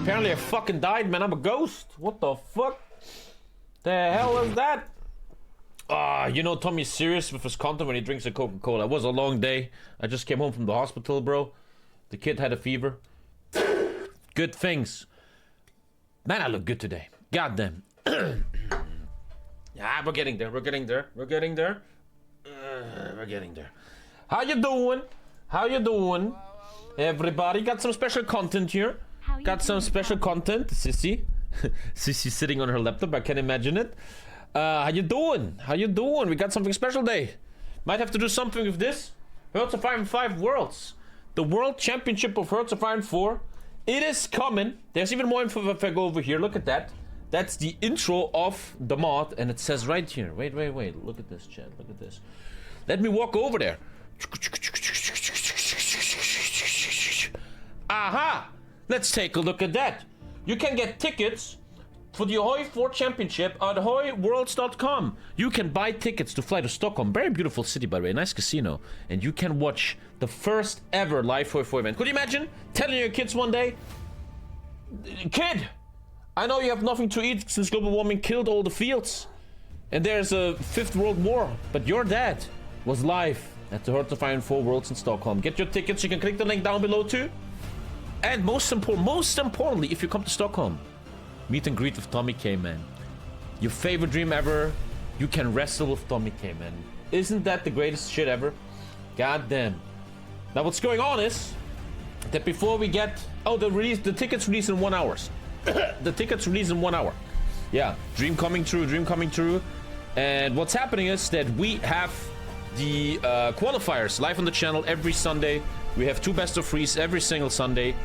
Apparently I fucking died, man. I'm a ghost. What the fuck? The hell is that? You know Tommy's serious with his content when he drinks a Coca-Cola. It was a long day. I just came home from the hospital, bro. The kid had a fever. Good things. Man, I look good today. Goddamn. Yeah, we're getting there. We're getting there. We're getting there. We're getting there. How you doing? How you doing? Everybody got some special content here. Got some special content. Sissy. Sissy sitting on her laptop. I can imagine it. How you doing? How you doing? We got something special today. Might have to do something with this. Hearts of Iron 5 Worlds. The World Championship of Hearts of Iron 4. It is coming. There's even more info if I go over here. Look at that. That's the intro of the mod. And it says right here. Wait. Look at this, chat. Look at this. Let me walk over there. Aha! Let's take a look at that. You can get tickets for the Ahoy 4 Championship at ahoyworlds.com. You can buy tickets to fly to Stockholm. Very beautiful city, by the way. Nice casino. And you can watch the first ever live Ahoy 4 event. Could you imagine telling your kids one day, kid, I know you have nothing to eat since global warming killed all the fields. And there's a 5th World War. But your dad was live at the Hearts of Iron 4 Worlds in Stockholm. Get your tickets. You can click the link down below too. And most importantly, if you come to Stockholm, meet and greet with TommyKay, man. Your favorite dream ever. You can wrestle with TommyKay, man. Isn't that the greatest shit ever? God damn. Now what's going on is that before we get... Oh, the tickets release in 1 hour. The tickets release in 1 hour. Yeah, dream coming true, dream coming true. And what's happening is that we have the qualifiers live on the channel every Sunday. We have 2 best of 3s every single Sunday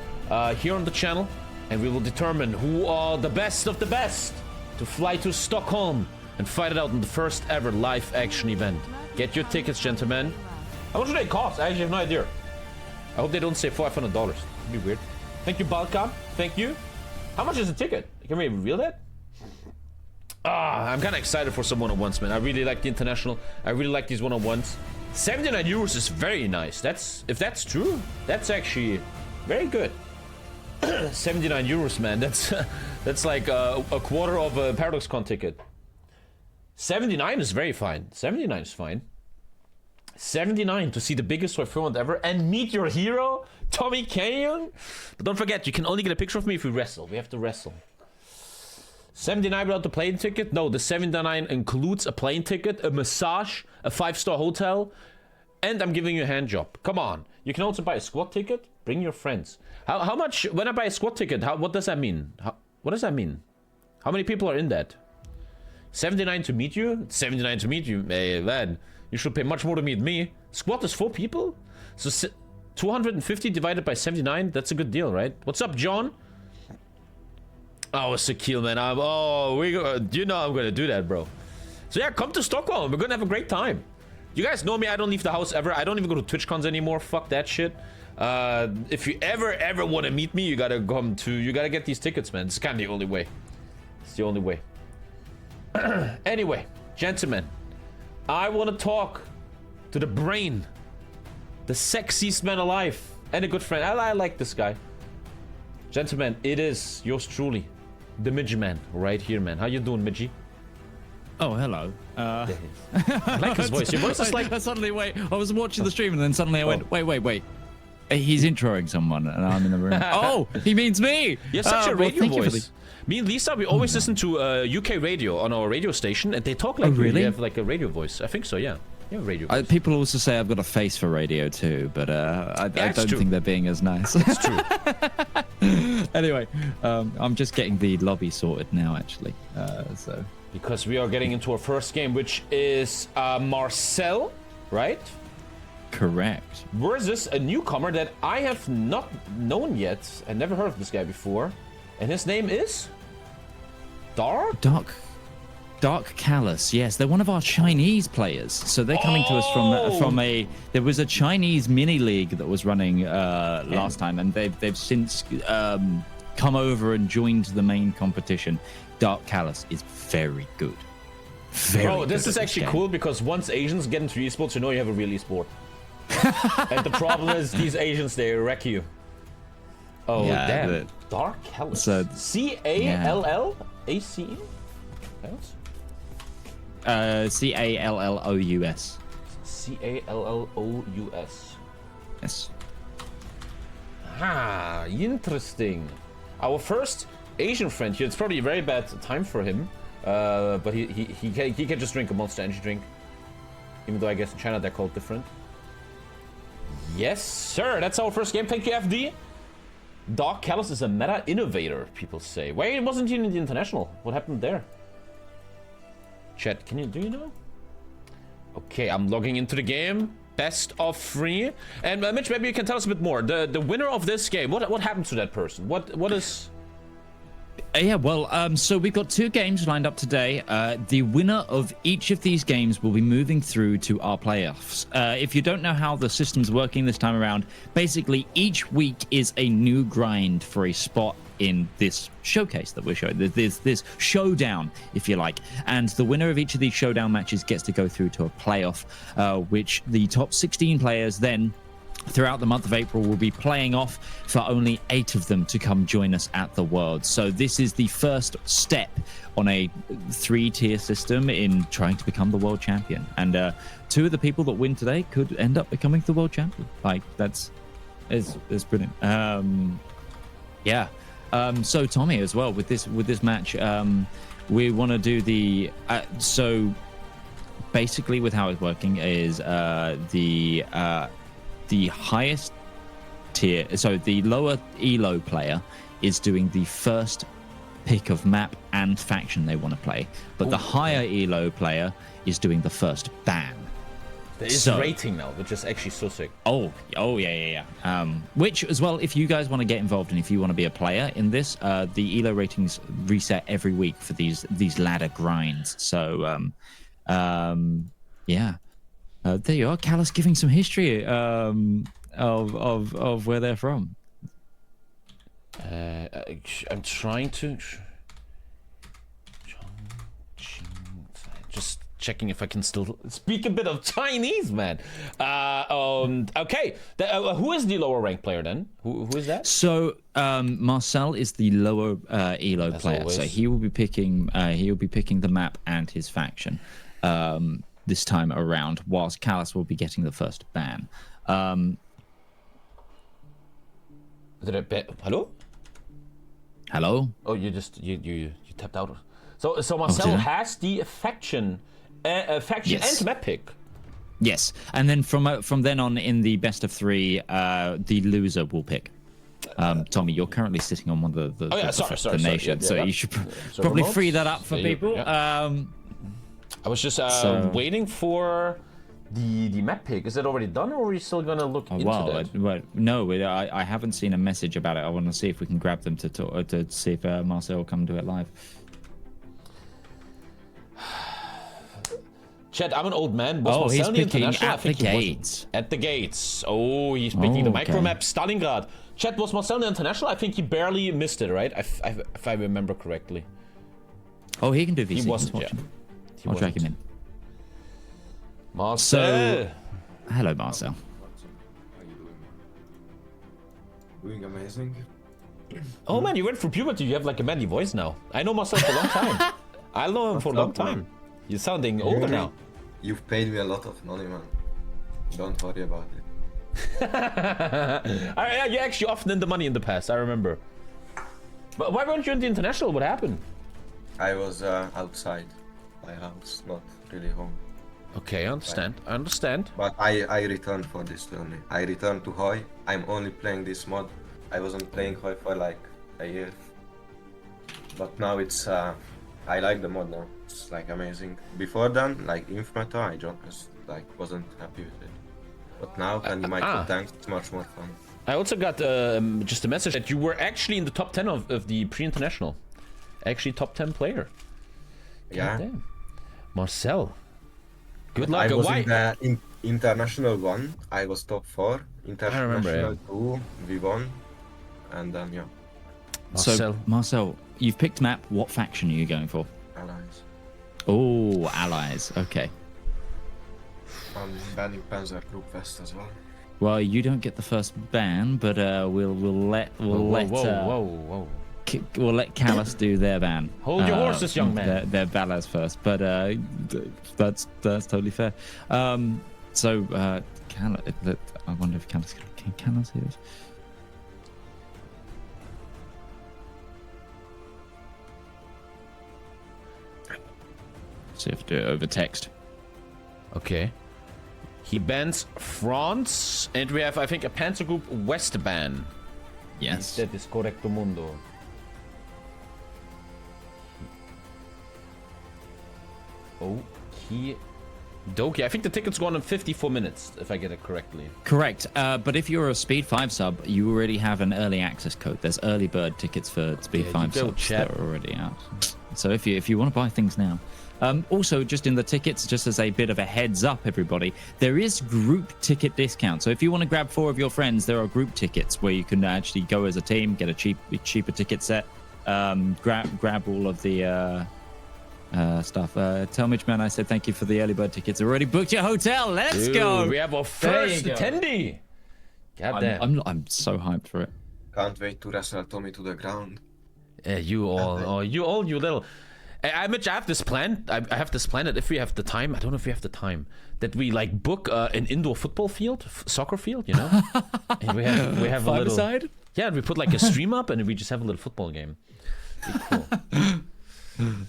here on the channel. And we will determine who are the best of the best to fly to Stockholm and fight it out in the first ever live action event. Get your tickets, gentlemen. How much do they cost? I actually have no idea. I hope they don't say $500. It'd be weird. Thank you, Balkan. Thank you. How much is a ticket? Can we reveal that? I'm kind of excited for some one-on-ones, man. I really like the international. I really like these one-on-ones. 79 euros is very nice. If that's true, that's actually very good. 79 euros, man. That's like a quarter of a ParadoxCon ticket. 79 is very fine. 79 is fine. 79 to see the biggest tournament ever and meet your hero, TommyKay. But don't forget, you can only get a picture of me if we wrestle. We have to wrestle. 79 without the plane ticket? No, the 79 includes a plane ticket, a massage, a 5-star hotel, and I'm giving you a hand job. Come on. You can also buy a squad ticket. Bring your friends. How much, when I buy a squad ticket, what does that mean? What does that mean? How many people are in that? 79 to meet you? 79 to meet you? Hey, man, you should pay much more to meet me. Squad is 4 people? So 250 divided by 79, that's a good deal, right? What's up, John? Oh, Sakil, man. You know I'm gonna do that, bro. So yeah, come to Stockholm. We're gonna have a great time. You guys know me. I don't leave the house ever. I don't even go to TwitchCons anymore. Fuck that shit. If you ever want to meet me, you gotta you gotta get these tickets, man. It's kind of the only way. It's the only way. Anyway, gentlemen, I want to talk to the brain, the sexiest man alive, and a good friend. I like this guy. Gentlemen, it is yours truly, the Midgie man, right here, man. How you doing, Midgie? Oh, hello. I like his voice. Your voice is like... Suddenly, wait. I was watching the stream and then suddenly I went, wait. He's introing someone and I'm in the room. Oh, he means me. You have such a radio voice. Me and Lisa, we always listen to UK radio on our radio station and they talk like really? We have like a radio voice. I think so, yeah. You have a radio voice. People also say I've got a face for radio too, but I don't think they're being as nice. It's true. Anyway, I'm just getting the lobby sorted now, actually. So because we are getting into our first game, which is Marcel, right? Correct. Versus a newcomer that I have not known yet. I never heard of this guy before. And his name is... Dark Callus. Yes, they're one of our Chinese players. So they're coming to us from a... There was a Chinese mini league that was running last time, and they've since come over and joined the main competition. Dark Callus is very good. Bro, this is actually cool because once Asians get into esports, you know you have a real esport. And the problem is these Asians, they wreck you. Oh, Yeah, damn. Dark Callus. So- C-A-L-L-A-C-E? Callous. C-A-L-L-O-U-S. Yes. Ah, interesting. Our first Asian friend here. It's probably a very bad time for him, but he can just drink a Monster Energy drink. Even though I guess in China they're called different. Yes, sir. That's our first game. Thank you, FD. Dark Callus is a meta innovator, people say. Why wasn't he in the international? What happened there? Chat, do you know? Okay, I'm logging into the game. Best of 3. And Mitch, maybe you can tell us a bit more. The winner of this game, what happened to that person? What is... Yeah, well, so we've got 2 games lined up today. The winner of each of these games will be moving through to our playoffs. If you don't know how the system's working this time around, basically each week is a new grind for a spot in this showcase that we're showing. There's this showdown, if you like, and the winner of each of these showdown matches gets to go through to a playoff, which the top 16 players then throughout the month of April will be playing off for only 8 of them to come join us at the Worlds. So this is the first step on a 3-tier system in trying to become the world champion, and 2 of the people that win today could end up becoming the world champion. Like, it's brilliant. Yeah. So Tommy, as well, with this match, we want to do the so basically with how it's working is the highest tier, so the lower elo player is doing the first pick of map and faction they want to play, but the higher elo player is doing the first ban. There is rating now, which is actually so sick. Oh yeah. Which as well, if you guys want to get involved and if you want to be a player in this, the elo ratings reset every week for these ladder grinds. So yeah. There you are, Callus giving some history of where they're from. I'm trying to just checking if I can still speak a bit of Chinese, man. Okay, who is the lower ranked player then? Who is that? So Marcel is the lower elo player. Always. So he will be picking the map and his faction. This time around, whilst Callus will be getting the first ban. Did I bet? Hello? Hello? Oh, you tapped out. So Marcel has the faction Yes. and map pick. Yes, and then from then on in the best of 3, the loser will pick. Tommy, you're currently sitting on one of the nation, so you should probably free that up for people. Yeah. I was just waiting for the map pick. Is it already done, or are we still gonna look into that? No, I haven't seen a message about it. I want to see if we can grab them to see if Marcel will come do it live. Chat, I'm an old man. Oh, he's picking at the gates. At the gates. Oh, he's picking the micro map Stalingrad. Chat, was Marcel in the international? I think he barely missed it, right? If I remember correctly. Oh, he can do VC. He wasn't. Yeah. I'll drag him in. Marcel. So, hello, Marcel. How you doing? Doing amazing. Oh man, you went through puberty. You have like a manly voice now. I know Marcel for a long time. I know him for a long time. You're sounding older now. You've paid me a lot of money, man. Don't worry about it. You actually often in the money in the past. I remember. But why weren't you in the international? What happened? I was outside my house, not really home. Okay, I understand. But I returned for this tournament. I returned to Hoi. I'm only playing this mod. I wasn't playing Hoi for like a year. But now it's I like the mod now. It's like amazing. Before then, like Inf Meta, I just like wasn't happy with it. But now when you micro tanks, it's much more fun. I also got just a message that you were actually in the top 10 of the pre-international. Actually top 10 player. Yeah. Damn. Marcel. Good luck. I was in the international 1. I was top 4. International 2, we won. And then yeah. Marcel. So Marcel, you've picked map. What faction are you going for? Allies. Oh, allies. Okay. I'm banning Panzer Group West as well. Well, you don't get the first ban, but we'll let Callus do their ban. Hold your horses, young man. Their ballers first, but that's totally fair. So Callus, I wonder if Callus can Callus hear us? See if I do it over text. Okay. He bans France, and we have, I think, a Panzer Group West ban. Yes. That is correcto mundo. Okay. Doki. I think the ticket's gone in 54 minutes, if I get it correctly. Correct. But if you're a Speed 5 sub, you already have an early access code. There's early bird tickets for Speed 5 subs that are already out. So if you want to buy things now. Also, just in the tickets, just as a bit of a heads up, everybody, there is group ticket discount. So if you want to grab 4 of your friends, there are group tickets where you can actually go as a team, get a cheaper ticket set, grab all of the stuff. Tell Mitch, man, I said thank you for the early bird tickets. Already booked your hotel. Let's go. We have our first attendee. Goddamn. I'm so hyped for it. Can't wait to wrestle Tommy to the ground. You little. Mitch, I have this plan. I have this plan that if we have the time, I don't know if we have the time, that we like book an indoor football field, soccer field, you know, and we have a little. Side? Yeah, and we put like a stream up, and we just have a little football game. Be cool.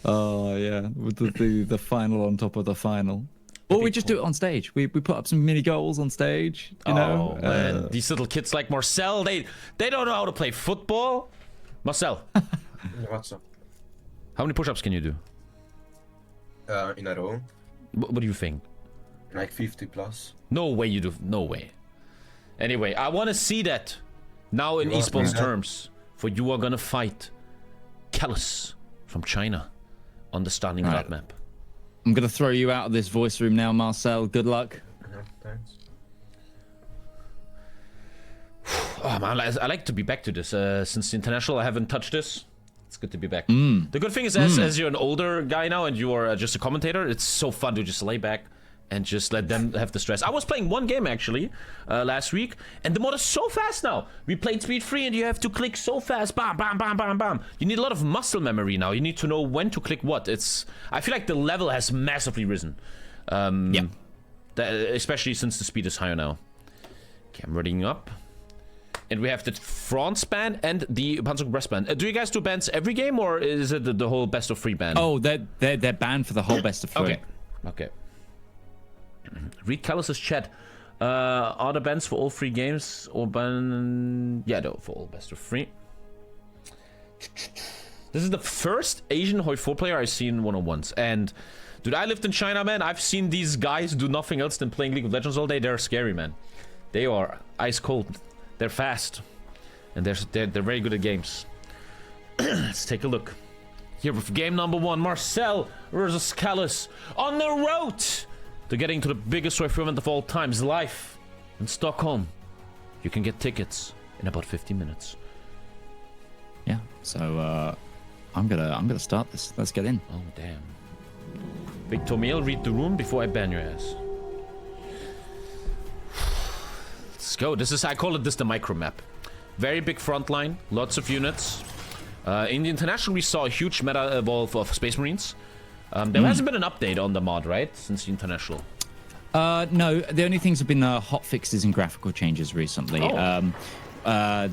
Oh yeah, with the final on top of the final. Or we just do it on stage. We put up some mini goals on stage. You know, man. These little kids like Marcel, they don't know how to play football. Marcel, What's up? how many push-ups can you do? In a row, What do you think? like 50 plus. No way you do. No way. Anyway, I want to see that now in You want esports that? terms. For you are gonna fight Callus from China on the Stalingrad Right. map. I'm gonna throw you out of this voice room now, Marcel. Good luck. Thanks. Oh man, I like to be back to this. Since the international, I haven't touched this. It's good to be back. The good thing is, as you're an older guy now and you are just a commentator, it's so fun to just lay back and just let them have the stress. I was playing one game actually last week, and the mod is so fast now. We played Speed 3, and you have to click so fast, bam, bam, bam, bam, bam. You need a lot of muscle memory now. You need to know when to click what. I feel like the level has massively risen. Yeah. Especially since the speed is higher now. Okay, I'm readying up. And we have the France ban and the Panzer Brest ban. Do you guys do bans every game, or is it the whole best of 3 ban? Oh, they're banned for the whole best of 3. Okay. Read Callus's chat. Are the bans for all 3 games or ban? Yeah, no, for all best of 3. This is the first Asian Hoi 4 player I've seen one-on-ones. And dude, I lived in China, man. I've seen these guys do nothing else than playing League of Legends all day. They're scary, man. They are ice cold. They're fast, and they're very good at games. Let's take a look. Here with game number 1, Marcel versus Callus on the road to getting to the biggest Hoi 4 event of all times, live in Stockholm. You can get tickets in about 50 minutes. Yeah. So I'm gonna start this. Let's get in. Oh damn. Victor Mail, read the room before I ban your ass. Let's go. I call it the micro map. Very big front line, lots of units. In the international, we saw a huge meta evolve of Space Marines. There hasn't been an update on the mod, right? Since the international. No, the only things have been hot fixes and graphical changes recently. Oh.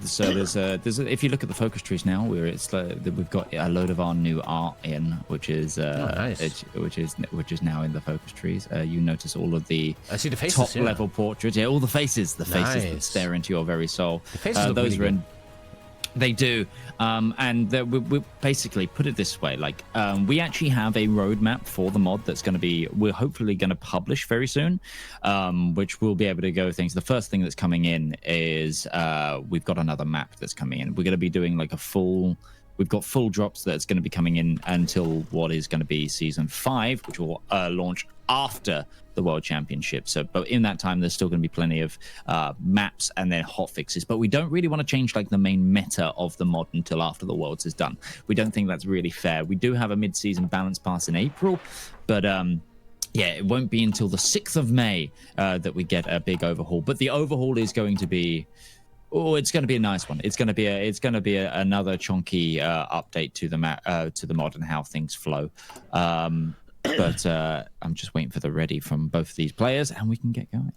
So there's if you look at the focus trees now, we've got a load of our new art in, which is nice. which is now in the focus trees. You notice all of the I see the faces, top level portraits. Yeah, all the faces that Nice. stare into your very soul. The faces look those really are in. good. They do, and we basically put it this way: like we actually have a roadmap for the mod that's going to be we're hopefully going to publish very soon, which we'll be able to go things. The first thing that's coming in is we've got another map that's coming in. We're going to be doing like we've got full drops that's going to be coming in until what is going to be season 5, which will launch after the World Championship. So, but in that time, there's still going to be plenty of maps and then hot fixes. But we don't really want to change like the main meta of the mod until after the Worlds is done. We don't think that's really fair. We do have a mid-season balance pass in April, but Yeah, it won't be until the 6th of May that we get a big overhaul. But the overhaul is going to be, it's going to be a nice one. It's going to be another chunky update to the mod and how things flow. But I'm just waiting for the ready from both of these players, and we can get going.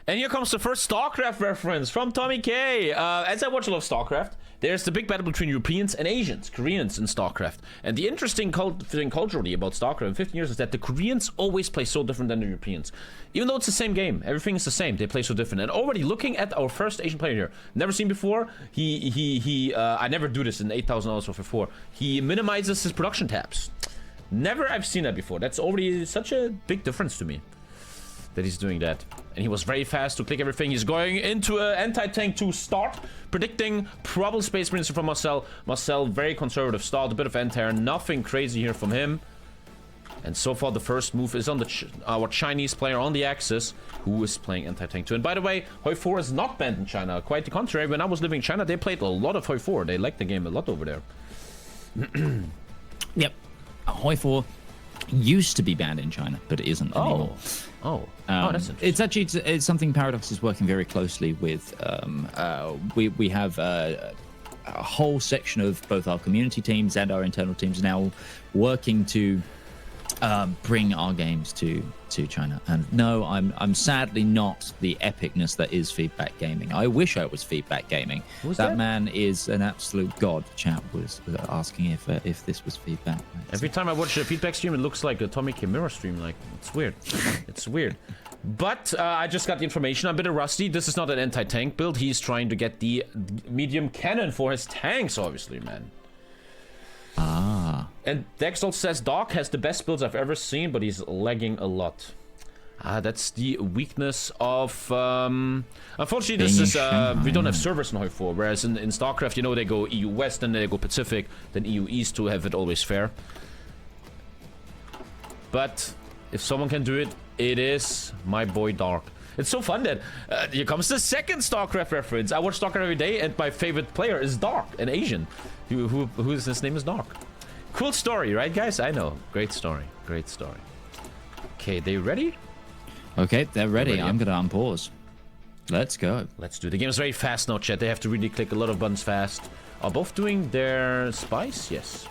And here comes the first StarCraft reference from TommyKay. As I watch a lot of StarCraft, there's the big battle between Europeans and Asians, Koreans in StarCraft. And the interesting thing culturally about StarCraft in 15 years is that the Koreans always play so different than the Europeans. Even though it's the same game, everything is the same, they play so different. And already looking at our first Asian player here, never seen before, I never do this in 8,000 hours of F4. He minimizes his production tabs. Never I've seen that before. That's already such a big difference to me that he's doing that. And he was very fast to click everything. He's going into an anti-tank to start, predicting probably Space Marines from Marcel. Marcel, very conservative start, a bit of anti-air, nothing crazy here from him. And so far the first move is on our Chinese player on the axis, who is playing anti-tank too. And by the way, Hoi 4 is not banned in China. Quite the contrary, when I was living in China, they played a lot of Hoi 4. They liked the game a lot over there. Yep. Hoi 4 used to be banned in China, but it isn't anymore. Oh, that's interesting. It's something Paradox is working very closely with. We have a whole section of both our community teams and our internal teams now working to bring our games to China. And no, I'm sadly not the epicness that is Feedback Gaming. I wish I was Feedback Gaming. That man is an absolute god. Chat was asking if this was Feedback. Every time I watch a Feedback stream, it looks like a TommyKay mirror stream. Like, it's weird. It's weird. But I just got the information. I'm a bit rusty. This is not an anti-tank build. He's trying to get the medium cannon for his tanks, obviously, man. And Dex also says Doc has the best builds I've ever seen, but he's lagging a lot. That's the weakness of... unfortunately, this is... we don't have servers in Hoi 4, whereas in StarCraft, you know, they go EU West, then they go Pacific, then EU East to have it always fair. But if someone can do it, it is my boy Dark. It's so fun that here comes the second StarCraft reference. I watch StarCraft every day, and my favorite player is Dark, an Asian. His name is Dark. Cool story, right, guys? I know. Great story. Great story. Okay, they ready? Okay, they're ready. I'm gonna unpause. Let's go. Let's do it. The game is very fast now, chat. They have to really click a lot of buttons fast. Are both doing their spice? Yes.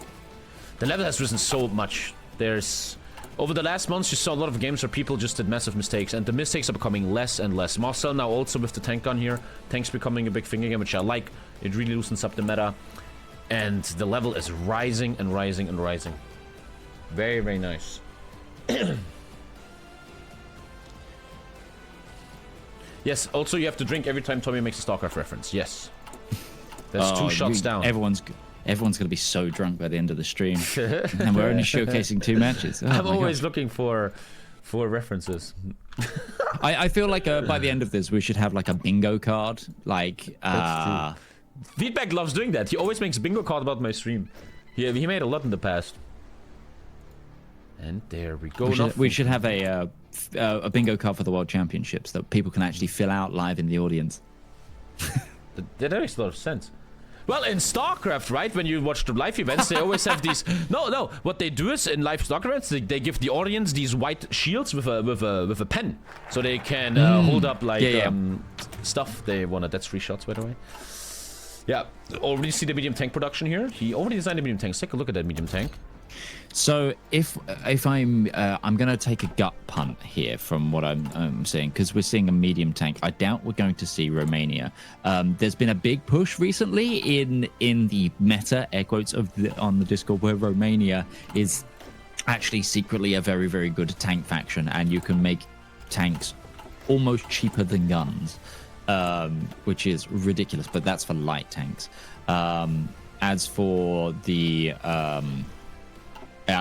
The level has risen so much. There's... Over the last months, you saw a lot of games where people just did massive mistakes, and the mistakes are becoming less and less. Marcel now also with the tank gun here. Tank's becoming a big thing again, which I like. It really loosens up the meta. And the level is rising and rising and rising. Very, very nice. Yes, also you have to drink every time Tommy makes a StarCraft reference. Yes. There's 2 shots down. Everyone's going to be so drunk by the end of the stream. And we're only showcasing 2 matches. Oh, I'm always looking for references. I feel like by the end of this, we should have like a bingo card. Like, That's true. Feedback loves doing that. He always makes a bingo card about my stream. He made a lot in the past. And there we go. We should have a bingo card for the World Championships that people can actually fill out live in the audience. That makes a lot of sense. Well, in StarCraft, right, when you watch the live events, they always have these... No, what they do is, in live StarCraft events, they give the audience these white shields with a pen. So they can hold up, like, stuff they wanted. That's 3 shots, by the way. Yeah, already see the medium tank production here. He already designed a medium tank. Take a look at that medium tank. So if I'm gonna take a gut punt here from what I'm seeing, because we're seeing a medium tank. I doubt we're going to see Romania. There's been a big push recently in the meta, air quotes, on the Discord, where Romania is actually secretly a very, very good tank faction, and you can make tanks almost cheaper than guns, which is ridiculous. But that's for light tanks. As for the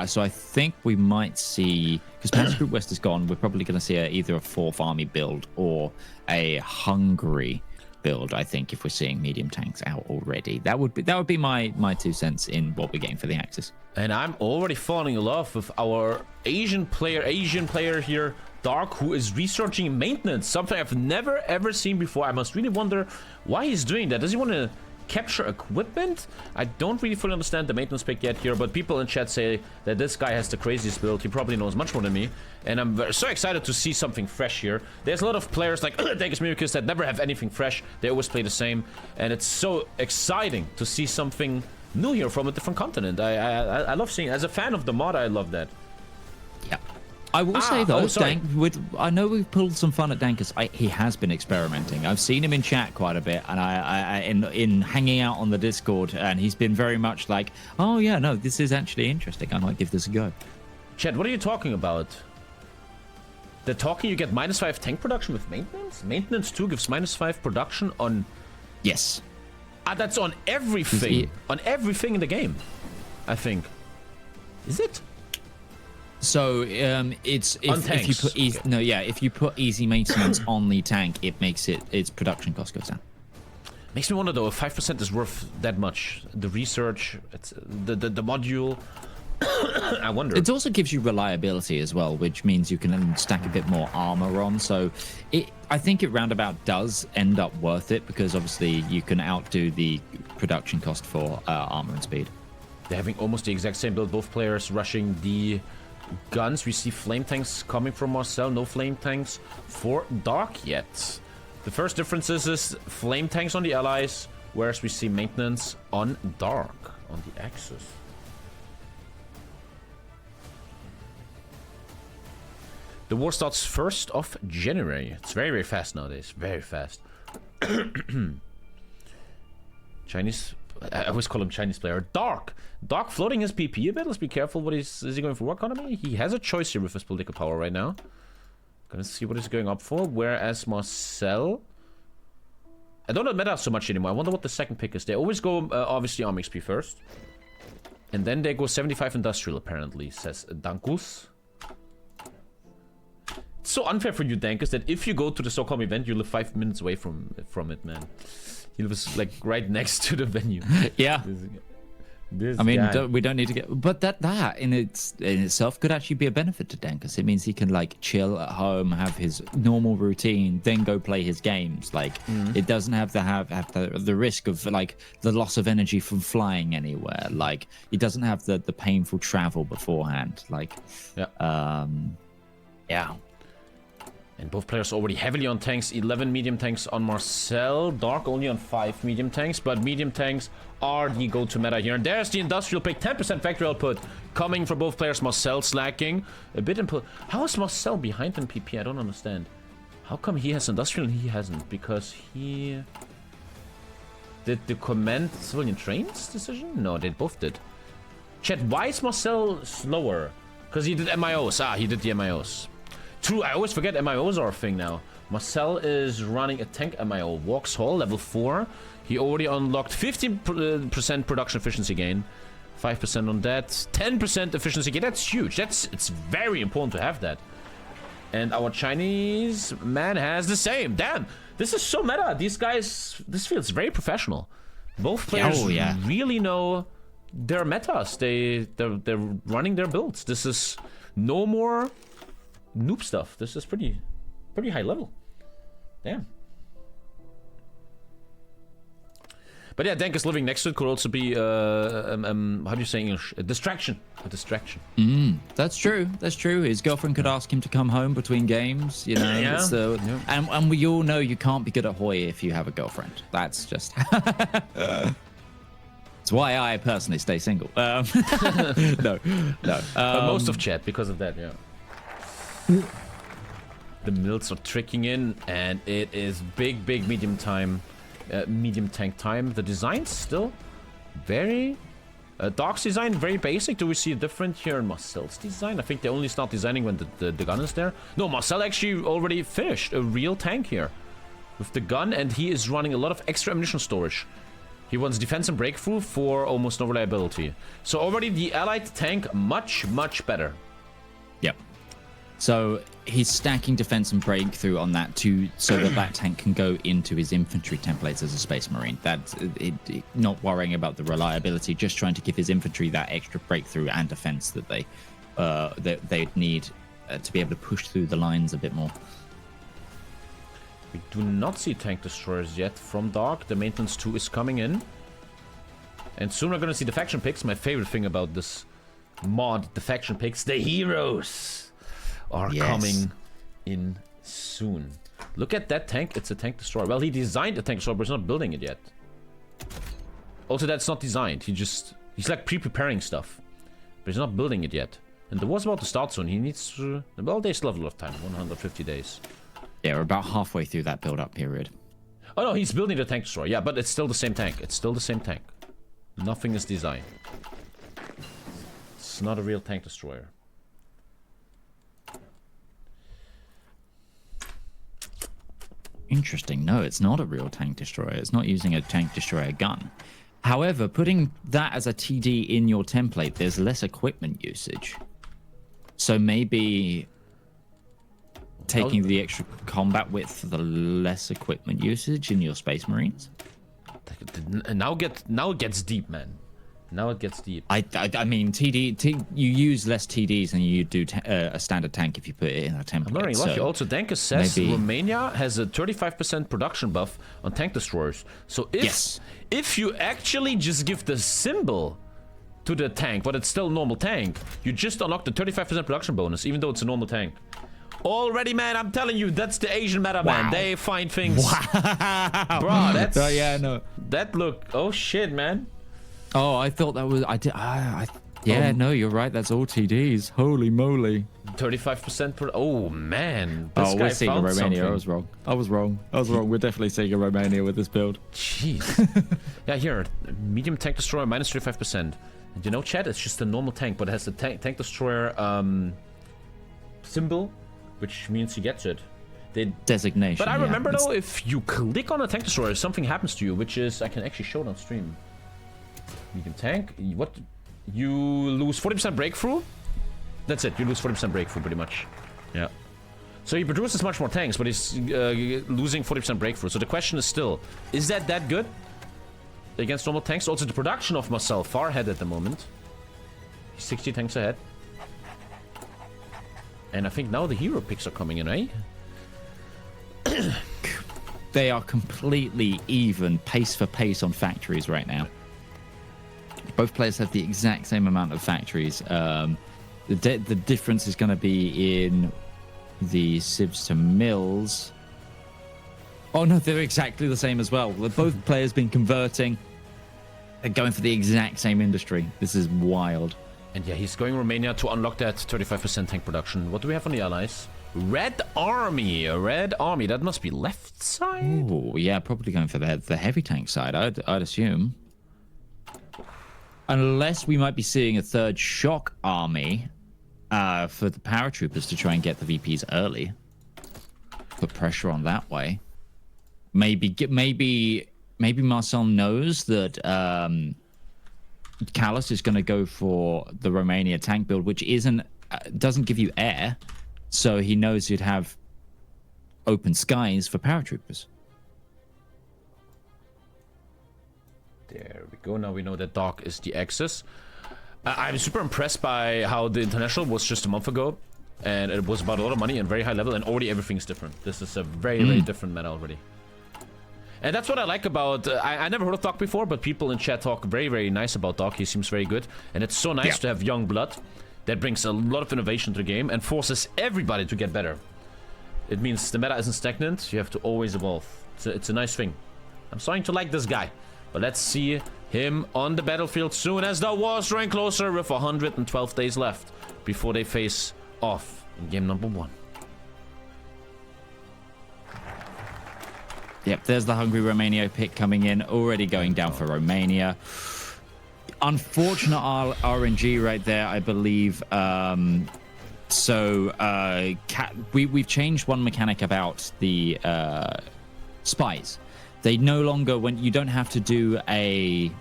so I think we might see, because Panzer Group West is gone, we're probably going to see either a 4th army build or a Hungary build. I think if we're seeing medium tanks out already, that would be my 2 cents in what we're getting for the Axis. And I'm already falling in love with our Asian player here, Dark, who is researching maintenance, something I've never ever seen before. I must really wonder why he's doing that. Does he want to Capture equipment? I don't really fully understand the maintenance pick yet here, but people in chat say that this guy has the craziest build. He probably knows much more than me, and I'm so excited to see something fresh here. There's a lot of players like Dankus Miracus that never have anything fresh. They always play the same, and it's so exciting to see something new here from a different continent. I love seeing it. As a fan of the mod, I love that. Yeah. I will say though, I know we've pulled some fun at Dankus. He has been experimenting. I've seen him in chat quite a bit, and in hanging out on the Discord, and he's been very much like, "Oh yeah, no, this is actually interesting. I might give this a go." Chat, what are you talking about? They're talking you get -5 tank production with maintenance. Maintenance 2 gives -5 production on. Yes. That's on everything. On everything in the game, I think. Is it? So it's if you put if you put easy maintenance on the tank, it makes its production cost goes down. Makes me wonder though if 5% is worth that much. The research, it's the module. I wonder. It also gives you reliability as well, which means you can stack a bit more armor on. So I think it roundabout does end up worth it because obviously you can outdo the production cost for armor and speed. They're having almost the exact same build. Both players rushing the guns. We see flame tanks coming from Marcel. No flame tanks for Dark yet. The first difference is flame tanks on the allies, whereas we see maintenance on Dark on the Axis. The war starts 1st of January. It's very, very fast nowadays. Very fast. Chinese... I always call him Chinese player. Dark floating his PP a bit. Let's be careful. Is he going for war economy? He has a choice here with his political power right now. Gonna see what he's going up for. Whereas Marcel, I don't know meta so much anymore. I wonder what the second pick is. They always go obviously arm XP first, and then they go 75 industrial apparently. Says Dankus. It's so unfair for you, Dankus, that if you go to the Stockholm event, you live 5 minutes away from it, man. He was like right next to the venue. Yeah. I mean, we don't need to get, but that in itself could actually be a benefit to Dankus. It means he can like chill at home, have his normal routine, then go play his games. Like it doesn't have to have the risk of like the loss of energy from flying anywhere. Like he doesn't have the painful travel beforehand. Like, yeah. And both players already heavily on tanks. 11 medium tanks on Marcel. Dark only on 5 medium tanks. But medium tanks are the go-to meta here. And there's the industrial pick. 10% factory output coming from both players. Marcel slacking a bit. How is Marcel behind in PP? I don't understand. How come he has industrial and he hasn't? Because he... Did the command civilian trains decision? No, they both did. Chat, why is Marcel slower? Because he did MIOs. He did the MIOs. True, I always forget MIOs are a thing now. Marcel is running a tank MIO. Walks Hall, level 4. He already unlocked 15% production efficiency gain. 5% on that. 10% efficiency gain. That's huge. It's very important to have that. And our Chinese man has the same. Damn, this is so meta. These guys, this feels very professional. Both players really know their metas. They're running their builds. This is no more noob stuff. This is pretty high level. Damn. But yeah, Dankus living next to it could also be how do you say English? A distraction. That's true. That's true. His girlfriend could ask him to come home between games, you know. And we all know you can't be good at Hoi if you have a girlfriend. That's just it's why I personally stay single. No. But most of chat because of that, yeah. The mills are tricking in, and it is big medium tank time. The design's still very Dark's design very basic. Do we see a difference here in Marcel's design? I think they only start designing when the gun is there. No, Marcel actually already finished a real tank here with the gun, and he is running a lot of extra ammunition storage. He wants defense and breakthrough for almost no reliability. So already the allied tank much better. Yep. So he's stacking defense and breakthrough on that too, so that tank can go into his infantry templates as a space marine. That's not worrying about the reliability, just trying to give his infantry that extra breakthrough and defense that they need to be able to push through the lines a bit more. We do not see tank destroyers yet from Dark. The maintenance 2 is coming in. And soon we're gonna see the faction picks. My favorite thing about this mod, the faction picks, the heroes are coming in soon. Look at that tank. It's a tank destroyer. Well, he designed a tank destroyer, but he's not building it yet. Also, that's not designed. He's like pre-preparing stuff. But he's not building it yet. And the war's about to start soon. He needs... well, they still have a lot of time. 150 days. Yeah, we're about halfway through that build-up period. Oh, no, he's building the tank destroyer. Yeah, but it's still the same tank. It's still the same tank. Nothing is designed. It's not a real tank destroyer. Interesting. No, it's not a real tank destroyer. It's not using a tank destroyer gun. However, putting that as a TD in your template, there's less equipment usage. So maybe taking the extra combat width for the less equipment usage in your Space Marines? Now it gets deep, man. Now it gets deep. I mean, you use less TDs than you do a standard tank if you put it in a template. I'm learning lucky. So also, Dankus says maybe... Romania has a 35% production buff on tank destroyers. So if you actually just give the symbol to the tank, but it's still a normal tank, you just unlock the 35% production bonus, even though it's a normal tank. Already, man, I'm telling you, that's the Asian meta, man. They find things. Wow. Bro, that's... Oh, yeah, no. That look... Oh, shit, man. Oh, I thought that was... Yeah, no, you're right. That's all TDs. Holy moly. 35% per... Oh, man. This guy we're seeing a found Romania. something. I was wrong. We're definitely seeing a Romania with this build. Jeez. Yeah, here. Medium tank destroyer, minus 35%. And you know, chat, it's just a normal tank, but it has the tank destroyer symbol, which means he gets it. Designation. But I remember, though, if you click on a tank destroyer, something happens to you, which is... I can actually show it on stream. Medium tank. What? You lose 40% breakthrough? That's it. You lose 40% breakthrough, pretty much. Yeah. So he produces much more tanks, but he's losing 40% breakthrough. So the question is still, is that good against normal tanks? Also, the production of Marcel far ahead at the moment. He's 60 tanks ahead. And I think now the hero picks are coming in, eh? They are completely even pace for pace on factories right now. Both players have the exact same amount of factories. The difference is going to be in the sieves to mills. Oh no, they're exactly the same as well. Both players been converting. They're going for the exact same industry. This is wild. And yeah, he's going Romania to unlock that 35% tank production. What do we have on the allies? Red Army. A Red Army. That must be left side? Oh, yeah, probably going for the heavy tank side, I'd assume. Unless we might be seeing a third shock army for the paratroopers to try and get the VPs early. Put pressure on that way. Maybe Marcel knows that Callus is going to go for the Romania tank build, which doesn't give you air, so he knows you'd have open skies for paratroopers. There we go. Now we know that Doc is the Axis. I'm super impressed by how the International was just a month ago. And it was about a lot of money and very high level. And already everything's different. This is a very, very different meta already. And that's what I like about... I never heard of Doc before, but people in chat talk very, very nice about Doc. He seems very good. And it's so nice to have young blood that brings a lot of innovation to the game and forces everybody to get better. It means the meta isn't stagnant. You have to always evolve. It's a nice thing. I'm starting to like this guy. But let's see him on the battlefield soon as the war's drawing closer with 112 days left before they face off in game number 1. Yep, there's the Hungry Romania pick coming in, already going down for Romania. Unfortunate RNG right there, I believe. We've changed one mechanic about the spies. They no longer, when you don't have to do a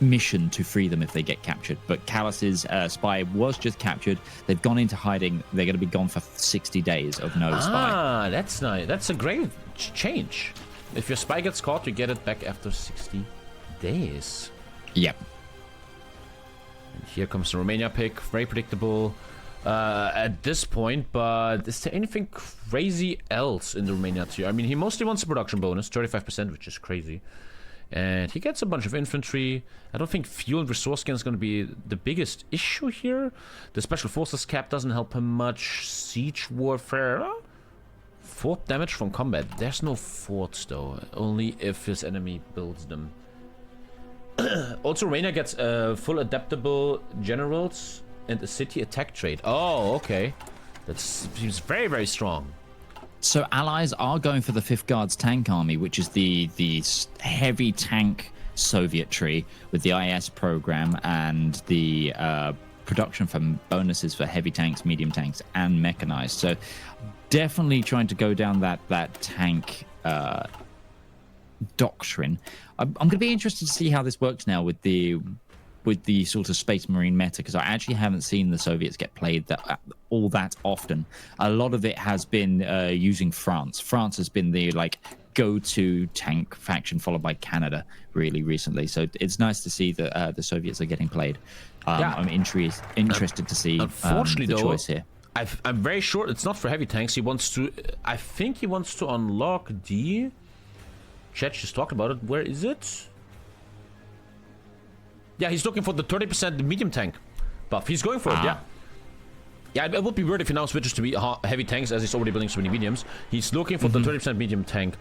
mission to free them if they get captured. But Callus's spy was just captured. They've gone into hiding. They're going to be gone for 60 days of no spy. Ah, that's nice. That's a great change. If your spy gets caught, you get it back after 60 days. Yep. And here comes the Romania pick. Very predictable. at this point, but is there anything crazy else in the Romania tier? I mean, he mostly wants a production bonus, 35%, which is crazy. And he gets a bunch of infantry. I don't think fuel and resource gain is going to be the biggest issue here. The special forces cap doesn't help him much. Siege warfare. Fort damage from combat. There's no forts though. Only if his enemy builds them. Also, Reina gets full adaptable generals and a city attack trait. Oh, okay. That seems very, very strong. So allies are going for the 5th Guards tank army, which is the heavy tank Soviet tree with the IS program and the production from bonuses for heavy tanks, medium tanks, and mechanized. So definitely trying to go down that tank doctrine. I'm going to be interested to see how this works now with the sort of Space Marine meta, because I actually haven't seen the Soviets get played all that often. A lot of it has been using France. France has been the go-to tank faction, followed by Canada really recently. So it's nice to see that the Soviets are getting played. I'm interested to see unfortunately, the though, choice here. I'm very sure it's not for heavy tanks. He wants to. I think he wants to unlock the. Chet just talked about it. Where is it? Yeah, he's looking for the 30% medium tank buff. He's going for it, yeah. Yeah, it would be weird if he now switches to heavy tanks, as he's already building so many mediums. He's looking for the 30% medium tank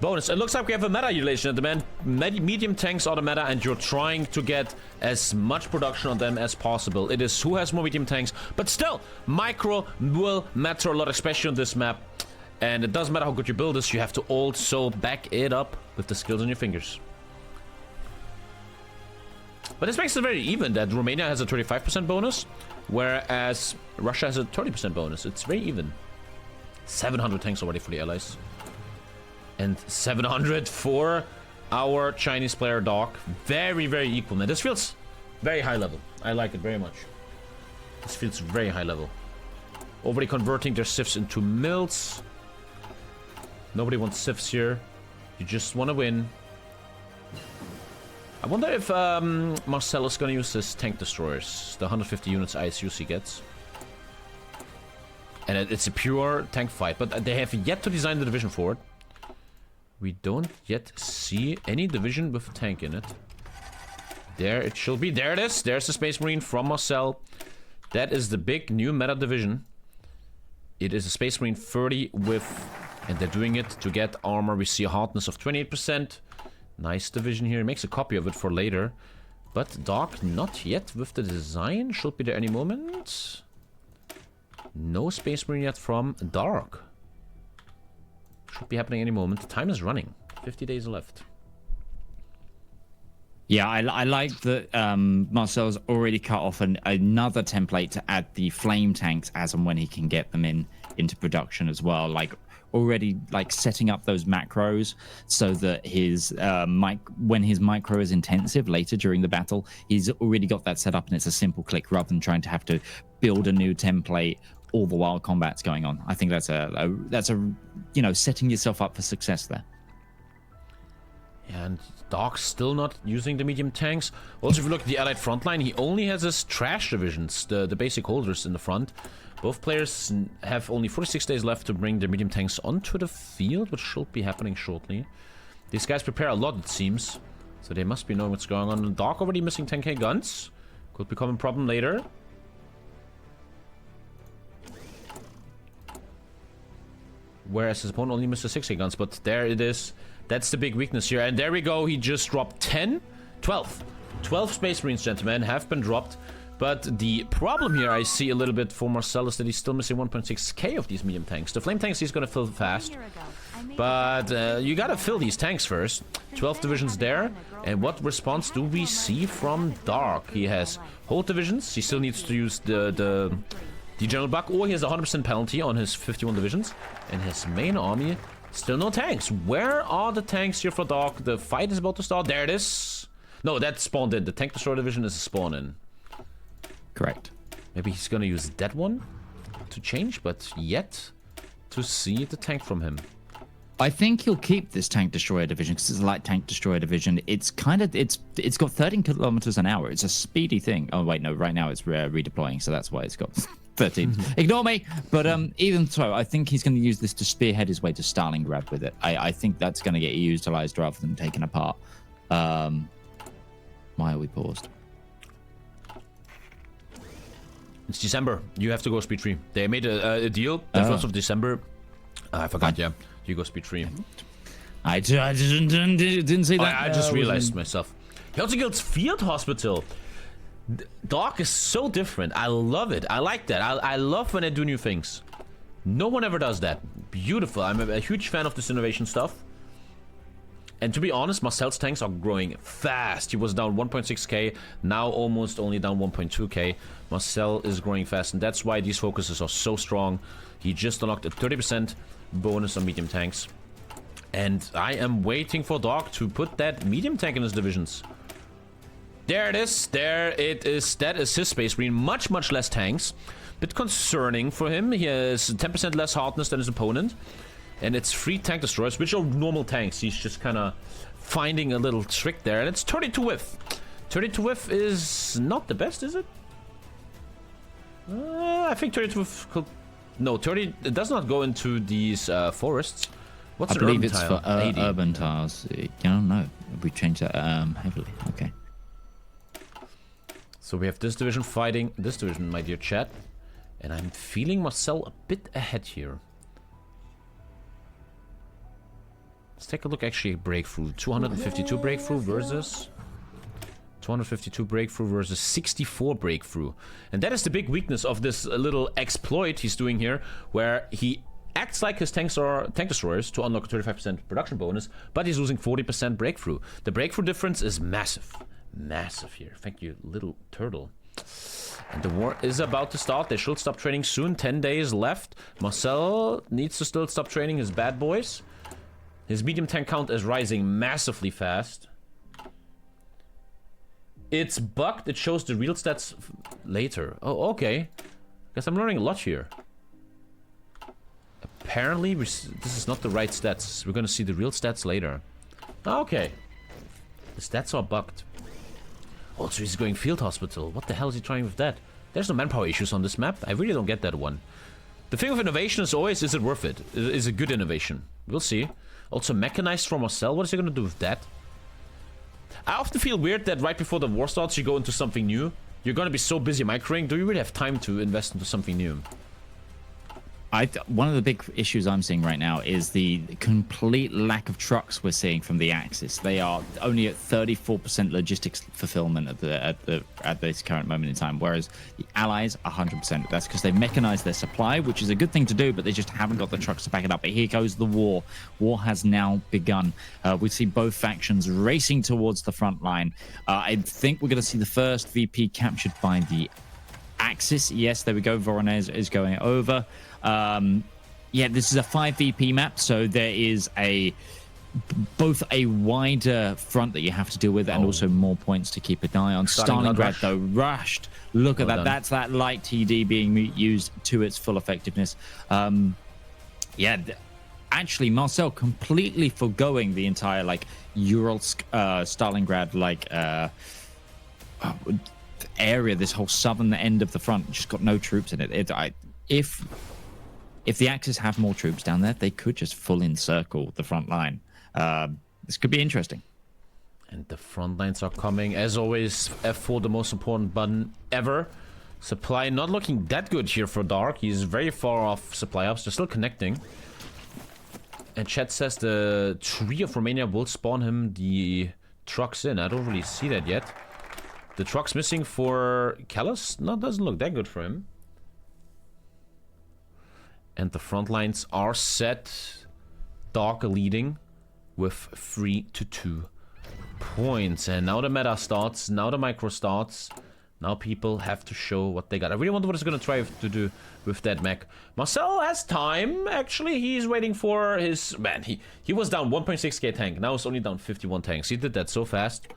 bonus. It looks like we have a meta relation at the man. Medium tanks are the meta, and you're trying to get as much production on them as possible. It is who has more medium tanks, but still, micro will matter a lot, especially on this map. And it doesn't matter how good you build this, you have to also back it up with the skills on your fingers. But this makes it very even that Romania has a 35% bonus, whereas Russia has a 30% bonus. It's very even. 700 tanks already for the allies. And 700 for our Chinese player Doc. Very, very equal, man. This feels very high level. I like it very much. This feels very high level. Already converting their civs into mills. Nobody wants civs here. You just want to win. I wonder if Marcel is going to use his tank destroyers. The 150 units ISUs he gets. And it's a pure tank fight. But they have yet to design the division for it. We don't yet see any division with a tank in it. There it shall be. There it is. There's the Space Marine from Marcel. That is the big new meta division. It is a Space Marine 30 with... And they're doing it to get armor. We see a hardness of 28%. Nice division here. Makes a copy of it for later. But Doc not yet with the design. Should be there any moment. No Space Marine yet from Dark. Should be happening any moment. Time is running. 50 days left. Yeah, I like that Marcel's already cut off another template to add the flame tanks as and when he can get them into production as well. Already setting up those macros so that his when his micro is intensive later during the battle, he's already got that set up and it's a simple click rather than trying to have to build a new template all the while combat's going on. I think that's a setting yourself up for success there. And Doc's still not using the medium tanks. Also, if you look at the Allied front line, he only has his trash divisions, the basic holders in the front. Both players have only 46 days left to bring their medium tanks onto the field, which should be happening shortly. These guys prepare a lot, it seems. So they must be knowing what's going on. Doc already missing 10k guns. Could become a problem later. Whereas his opponent only misses 6k guns, but there it is. That's the big weakness here. And there we go. He just dropped 12 Space Marines, gentlemen, have been dropped. But the problem here I see a little bit for Marcel is that he's still missing 1.6k of these medium tanks. The flame tanks he's going to fill fast. But you got to fill these tanks first. 12 divisions there. And what response do we see from Dark? He has hold divisions. He still needs to use the general buck. Or he has a 100% penalty on his 51 divisions. And his main army, still no tanks. Where are the tanks here for Dark? The fight is about to start. There it is. No, that spawned in. The tank destroyer division is a spawn in. Correct. Maybe he's gonna use that one to change, but yet to see the tank from him. I think he'll keep this tank destroyer division because it's a light tank destroyer division. It's kind of it's got 13 kilometers an hour. It's a speedy thing. Oh wait, no, right now it's redeploying, so that's why it's got 13. Ignore me. But even so, I think he's going to use this to spearhead his way to Stalingrad with it. I think that's going to get utilized rather than taken apart. Why are we paused? It's December. You have to go speed 3. They made a deal the 1st of December. I forgot, yeah. You go speed 3. I didn't see that. I just realized myself. He also gets Field Hospital. Doc is so different. I love it. I like that. I love when they do new things. No one ever does that. Beautiful. I'm a huge fan of this innovation stuff. And to be honest, Marcel's tanks are growing fast. He was down 1.6k, now almost only down 1.2k. Marcel is growing fast, and that's why these focuses are so strong. He just unlocked a 30% bonus on medium tanks. And I am waiting for Doc to put that medium tank in his divisions. There it is. There it is. That is his space marine. Much, much less tanks. Bit concerning for him. He has 10% less hardness than his opponent. And it's 3 tank destroyers, which are normal tanks. He's just kind of finding a little trick there. And it's 32 whiff. 32 whiff is not the best, is it? I think 32 whiff could... No, 30... It does not go into these forests. What's I believe it's tile? For urban tiles. I don't know. We changed that heavily. Okay. So we have this division fighting this division, my dear chat. And I'm feeling Marcel a bit ahead here. Let's take a look actually at breakthrough. 252 breakthrough versus 252 breakthrough versus 64 breakthrough. And that is the big weakness of this little exploit he's doing here, where he acts like his tanks are tank destroyers to unlock a 35% production bonus, but he's losing 40% breakthrough. The breakthrough difference is massive. Massive here. Thank you, little turtle. And the war is about to start. They should stop training soon. 10 days left. Marcel needs to still stop training his bad boys. His medium tank count is rising massively fast. It's bugged. It shows the real stats later. Oh, okay. Guess I'm learning a lot here. Apparently, this is not the right stats. We're gonna see the real stats later. Okay. The stats are bugged. Also, he's going field hospital. What the hell is he trying with that? There's no manpower issues on this map. I really don't get that one. The thing with innovation is always, is it worth it? Is it good innovation? We'll see. Also, mechanized from Marcel. What is he gonna do with that? I often feel weird that right before the war starts, you go into something new. You're gonna be so busy microing. Do you really have time to invest into something new? One of the big issues I'm seeing right now is the complete lack of trucks we're seeing from the Axis. They are only at 34% logistics fulfillment at this current moment in time, whereas the Allies 100%. That's because they've mechanized their supply, which is a good thing to do, but they just haven't got the trucks to back it up. But here goes the war. War has now begun. We see both factions racing towards the front line. I think we're going to see the first VP captured by the Axis. Yes, there we go. Voronezh is going over. Yeah, this is a 5 VP map, so there is both a wider front that you have to deal with and also more points to keep an eye on. Stalingrad, though, rushed. Look at that. That's that light TD being used to its full effectiveness. Yeah, actually, Marcel completely forgoing the entire, like, Uralsk, Stalingrad, like, area, this whole southern end of the front, just got no troops in it. If the Axis have more troops down there, they could just full encircle the front line. This could be interesting. And the front lines are coming. As always, F4, the most important button ever. Supply not looking that good here for Dark. He's very far off supply ups. They're still connecting. And chat says the tree of Romania will spawn him the trucks in. I don't really see that yet. The truck's missing for Callus? No, doesn't look that good for him. And the front lines are set. Dark leading with 3-2 points. And now the meta starts. Now the micro starts. Now people have to show what they got. I really wonder what he's going to try to do with that mech. Marcel has time. Actually, he's waiting for his... Man, he was down 1.6k tank. Now it's only down 51 tanks. He did that so fast.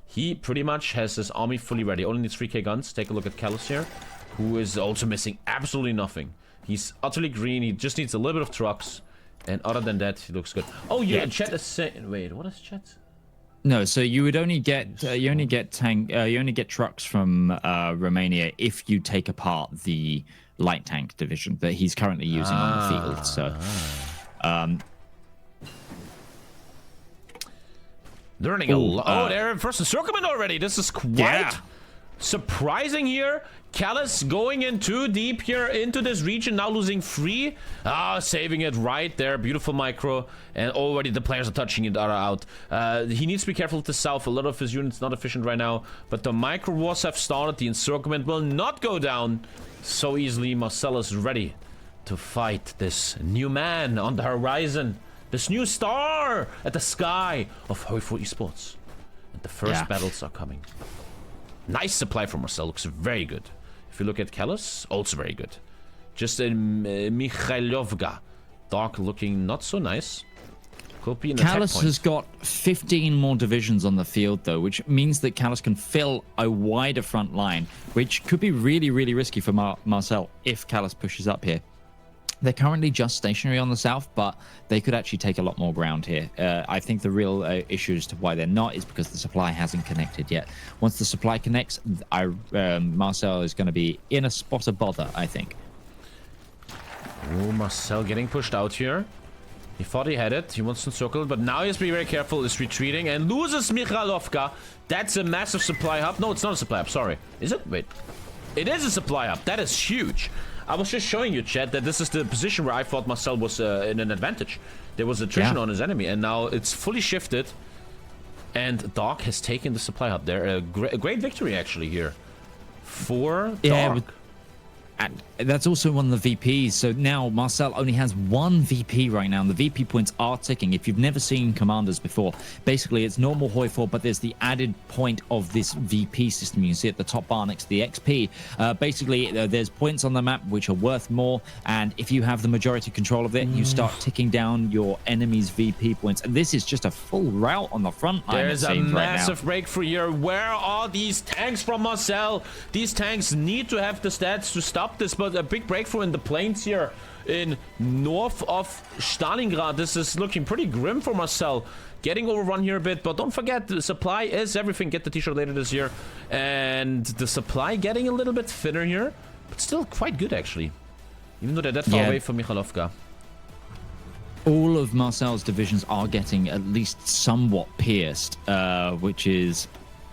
He pretty much has his army fully ready. Only needs 3k guns. Take a look at Callus here, who is also missing absolutely nothing. He's utterly green. He just needs a little bit of trucks. And other than that, he looks good. Oh, yeah, chat is saying... Wait, what is chat? No, so you would only get you only get trucks from Romania if you take apart the light tank division that he's currently using on the field. So, learning a lot. Oh, they're first encirclement already. This is quite surprising here. Callus going in too deep here into this region, now losing 3. Saving it right there. Beautiful micro. And already the players are touching it out. He needs to be careful with the south. A lot of his units not efficient right now. But the micro wars have started. The encirclement will not go down so easily. Marcel is ready to fight this new man on the horizon. This new star at the sky of Hoi4 Esports. And the first battles are coming. Nice supply from Marcel. Looks very good. If you look at Callus, also very good. Just in Mikhailovka. Dark looking not so nice. Could be an Callus has got 15 more divisions on the field, though, which means that Callus can fill a wider front line, which could be really, really risky for Marcel if Callus pushes up here. They're currently just stationary on the south, but they could actually take a lot more ground here. I think the real issue as to why they're not is because the supply hasn't connected yet. Once the supply connects, Marcel is going to be in a spot of bother, I think. Oh, Marcel getting pushed out here. He thought he had it. He wants to encircle it, but now he has to be very careful. He's retreating and loses Mikhailovka. That's a massive supply hub. No, it's not a supply hub. Sorry. Is it? Wait. It is a supply hub. That is huge. I was just showing you, chat, that this is the position where I thought Marcel was in an advantage. There was attrition on his enemy, and now it's fully shifted. And Dark has taken the supply hub there. A great victory, actually, here for Dark. And that's also one of the VPs. So now Marcel only has 1 VP right now, and the VP points are ticking. If you've never seen commanders before, basically it's normal Hoi4, but there's the added point of this VP system. You can see at the top bar next to the XP. Basically, there's points on the map which are worth more, and if you have the majority control of it, you start ticking down your enemy's VP points. And this is just a full rout on the front line. There's a massive breakthrough here. Where are these tanks from Marcel? These tanks need to have the stats to stop this, but a big breakthrough in the plains here in north of Stalingrad. This is looking pretty grim for Marcel. Getting overrun here a bit, but don't forget, the supply is everything. Get the t-shirt later this year. And the supply getting a little bit thinner here, but still quite good, actually. Even though they're that far away from Mikhailovka. All of Marcel's divisions are getting at least somewhat pierced, which is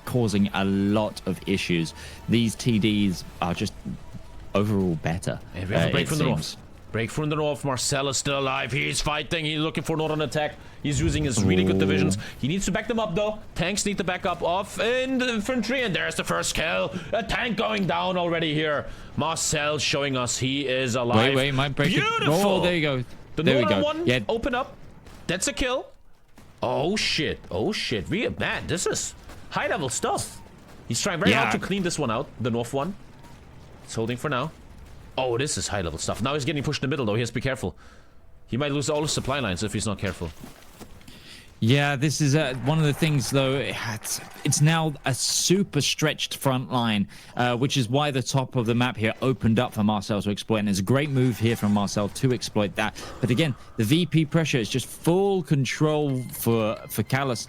causing a lot of issues. These TDs are just overall better. And we have a break from the north. Break from the north. Marcel is still alive. He's fighting. He's looking for northern attack. He's using his really good divisions. He needs to back them up, though. Tanks need to back up off in the infantry. And there's the first kill. A tank going down already here. Marcel showing us he is alive. Wait, might break Beautiful. It. Oh, there you go. The northern one, open up. That's a kill. Oh, shit. Oh, shit. Man, this is high-level stuff. He's trying very hard to clean this one out. The north one. It's holding for now. Oh, this is high-level stuff. Now he's getting pushed in the middle, though. He has to be careful. He might lose all his supply lines if he's not careful. Yeah, this is one of the things, though. It's now a super stretched front line, which is why the top of the map here opened up for Marcel to exploit. And it's a great move here from Marcel to exploit that. But again, the VP pressure is just full control for Callus.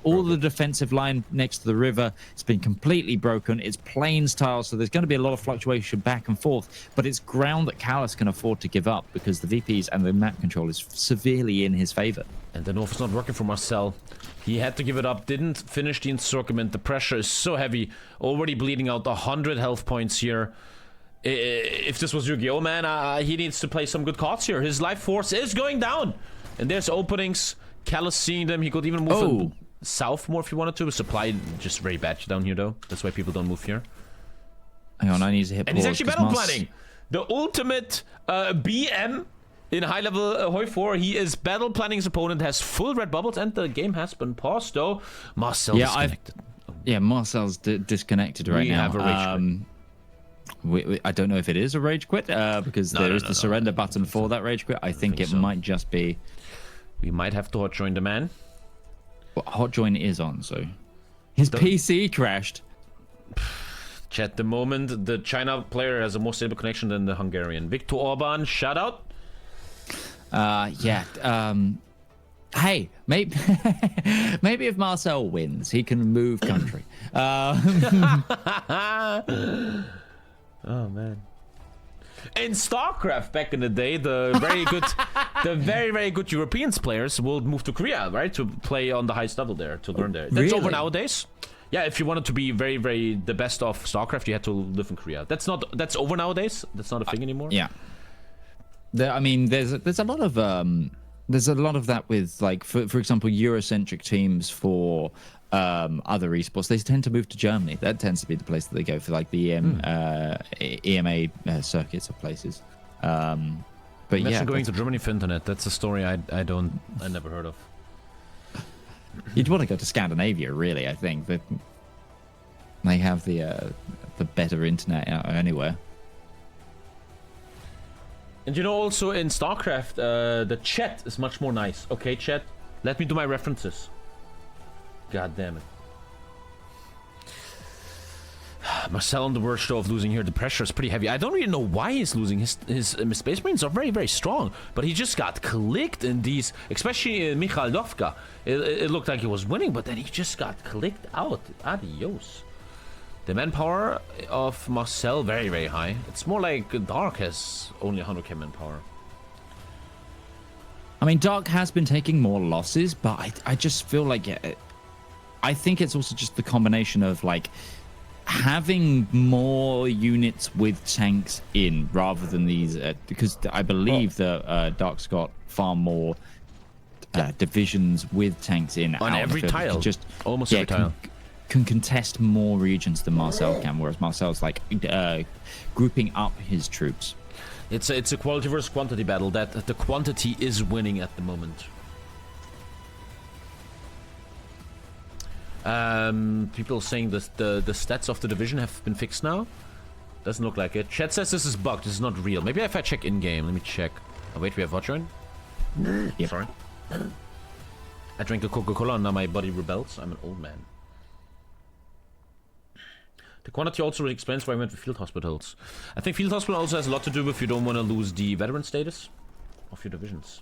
All the defensive line next to the river, it's been completely broken. It's plains tile, so there's going to be a lot of fluctuation back and forth. But it's ground that Callus can afford to give up because the VPs and the map control is severely in his favor. And the north is not working for Marcel. He had to give it up, didn't finish the encirclement. The pressure is so heavy, already bleeding out 100 health points here. If this was Yu-Gi-Oh, man, he needs to play some good cards here. His life force is going down. And there's openings. Callus seeing them. He could even move south more if he wanted to. Supply just very bad down here, though. That's why people don't move here. Hang on, I need to hit pause. And he's actually battle planning. The ultimate BM in high-level Hoi4, he is battle planning his opponent, has full red bubbles, and the game has been paused, though. Marcel disconnected. Marcel's disconnected right now. We have a rage quit. I don't know if it is a rage quit, because there is the surrender button for that rage quit. I think it might just be... We might have to hot join the man. Well, hot join is on, so... His PC crashed. Chat, the moment the China player has a more stable connection than the Hungarian. Viktor Orban, shout out. Yeah. Hey, maybe maybe if Marcel wins, he can move country. Oh man. In StarCraft back in the day, the very good European players would move to Korea, right, to play on the highest level there, to learn there. That's over nowadays. Yeah, if you wanted to be very the best of StarCraft, you had to live in Korea. That's over nowadays. That's not a thing anymore. Yeah. I mean, there's a lot of that with, like, for example, Eurocentric teams for other esports. They tend to move to Germany. That tends to be the place that they go for, like, the EMA circuits of places. But imagine going to Germany for internet. That's a story I never heard of. You'd want to go to Scandinavia, really. I think that they have the better internet anywhere. And you know, also in StarCraft, the chat is much more nice. Okay, chat, let me do my references. God damn it. Marcel on the verge though of losing here. The pressure is pretty heavy. I don't really know why he's losing. His Space Marines are very strong, but he just got clicked in these, especially in Mikhailovka. It looked like he was winning, but then he just got clicked out. Adios. The manpower of Marcel very high. It's more like Dark has only 100k manpower. I mean, Dark has been taking more losses, but I just feel like I think it's also just the combination of, like, having more units with tanks in rather than these, because I believe that Dark's got far more divisions with tanks in on every tile. Just almost every tile. Can contest more regions than Marcel can, whereas Marcel's like grouping up his troops. It's a quality versus quantity battle. That the quantity is winning at the moment. People saying the stats of the division have been fixed now. Doesn't look like it. Chat says this is bugged. This is not real. Maybe if I check in game, let me check. Oh wait, we have Vodjoin. Yep. Sorry. I drank a Coca-Cola and now my body rebels. I'm an old man. The quantity also really explains why I went with field hospitals. I think field hospital also has a lot to do with you don't want to lose the veteran status of your divisions.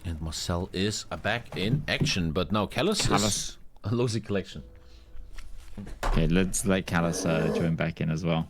And Marcel is back in action, but now Callus is a Lozy collection. Okay, let's let Callus join back in as well.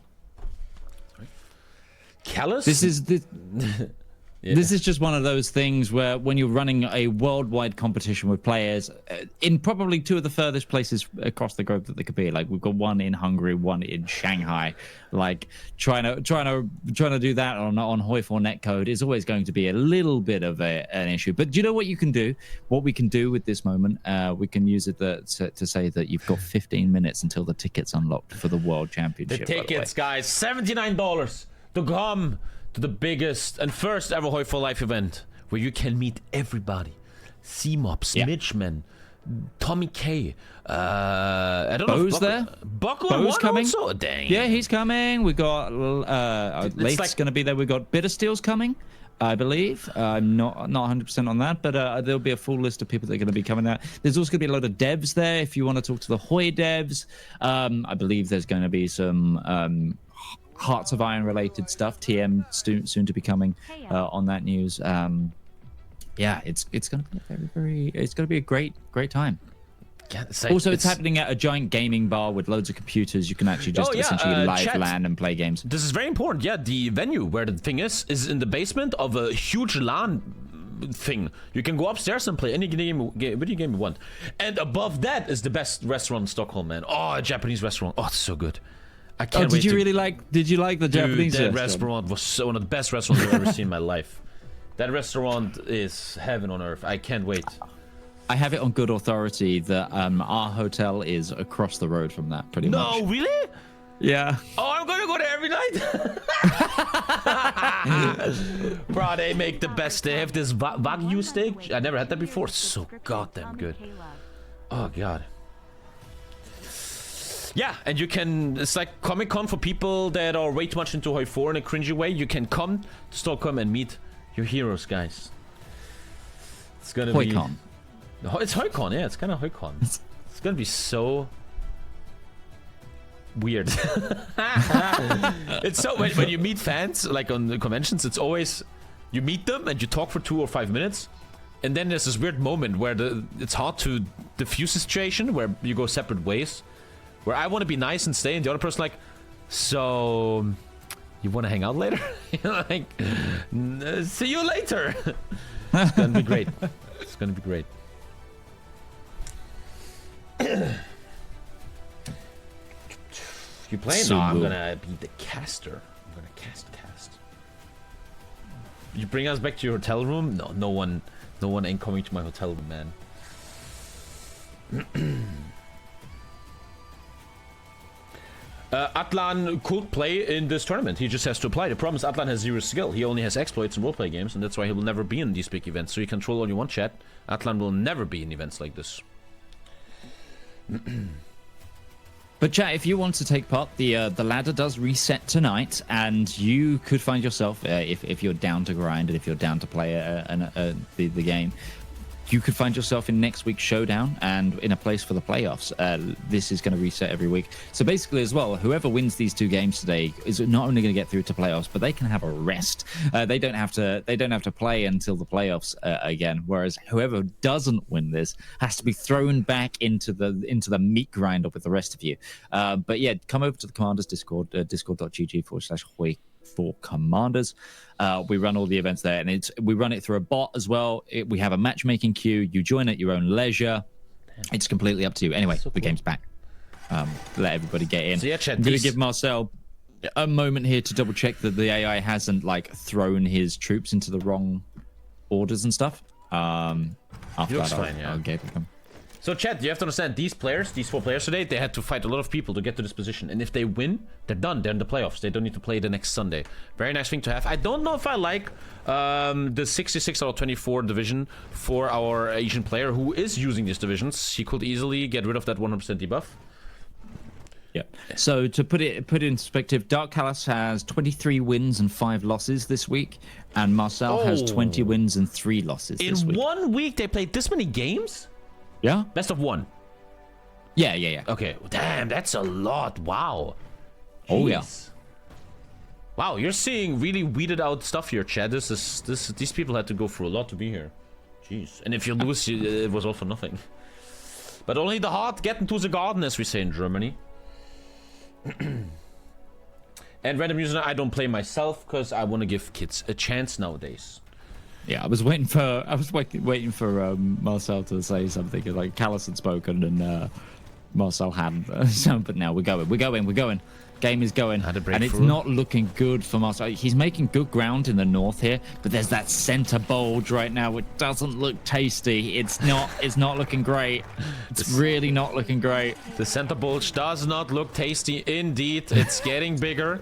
Callus? This is just one of those things where when you're running a worldwide competition with players in probably two of the furthest places across the globe that they could be, like we've got one in Hungary, one in Shanghai, like trying to do that on Hoi 4 netcode is always going to be a little bit of an issue. But do you know what you can do? What we can do with this moment, we can use it to say that you've got 15 minutes until the tickets unlocked for the World Championship. The tickets, guys, $79 to come to the biggest and first ever Hoi 4 Live event where you can meet everybody. C-Mops, Mitchman, TommyKay. I don't know if there. Buckle coming. Also? Dang. Yeah, he's coming. We got Late's going to be there. We got Bittersteel's coming, I believe. I'm not 100% on that, but there'll be a full list of people that are going to be coming out. There's also going to be a lot of devs there. If you want to talk to the Hoi devs, I believe there's going to be some Hearts of Iron related stuff. TM soon to be coming on that news. Yeah, it's going to be it's going to be a great time. Yeah, also, it's happening at a giant gaming bar with loads of computers. You can actually just essentially live LAN and play games. This is very important. Yeah, the venue where the thing is in the basement of a huge LAN thing. You can go upstairs and play any video game you want. And above that is the best restaurant in Stockholm, man. Oh, a Japanese restaurant. Oh, it's so good. I can't wait. Did you like the Japanese restaurant? That restaurant was one of the best restaurants I've ever seen in my life. That restaurant is heaven on earth. I can't wait. I have it on good authority that our hotel is across the road from that, pretty much. No, really? Yeah. Oh, I'm gonna go there every night. Bro, they make the best. They have this Wagyu steak. I never had that before. So goddamn good. Oh god. Yeah, and you can, it's like Comic-Con for people that are way too much into Hoi 4 in a cringy way. You can come to Stockholm and meet your heroes, guys. It's gonna Hoi-Con. It's Hoikon, yeah, it's kind of Hoikon. It's gonna be so weird. It's so when you meet fans like on the conventions, it's always you meet them and you talk for 2 or 5 minutes, and then there's this weird moment where it's hard to diffuse the situation where you go separate ways. Where I want to be nice and stay, and the other person like, so you want to hang out later? Like, see you later. It's gonna be great. It's gonna be great. You playing? So No, I'm cool. gonna be the caster. I'm gonna cast. You bring us back to your hotel room? No, no one ain't coming to my hotel room, man. Atlan could play in this tournament. He just has to apply. The problem is Atlan has 0 skill. He only has exploits in roleplay games, and that's why he will never be in these big events. So you control all you want, chat. Atlan will never be in events like this. But chat, if you want to take part, the ladder does reset tonight, and you could find yourself, if you're down to grind and if you're down to play the game, you could find yourself in next week's showdown and in a place for the playoffs. This is going to reset every week. So basically, as well, whoever wins these 2 games today is not only going to get through to playoffs, but they can have a rest. They don't have to play until the playoffs again. Whereas whoever doesn't win this has to be thrown back into the meat grinder with the rest of you. But yeah, come over to the Commanders Discord, discord.gg/Hoi for Commanders. We run all the events there, and we run it through a bot as well. We have a matchmaking queue. You join at your own leisure. It's completely up to you. Anyway, the game's back. Let everybody get in. So yeah, chat, I'm going to give Marcel a moment here to double check that the AI hasn't like thrown his troops into the wrong orders and stuff. After looks that, fine, yeah. I'll give it them. So chat, you have to understand, these 4 players today, they had to fight a lot of people to get to this position. And if they win, they're done. They're in the playoffs. They don't need to play the next Sunday. Very nice thing to have. I don't know if I like the 66 out of 24 division for our Asian player who is using these divisions. He could easily get rid of that 100% debuff. Yeah. So to put it in perspective, Dark Callus has 23 wins and 5 losses this week, and Marcel has 20 wins and 3 losses this week. In 1 week, they played this many games? Yeah. Best of 1. Yeah. Okay. Damn, that's a lot. Wow. Oh yeah. Jeez. Wow, you're seeing really weeded out stuff here, Chad. These people had to go through a lot to be here. Jeez. And if you lose, it was all for nothing. But only the heart get into the garden, as we say in Germany. And random user, I don't play myself because I want to give kids a chance nowadays. Yeah, I was waiting for Marcel to say something. Like Callus had spoken and Marcel hadn't. But now we're going. Game is going, and it's not looking good for Marcel. He's making good ground in the north here, but there's that center bulge right now which doesn't look tasty. It's not looking great. It's really not looking great. The center bulge does not look tasty indeed. It's getting bigger.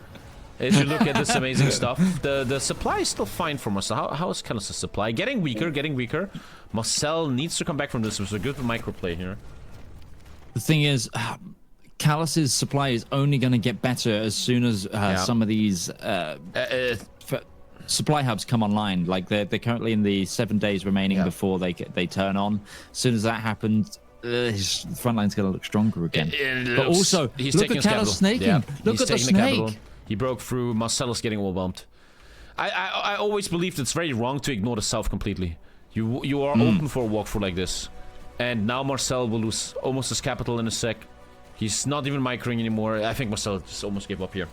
As you look at this amazing stuff, the supply is still fine for Marcel. How is Callus' supply? Getting weaker. Marcel needs to come back from this. It was a good microplay here. The thing is, Callus's supply is only going to get better as soon as some of these supply hubs come online. Like they're currently in the 7 days remaining before they turn on. As soon as that happens, his front line's going to look stronger again. But also, look at Callus snaking. Yeah, look at the snake. He broke through. Marcel is getting overwhelmed. I always believed it's very wrong to ignore the south completely. You are open for a walkthrough like this. And now Marcel will lose almost his capital in a sec. He's not even microing anymore. I think Marcel just almost gave up here.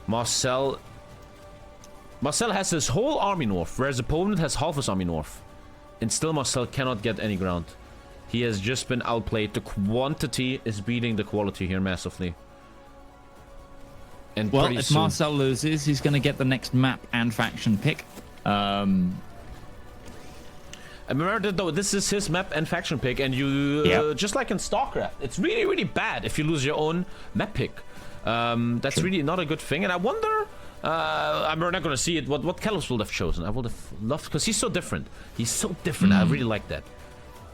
Marcel has his whole army north, whereas the opponent has half his army north. And still Marcel cannot get any ground. He has just been outplayed. The quantity is beating the quality here massively. And well, if Marcel loses, he's going to get the next map and faction pick. I remember that though, this is his map and faction pick, and you just like in StarCraft, it's really, really bad if you lose your own map pick. That's really not a good thing, and I wonder. I'm not going to see it. What Callus will have chosen? I would have loved, because he's so different. He's so different. I really like that.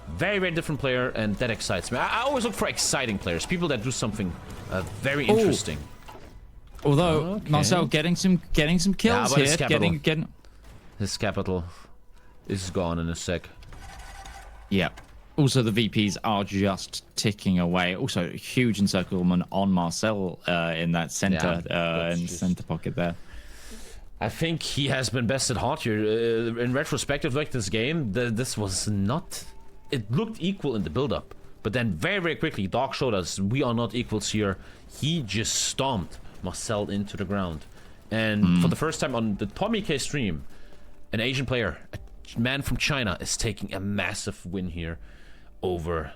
Very, very different player, and that excites me. I always look for exciting players, people that do something very interesting. Although Marcel getting some kills here, his capital is gone in a sec. Yeah. Also, the VPs are just ticking away. Also, huge encirclement on Marcel in that center center pocket there. I think he has been best at heart here. In retrospective, like this game, this was not... It looked equal in the build-up. But then very, very quickly, Doc showed us we are not equals here. He just stomped Marcel into the ground. And for the first time on the TommyKay stream, an Asian player, a man from China, is taking a massive win here over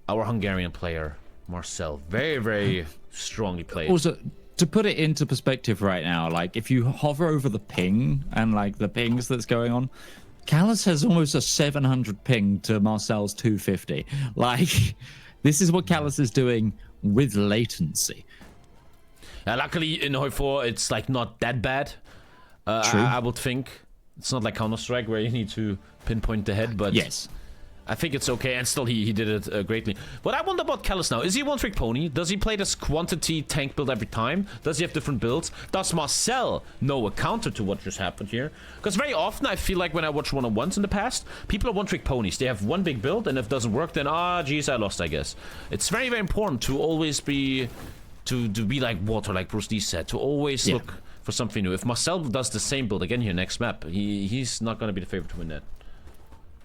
our Hungarian player, Marcel. Very, very strongly played. Also, to put it into perspective right now, like if you hover over the ping and like the pings that's going on, Callus has almost a 700 ping to Marcel's 250. Like, this is what Callus is doing with latency. Luckily in Hoi 4 it's like not that bad. I would think it's not like Counter-Strike where you need to pinpoint the head, but yes, I think it's okay, and still he did it greatly. But I wonder about Callus now. Is he a one-trick pony? Does he play this quantity tank build every time? Does he have different builds? Does Marcel know a counter to what just happened here? Because very often I feel like when I watch one-on-ones in the past, people are one-trick ponies. They have one big build, and if it doesn't work, then geez, I lost, I guess. It's very, very important to always be... To be like Water, like Bruce D said, to always look for something new. If Marcel does the same build again here next map, he's not going to be the favorite to win that.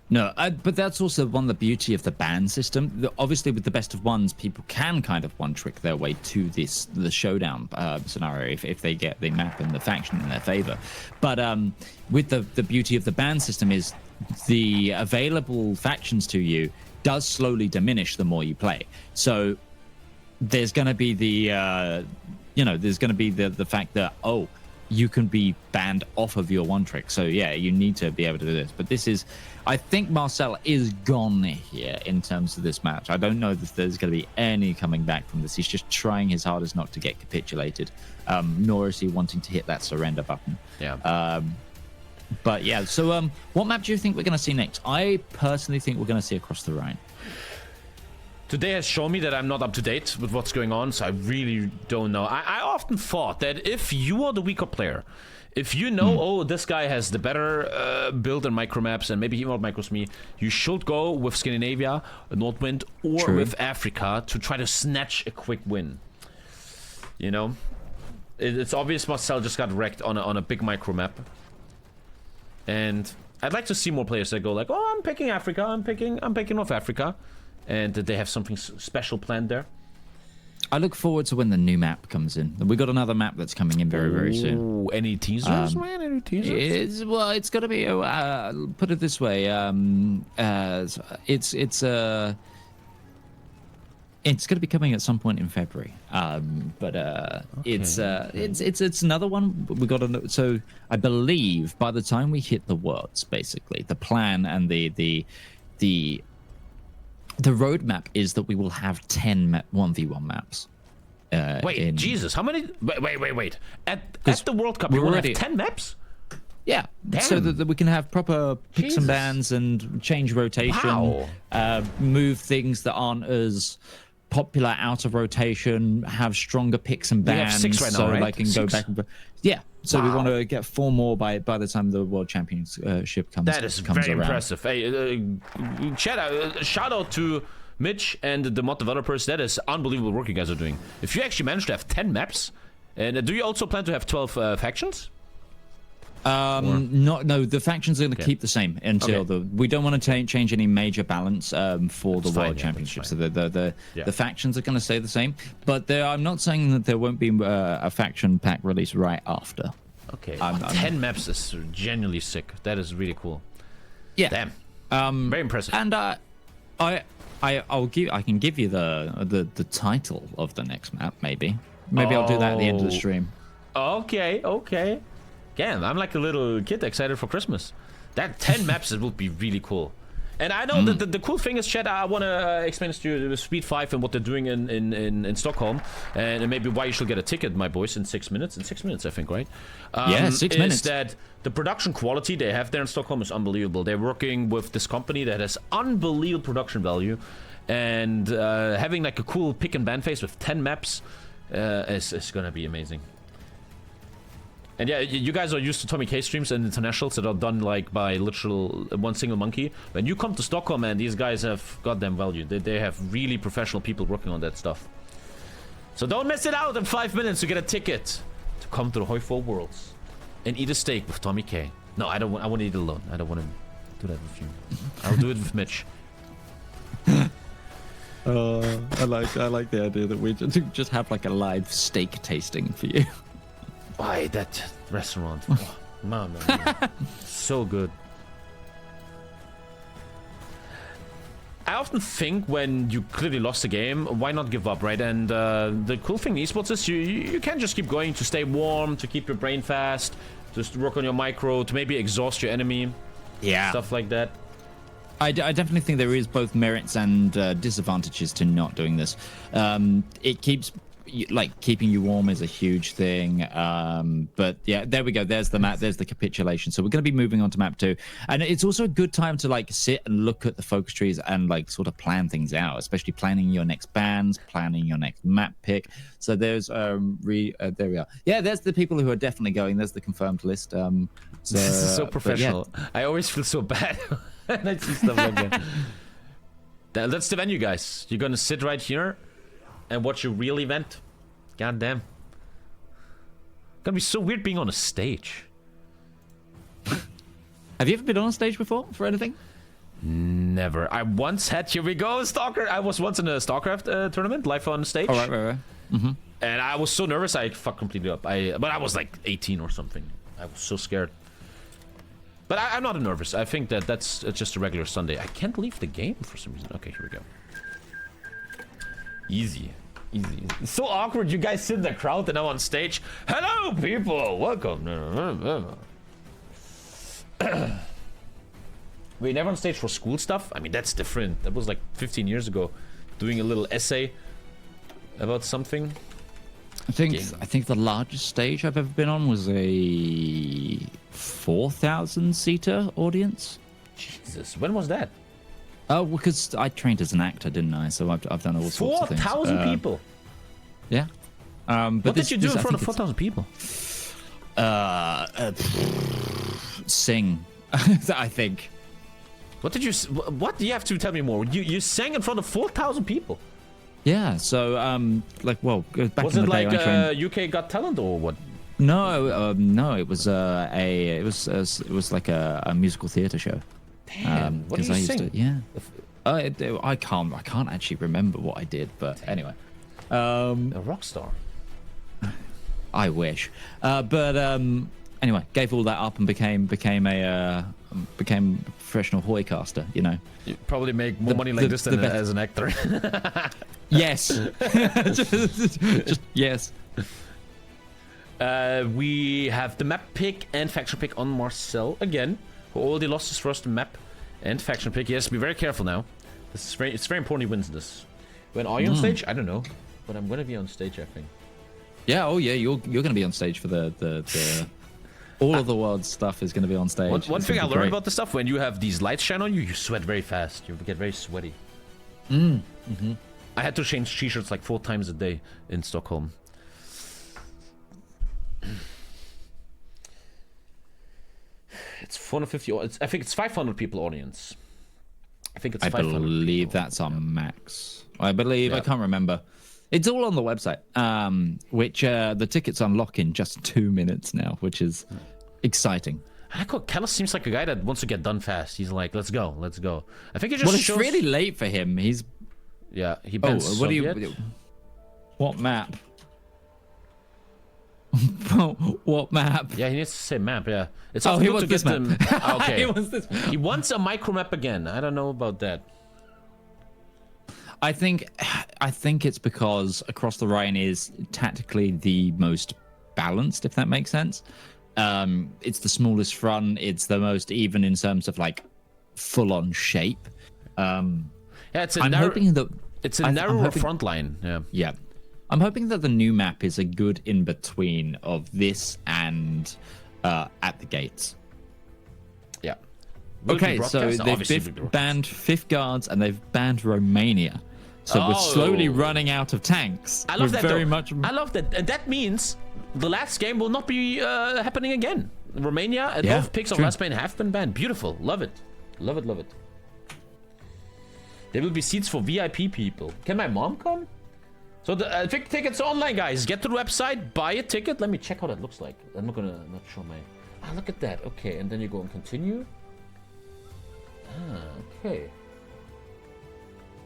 No, but that's also one of the beauty of the ban system. Obviously, with the best of ones, people can kind of one-trick their way to the showdown scenario if they get the map and the faction in their favor. But with the beauty of the ban system is the available factions to you does slowly diminish the more you play. So there's going to be the fact that, oh, you can be banned off of your one trick. So yeah, you need to be able to do this. But this is, I think Marcel is gone here in terms of this match. I don't know that there's going to be any coming back from this. He's just trying his hardest not to get capitulated, nor is he wanting to hit that surrender button. Yeah. But yeah, so what map do you think we're going to see next? I personally think we're going to see Across the Rhine. Today has shown me that I'm not up to date with what's going on, so I really don't know. I often thought that if you are the weaker player, if you know, oh, this guy has the better build and micro maps, and maybe he won't micros me, you should go with Scandinavia, Northwind, or with Africa to try to snatch a quick win. You know? It's obvious Marcel just got wrecked on a big micro map. And I'd like to see more players that go like, oh, I'm picking Africa, I'm picking North Africa. And that they have something special planned there. I look forward to when the new map comes in. We got another map that's coming in very, very soon. Any teasers, man? Any teasers? It's got to be. Put it this way. It's going to be coming at some point in February. It's another one. We got so I believe by the time we hit the worlds, basically the plan and the roadmap is that we will have 10 1v1 maps. Wait, Jesus, how many? Wait. At the World Cup, we will have 10 maps? Yeah, damn. So that we can have proper picks and bans and change rotation, move things that aren't as popular out of rotation, have stronger picks and bans. We have 6 right now, so right? They can go back and yeah. So we want to get 4 more by the time the World Championship comes. That is very impressive. Hey, shout out to Mitch and the mod developers. That is unbelievable work you guys are doing. If you actually manage to have 10 maps, and do you also plan to have 12 factions? No, the factions are going to keep the same until we don't want to change any major balance for the World Championship. So the factions are going to stay the same, but I'm not saying that there won't be a faction pack release right after. Okay, 10 maps is genuinely sick. That is really cool. Yeah, damn. Very impressive. And I can give you the title of the next map. Maybe I'll do that at the end of the stream. Okay. Damn, I'm like a little kid excited for Christmas. That 10 maps would be really cool. And I know that the cool thing is, Chad, I want to explain this to you with Speed 5 and what they're doing in Stockholm. And maybe why you should get a ticket, my boys, in 6 minutes. In 6 minutes, I think, right? 6 minutes. Is that the production quality they have there in Stockholm is unbelievable. They're working with this company that has unbelievable production value. And having like a cool pick and ban phase with 10 maps is going to be amazing. And yeah, you guys are used to TommyKay streams and internationals that are done like by literal one single monkey. When you come to Stockholm, man, these guys have goddamn value. They have really professional people working on that stuff. So don't miss it out in 5 minutes to get a ticket to come to the Hoi 4 Worlds and eat a steak with TommyKay. No, I don't want. I want to eat it alone. I don't want to do that with you. I'll do it with Mitch. I like the idea that we just have like a live steak tasting for you. Why that restaurant? Oh, mama, so good. I often think when you clearly lost the game, why not give up, right? And the cool thing in esports is you can just keep going to stay warm, to keep your brain fast, just work on your micro, to maybe exhaust your enemy. Yeah. Stuff like that. I definitely think there is both merits and disadvantages to not doing this. It keeps... like keeping you warm is a huge thing, but yeah, there we go. There's the map, there's the capitulation. So we're going to be moving on to map 2, and it's also a good time to like sit and look at the focus trees and like sort of plan things out, especially planning your next bans, planning your next map pick. So there's there we are. Yeah, there's the people who are definitely going. There's the confirmed list. So, this is so professional. Yeah. I always feel so bad when I see stuff like that. That's the venue, guys. You're gonna sit right here and watch a real event. God damn. Gonna be so weird being on a stage. Have you ever been on a stage before for anything? Never. I once had, here we go, Stalker. I was once in a StarCraft tournament, live on stage. Oh, right. Mm-hmm. And I was so nervous, I fucked completely up. But I was like 18 or something. I was so scared. But I'm not nervous. I think that's just a regular Sunday. I can't leave the game for some reason. Okay, here we go. Easy. It's so awkward. You guys sit in the crowd and I'm on stage. Hello, people. Welcome. Wait, never on stage for school stuff? I mean, that's different. That was like 15 years ago. Doing a little essay about something. I think the largest stage I've ever been on was a 4,000-seater audience. Jesus, when was that? Oh, because I trained as an actor, didn't I? So I've done all sorts of things. 4,000 people. Yeah. But what did you do in front of 4,000 people? Sing, I think. What did you? What do you have to tell me more? You sang in front of 4,000 people. Yeah. So like, well, back was in it the day, like UK Got Talent or what? No, no. It was it was like a musical theatre show. Damn, what did you sing? Yeah. I can't actually remember what I did, but anyway. A rock star. I wish. But anyway, gave all that up and became a professional Hoi caster. You know. You probably make more money like this than as an actor. Yes. just yes. We have the map pick and faction pick on Marcel again. Who already lost his first map and faction pick. Yes, be very careful now. This is it's very important he wins this. When are you on stage? I don't know, but I'm gonna be on stage, I think. Yeah. Oh yeah. You're gonna be on stage for the all of the world stuff is gonna be on stage. One thing I learned about this stuff: when you have these lights shine on you, you sweat very fast. You get very sweaty. I had to change t-shirts like 4 times a day in Stockholm. It's 450. I think it's 500 people audience. I think it's 500 I believe people. that's our max. I believe. Yeah. I can't remember. It's all on the website, which the tickets unlock in just 2 minutes now, which is exciting. Kellis seems like a guy that wants to get done fast. He's like, let's go. I think it just shows... it's really late for him. He's... Yeah, he bans what Soviet. do you... What map? What map? Yeah, he needs to say map, yeah. It's he good wants to this get map. them... Okay. He wants this. He wants a micro map again. I don't know about that. I think it's because Across the Rhine is tactically the most balanced, if that makes sense. It's the smallest front. It's the most even in terms of like full-on shape. Yeah, it's a it's a narrower front line. Yeah. Yeah. I'm hoping that the new map is a good in between of this and at the gates. Yeah. Okay, so they've banned Fifth Guards and they've banned Romania. So we're slowly running out of tanks. I love that. Very much. I love that. And that means the last game will not be happening again. Romania and both picks of last Spain have been banned. Beautiful. Love it. Love it, love it. There will be seats for VIP people. Can my mom come? So the tickets are online, guys. Get to the website, buy a ticket. Let me check how that looks like. I'm not gonna show my... Ah, look at that. Okay, and then you go and continue. Ah, okay.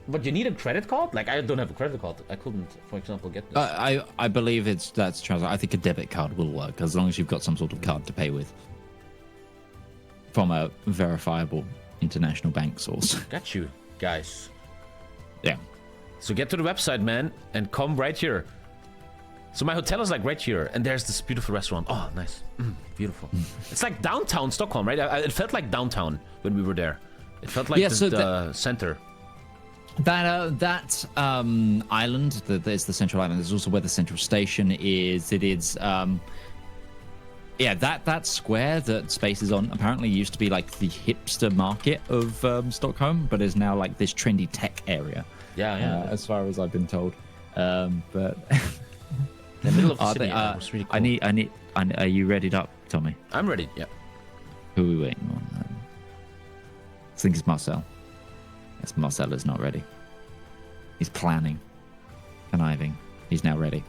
But you need a credit card? Like, I don't have a credit card. I couldn't, for example, get this. I believe that's translate. I think a debit card will work as long as you've got some sort of card to pay with from a verifiable international bank source. Got you, guys. Yeah. So get to the website, man, and come right here. So my hotel is like right here, and there's this beautiful restaurant. Oh, nice. Beautiful. It's like downtown Stockholm, right? It felt like downtown when we were there. It felt like the center. That island, there's the central island. There's also where the central station is. It is, yeah, that square that Space is on apparently used to be like the hipster market of Stockholm, but is now like this trendy tech area. Yeah. As far as I've been told. But the middle of the city. Was really cool. Are you readied up, Tommy? I'm ready. Yeah. Who are we waiting on? I think it's Marcel. Yes, Marcel is not ready. He's planning, conniving. He's now ready.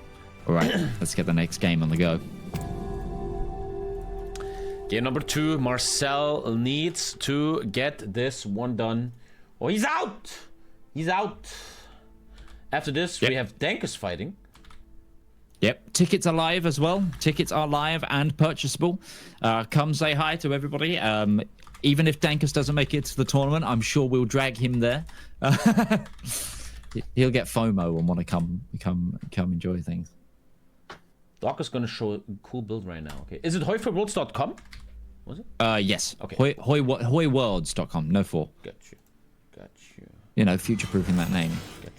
All right, let's get the next game on the go. Game number 2. Marcel needs to get this one done. Oh, he's out! He's out. After this, we have Dankers fighting. Yep, tickets are live as well. Tickets are live and purchasable. Come say hi to everybody. Even if Dankers doesn't make it to the tournament, I'm sure we'll drag him there. He'll get FOMO and want to come enjoy things. Doc is going to show a cool build right now. Okay, is it hoyforworlds.com? Was it? Yes. Okay. Hoyworlds.com. No 4. Got you. You know, future-proofing that name. Got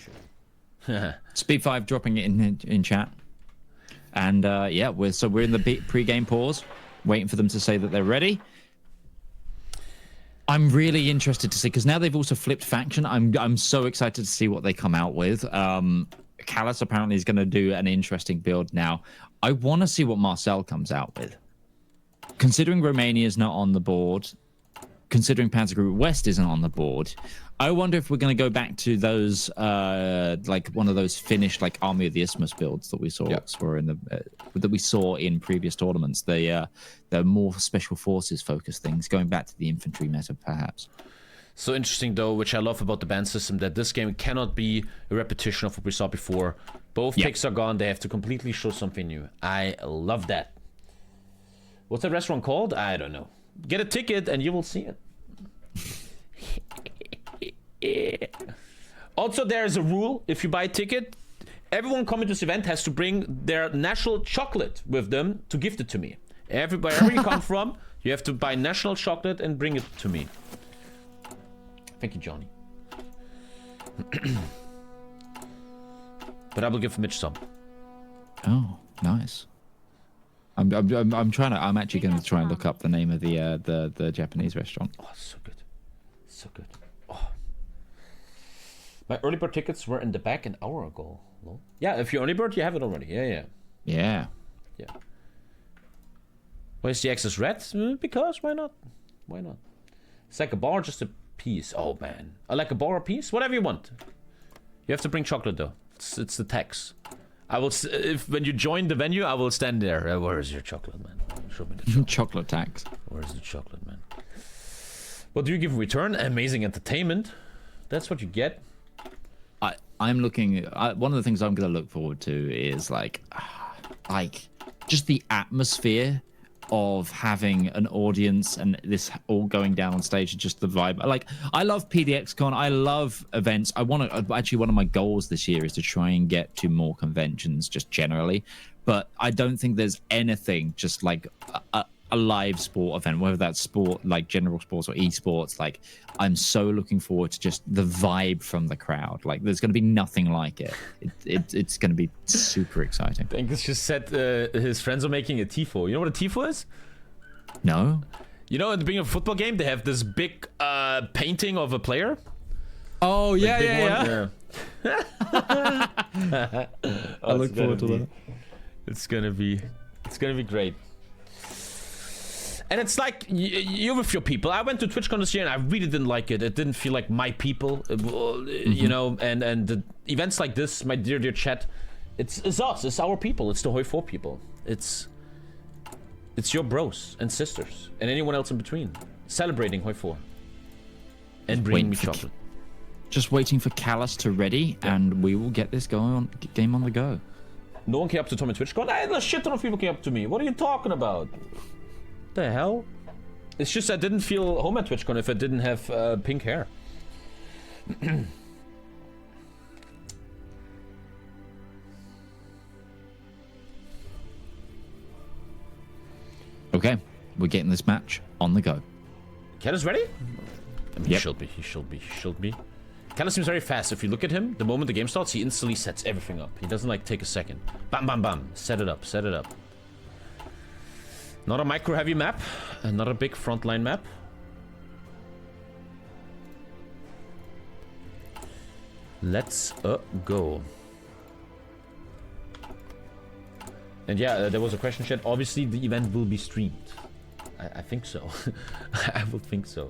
you. Speed 5 dropping it in chat. And yeah, we're in the pre-game pause, waiting for them to say that they're ready. I'm really interested to see, because now they've also flipped faction. I'm so excited to see what they come out with. Callus apparently is going to do an interesting build now. I want to see what Marcel comes out with. Considering Romania is not on the board, considering Panzer Group West isn't on the board, I wonder if we're going to go back to those, like one of those finished like Army of the Isthmus builds that we saw that we saw in previous tournaments. The more special forces focused things, going back to the infantry meta, perhaps. So interesting though, which I love about the ban system, that this game cannot be a repetition of what we saw before. Both picks are gone. They have to completely show something new. I love that. What's that restaurant called? I don't know. Get a ticket and you will see it. Also, there's a rule. If you buy a ticket, everyone coming to this event has to bring their national chocolate with them to gift it to me. Wherever you come from, you have to buy national chocolate and bring it to me. Thank you, Johnny. But I will give Mitch some. Oh, nice. I'm actually going to try and look up the name of the Japanese restaurant. Oh, so good. So good. Oh. My early bird tickets were in the back an hour ago. No? Yeah, if you're early bird, you have it already. Yeah. Why is the access red? Because why not? Why not? It's like a bar, just a piece. Oh man, I like a bar or a piece. Whatever you want. You have to bring chocolate though. It's the tax. I will. When you join the venue, I will stand there. Where is your chocolate, man? Show me the chocolate. Chocolate tax. Where is the chocolate, man? What do you give in return? Amazing entertainment. That's what you get. I'm looking. One of the things I'm going to look forward to is like just the atmosphere of having an audience and this all going down on stage, just the vibe. Like, I love PDXCon. I love events. I want to actually, one of my goals this year is to try and get to more conventions just generally. But I don't think there's anything just like a live sport event, whether that's sport, like general sports or esports. Like, I'm so looking forward to just the vibe from the crowd. Like, there's going to be nothing like it. It's going to be super exciting. Angus just said his friends are making a tifo. You know what a tifo is? No. You know, at the beginning of a football game, they have this big painting of a player. Oh, yeah. I look forward to that. It's gonna be It's gonna be great. And it's like, you're with your people. I went to TwitchCon this year and I really didn't like it. It didn't feel like my people, you know, and the events like this, my dear chat, it's us, it's our people, it's the Hoi 4 people. It's your bros and sisters and anyone else in between celebrating Hoi 4 and bringing me chocolate. Just waiting for Callus to ready, and we will get this game on the go. No one came up to Tommy TwitchCon. A shit ton of people came up to me. What are you talking about? The hell? It's just I didn't feel home at TwitchCon if I didn't have pink hair. Okay, we're getting this match on the go. Callus ready? I mean, yep. He should be. Callus seems very fast. If you look at him, the moment the game starts, he instantly sets everything up. He doesn't like take a second. Bam, bam, bam. Set it up. Not a micro-heavy map. Not a big frontline map. Let's go. And yeah, there was a question chat. Obviously, the event will be streamed. I think so. I will think so.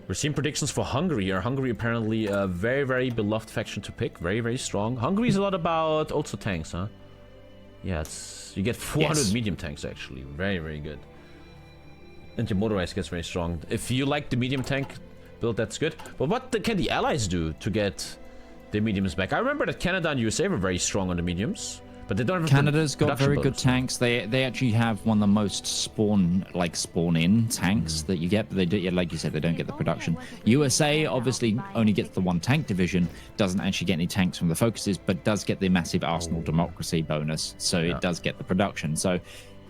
We're seeing predictions for Hungary. Hungary apparently a very, very beloved faction to pick. Very, very strong. Hungary is a lot about also tanks, huh? Yeah, you get 400 medium tanks actually. Very, very good. And your motorized gets very strong. If you like the medium tank build, that's good. But what can the allies do to get the mediums back? I remember that Canada and USA were very strong on the mediums. But they don't have Canada's got very good tanks. They actually have one of the most spawn in tanks that you get, but they do, like you said, they don't get the production. USA obviously only gets the one tank division, doesn't actually get any tanks from the focuses, but does get the massive Arsenal democracy bonus, so it does get the production. So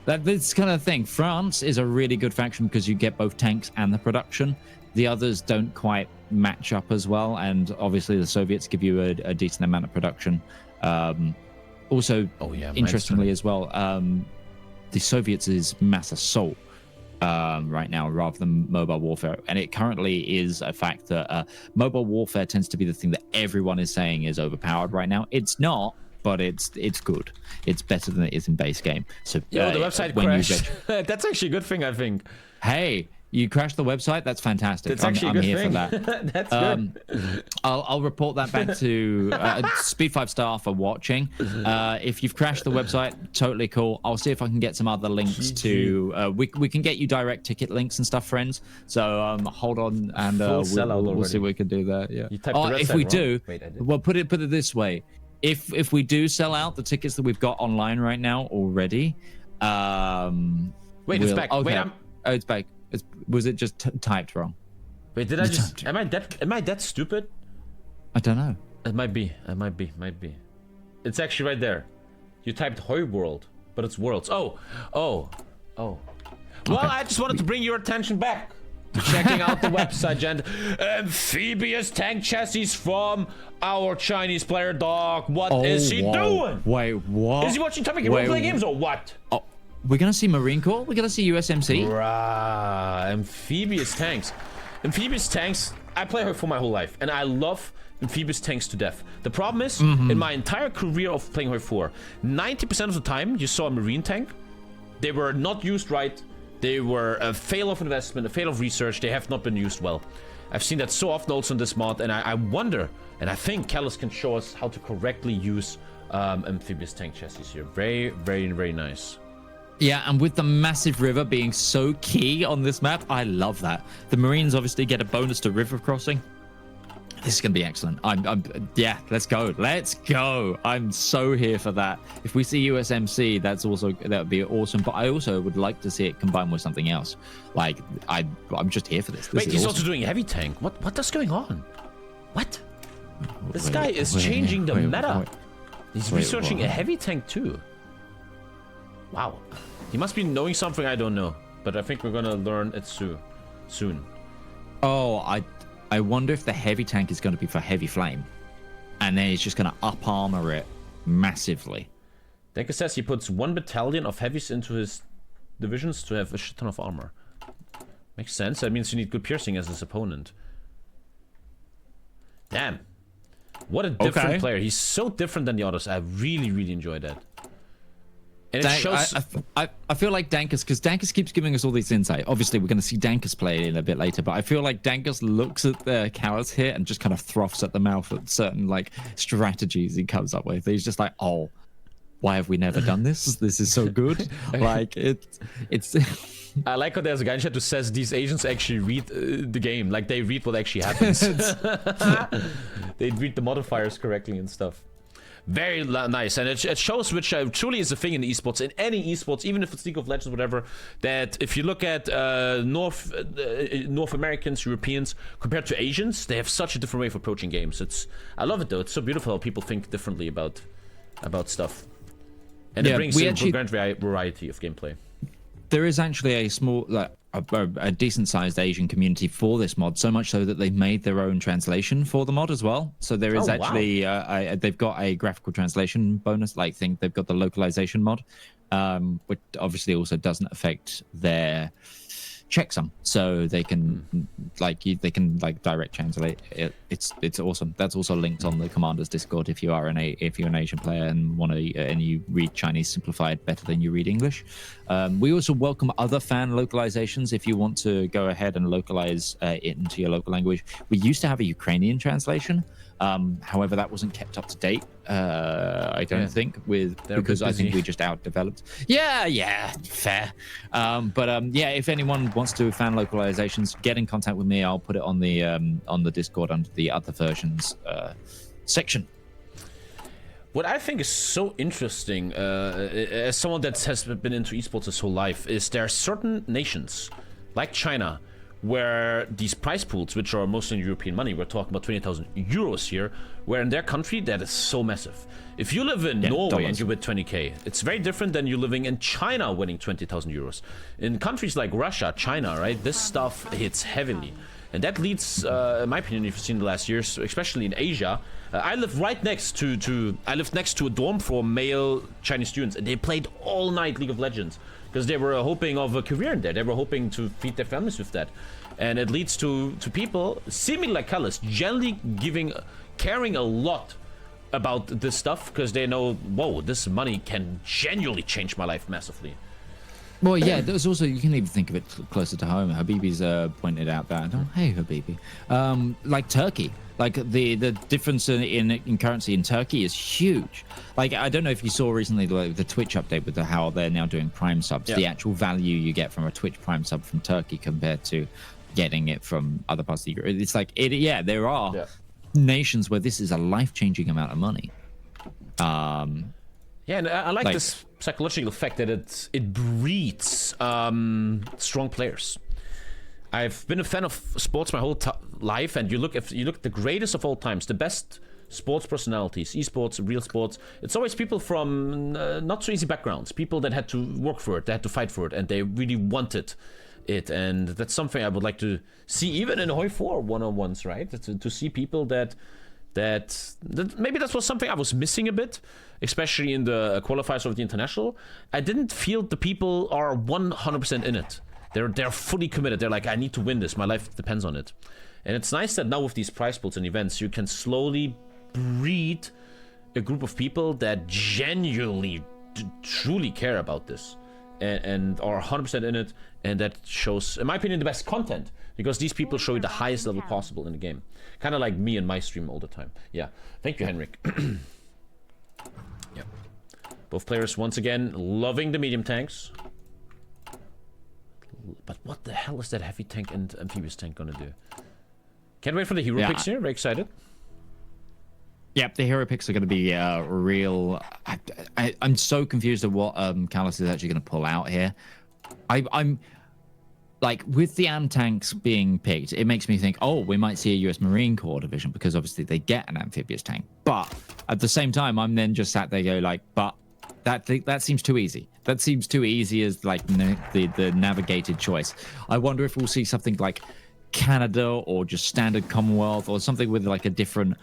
this kind of thing. France is a really good faction because you get both tanks and the production. The others don't quite match up as well, and obviously the Soviets give you a decent amount of production. Also, interestingly as well, the Soviets is mass assault right now rather than mobile warfare. And it currently is a fact that mobile warfare tends to be the thing that everyone is saying is overpowered right now. It's not, but it's good. It's better than it is in base game. So the website crashed. That's actually a good thing, I think. Hey, you crashed the website? That's fantastic. That's actually a good here thing. For that. That's good. I'll report that back to Speed 5 Star for watching. If you've crashed the website, totally cool. I'll see if I can get some other links to... we can get you direct ticket links and stuff, friends. So hold on, and we'll see what we can do there. Yeah. If we do, well, put it this way. If we do sell out the tickets that we've got online right now already... it's back. Okay. Wait, it's back. Was it just typed wrong? Wait, did I just... Am I that stupid? I don't know. It might be. It's actually right there. You typed Hoi World, but it's Worlds. Oh. Well, okay. I just wanted to bring your attention back to checking out the website, gent. Amphibious tank chassis from our Chinese player, dog. What is he doing? Wait, what? Is he watching TommyKay role-play games or what? Oh. We're gonna see Marine Corps. We're gonna see USMC. Bruh, amphibious tanks. Amphibious tanks. I play her for my whole life, and I love amphibious tanks to death. The problem is, in my entire career of playing her 4, 90% of the time you saw a Marine tank. They were not used right. They were a fail of investment, a fail of research. They have not been used well. I've seen that so often also in this mod, and I wonder, and I think Callus can show us how to correctly use amphibious tank chassis here. Very, very, very nice. Yeah, and with the massive river being so key on this map, I love that. The Marines obviously get a bonus to river crossing. This is going to be excellent. Yeah, let's go. I'm so here for that. If we see USMC, that would be awesome. But I also would like to see it combined with something else. Like, I'm just here for this. Wait, he's also doing heavy tank. What is going on? What? This guy is changing the meta. He's researching a heavy tank too. Wow. He must be knowing something I don't know. But I think we're gonna learn it soon. Oh, I wonder if the heavy tank is going to be for heavy flame. And then he's just going to up armor it massively. Denker says he puts 1 battalion of heavies into his divisions to have a shit ton of armor. Makes sense. That means you need good piercing as his opponent. Damn. What a different player. He's so different than the others. I really, really enjoy that. And it shows... I feel like Dankus, because Dankus keeps giving us all this insight. Obviously, we're going to see Dankus play in a bit later, but I feel like Dankus looks at the Callus here and just kind of froths at the mouth at certain like strategies he comes up with. He's just like, oh, why have we never done this? This is so good. Like, it's... I like how there's a guy in chat who says these Asians actually read the game. Like, they read what actually happens. They read the modifiers correctly and stuff. Very nice, and it shows, which truly is a thing in esports, in any esports, even if it's League of Legends, whatever, that if you look at North Americans, Europeans, compared to Asians, they have such a different way of approaching games. I love it though. It's so beautiful how people think differently about stuff, and it brings in a grand variety of gameplay. There is actually a small, like, a decent-sized Asian community for this mod, so much so that they made their own translation for the mod as well. So there is they've got a graphical translation bonus, like they've got the localization mod, which obviously also doesn't affect their checksum, so they can direct translate it. It's awesome. That's also linked on the Commander's Discord if you're an Asian player and you read Chinese simplified better than you read English. We also welcome other fan localizations if you want to go ahead and localize it into your local language. We used to have a Ukrainian translation. However, that wasn't kept up to date. I don't think because I think we just outdeveloped. Yeah, fair. But if anyone wants to do fan localizations, get in contact with me. I'll put it on the Discord under the other versions section. What I think is so interesting, as someone that has been into esports his whole life, is there are certain nations, like China, where these prize pools, which are mostly in European money, we're talking about 20,000 euros here, where in their country that is so massive. If you live in Norway and you win 20k, it's very different than you living in China winning 20,000 euros. In countries like Russia, China, right, this stuff hits heavily. And that leads, in my opinion, if you've seen the last years, especially in Asia, I live right next to a dorm for male Chinese students, and they played all night League of Legends because they were hoping of a career in there. They were hoping to feed their families with that. And it leads to people, seemingly like Callus, generally caring a lot about this stuff because they know, whoa, this money can genuinely change my life massively. Well, yeah, there's also, you can even think of it closer to home. Habibi's pointed out that. Oh, hey, Habibi. Like Turkey. Like the difference in currency in Turkey is huge. Like, I don't know if you saw recently the Twitch update with how they're now doing Prime subs. Yeah. The actual value you get from a Twitch Prime sub from Turkey compared to getting it from other parts of Europe. It's like, there are nations where this is a life-changing amount of money. Yeah, and I like this psychological effect that it breeds strong players. I've been a fan of sports my whole life, and you look at the greatest of all times, the best sports personalities, esports, real sports. It's always people from not so easy backgrounds, people that had to work for it, they had to fight for it, and they really wanted it. And that's something I would like to see even in Hoi 4 one-on-ones, right? To see people that maybe that was something I was missing a bit, especially in the qualifiers of the international. I didn't feel the people are 100% in it. They're fully committed. They're like, I need to win this. My life depends on it. And it's nice that now with these prize pools and events, you can slowly breed a group of people that genuinely, truly care about this and are 100% in it. And that shows, in my opinion, the best content, because these people show you the highest level possible in the game. Kind of like me and my stream all the time. Yeah. Thank you, Henrik. Yeah. Both players, once again, loving the medium tanks. But what the hell is that heavy tank and amphibious tank gonna do? Can't wait for the hero picks here. Very excited. Yep, the hero picks are going to be real. I'm so confused at what Callus is actually going to pull out here. I'm like, with the AM tanks being picked, it makes me think, oh, we might see a US Marine Corps division because obviously they get an amphibious tank. But at the same time, I'm then just sat there like, but that seems too easy. That seems too easy as like the navigated choice. I wonder if we'll see something like Canada or just standard Commonwealth or something with like a different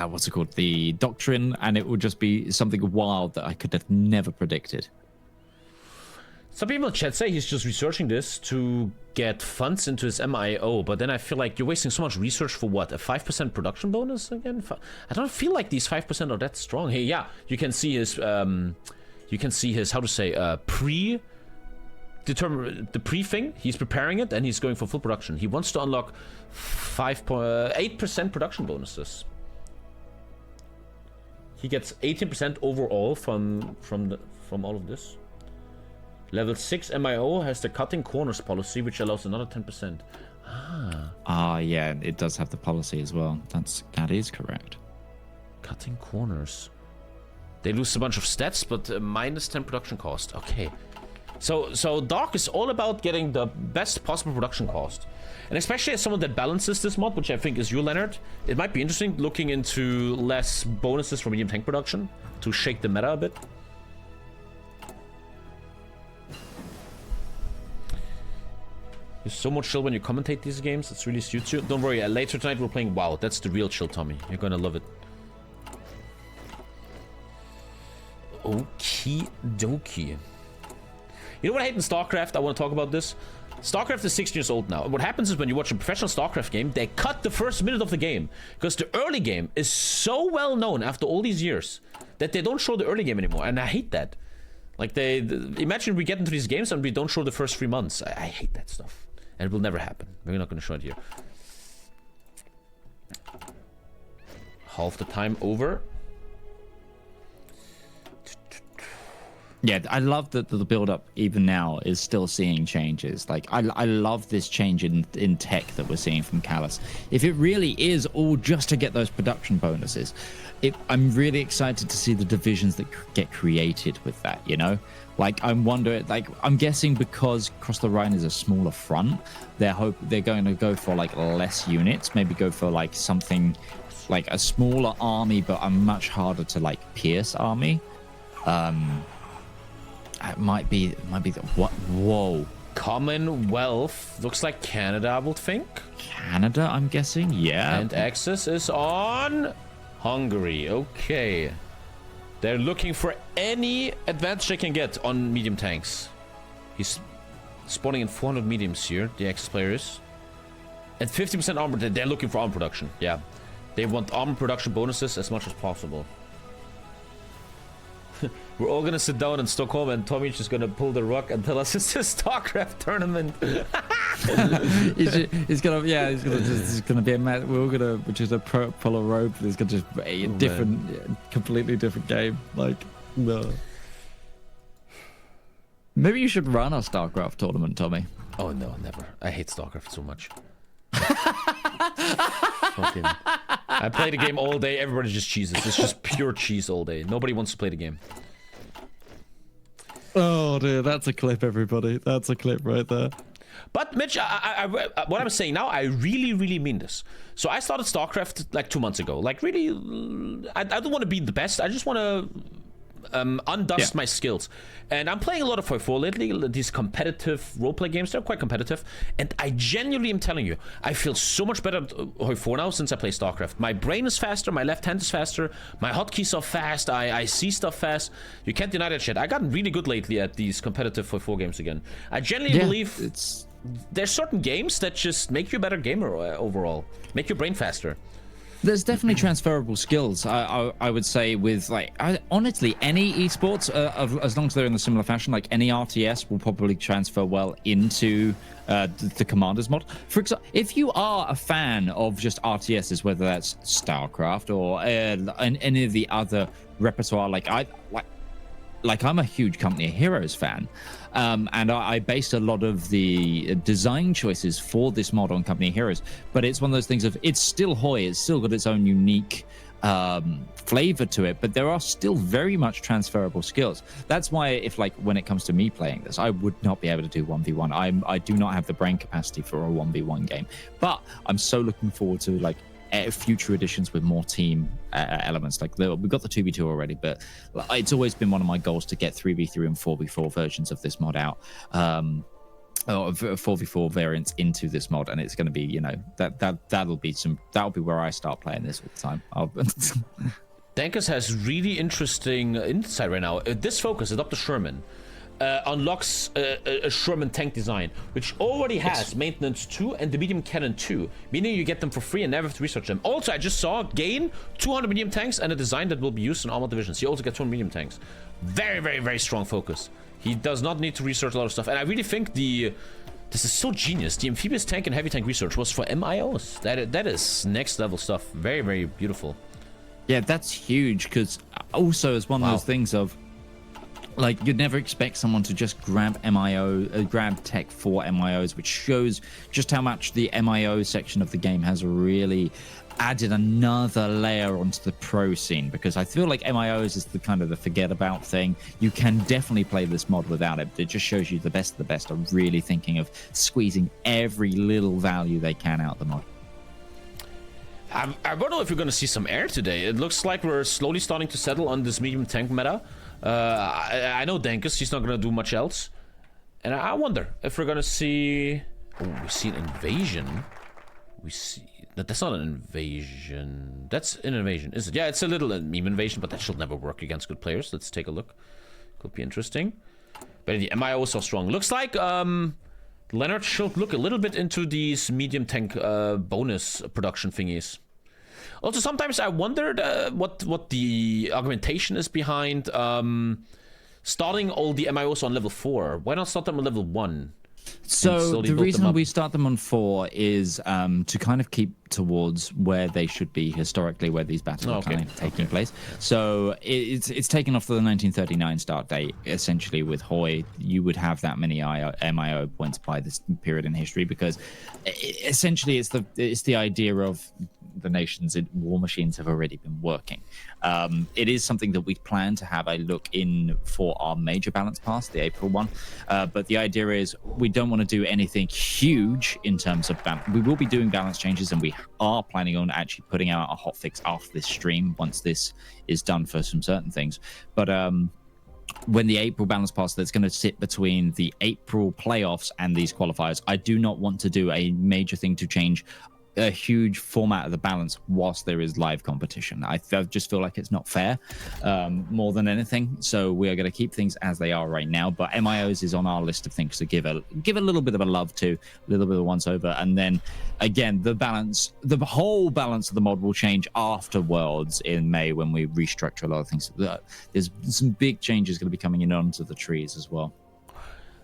what's it called, the doctrine, and it would just be something wild that I could have never predicted. Some people in chat say he's just researching this to get funds into his MIO, but then I feel like you're wasting so much research for what? A 5% production bonus again? I don't feel like these 5% are that strong. Hey, yeah, you can see his how to say the pre-thing. He's preparing it and he's going for full production. He wants to unlock 8% production bonuses. He gets 18% overall from all of this. Level 6 MIO has the cutting corners policy, which allows another 10%. Yeah, it does have the policy as well. That is correct. Cutting corners. They lose a bunch of stats, but minus 10 production cost. Okay. So Dark is all about getting the best possible production cost. And especially as someone that balances this mod, which I think is you, Leonard, it might be interesting looking into less bonuses for medium tank production to shake the meta a bit. You're so much chill when you commentate these games. It's really suits you. Don't worry, later tonight we're playing WoW. That's the real chill, Tommy. You're gonna love it. Okie dokie. You know what I hate in StarCraft? I want to talk about this. StarCraft is 16 years old now. What happens is when you watch a professional StarCraft game, they cut the first minute of the game. Because the early game is so well known after all these years that they don't show the early game anymore. And I hate that. Like, imagine we get into these games and we don't show the first 3 months. I hate that stuff. And it will never happen. We're not going to show it here. Half the time over. Yeah, I love that the build-up even now is still seeing changes. Like, I love this change in tech that we're seeing from Callus. If it really is all just to get those production bonuses, I'm really excited to see the divisions that get created with that, you know? Like, I'm guessing because Cross the Rhine is a smaller front, they're going to go for, like, less units, maybe go for, like, something like a smaller army, but a much harder to, like, pierce army. It might be what? Whoa. Commonwealth. Looks like Canada, I would think. Canada, I'm guessing. Yeah. And access is on Hungary. Okay. They're looking for any advantage they can get on medium tanks. He's spawning in 400 mediums here, the access players. And 50% armor. They're looking for armor production. Yeah. They want armor production bonuses as much as possible. We're all gonna sit down in Stockholm and Tommy's just gonna pull the rug and tell us it's a StarCraft tournament. he's gonna be a match. We're all gonna just pull a rope. There's gonna just be a completely different game. Like, no. Maybe you should run a StarCraft tournament, Tommy. Oh no, never. I hate StarCraft so much. I play the game all day. Everybody just cheeses. It's just pure cheese all day. Nobody wants to play the game. Oh dear, that's a clip, everybody. That's a clip right there. But Mitch, what I'm saying now, I really mean this. So I started StarCraft like 2 months ago. Like, really, I don't want to be the best. I just want to undust my skills. And I'm playing a lot of Hoi4 lately, these competitive roleplay games. They're quite competitive. And I genuinely am telling you, I feel so much better at Hoi4 now since I play StarCraft. My brain is faster, my left hand is faster, my hotkeys are fast, I see stuff fast. You can't deny that shit. I gotten really good lately at these competitive Hoi4 games again. I genuinely believe there's certain games that just make you a better gamer overall. Make your brain faster. There's definitely transferable skills, I would say, with, like, honestly, any esports, as long as they're in a similar fashion, like any RTS will probably transfer well into the Commanders mod. For example, if you are a fan of just RTSs, whether that's StarCraft or any of the other repertoire, like I'm a huge Company of Heroes fan, and I based a lot of the design choices for this mod on Company of Heroes. But it's one of those things of, it's still Hoi, it's still got its own unique flavor to it, but there are still very much transferable skills. That's why, if, like, when it comes to me playing this, I would not be able to do 1v1. I do not have the brain capacity for a 1v1 game, but I'm so looking forward to, like, future editions with more team elements. Like, we've got the 2v2 already, but it's always been one of my goals to get 3v3 and 4v4 versions of this mod out, or 4v4 variants into this mod, and it's going to be, you know, that'll be where I start playing this all the time. Dankus has really interesting insight right now. This focus, Dr. Sherman, unlocks a Sherman tank design, which already has maintenance 2 and the medium cannon 2, meaning you get them for free and never have to research them. Also, I just saw gain 200 medium tanks and a design that will be used in armored divisions. You also get 200 medium tanks. Very, very, very strong focus. He does not need to research a lot of stuff, and I really think this is so genius. The amphibious tank and heavy tank research was for MIOs. That is next level stuff. Very, very beautiful. Yeah, that's huge, because also it's one of those things of, like, you'd never expect someone to just grab grab tech for MIOs, which shows just how much the MIO section of the game has really added another layer onto the pro scene, because I feel like MIOs is the kind of the forget about thing. You can definitely play this mod without it, but it just shows you the best of the best are really thinking of squeezing every little value they can out of the mod. I don't know if we're going to see some air today. It looks like we're slowly starting to settle on this medium tank meta. I know Dankus, he's not going to do much else. And I wonder if we're going to see... Oh, we see an invasion. We see... That's not an invasion. That's an invasion, is it? Yeah, it's a little meme invasion, but that should never work against good players. Let's take a look. Could be interesting. But the MIO is so strong. Looks like Leonard should look a little bit into these medium tank bonus production thingies. Also, sometimes I wondered what the argumentation is behind starting all the MIOs on level 4. Why not start them on level 1? So the reason we start them on 4 is to kind of keep towards where they should be historically, where these battles are kind of taking place. So it's taken off the 1939 start date. Essentially, with Hoi, you would have that many MIO points by this period in history, because essentially it's the idea of the nation's war machines have already been working. It is something that we plan to have a look in for our major balance pass, the April one. But the idea is we don't want to do anything huge in terms of balance. We will be doing balance changes, and we are planning on actually putting out a hotfix after this stream once this is done for some certain things. But when the April balance pass that's going to sit between the April playoffs and these qualifiers, I do not want to do a major thing to change a huge format of the balance whilst there is live competition. I just feel like it's not fair, more than anything. So we are going to keep things as they are right now, but MIOs is on our list of things to give a little bit of a love to, a little bit of once over, and then again the whole balance of the mod will change after Worlds in May when we restructure a lot of things. There's some big changes going to be coming in onto the trees as well.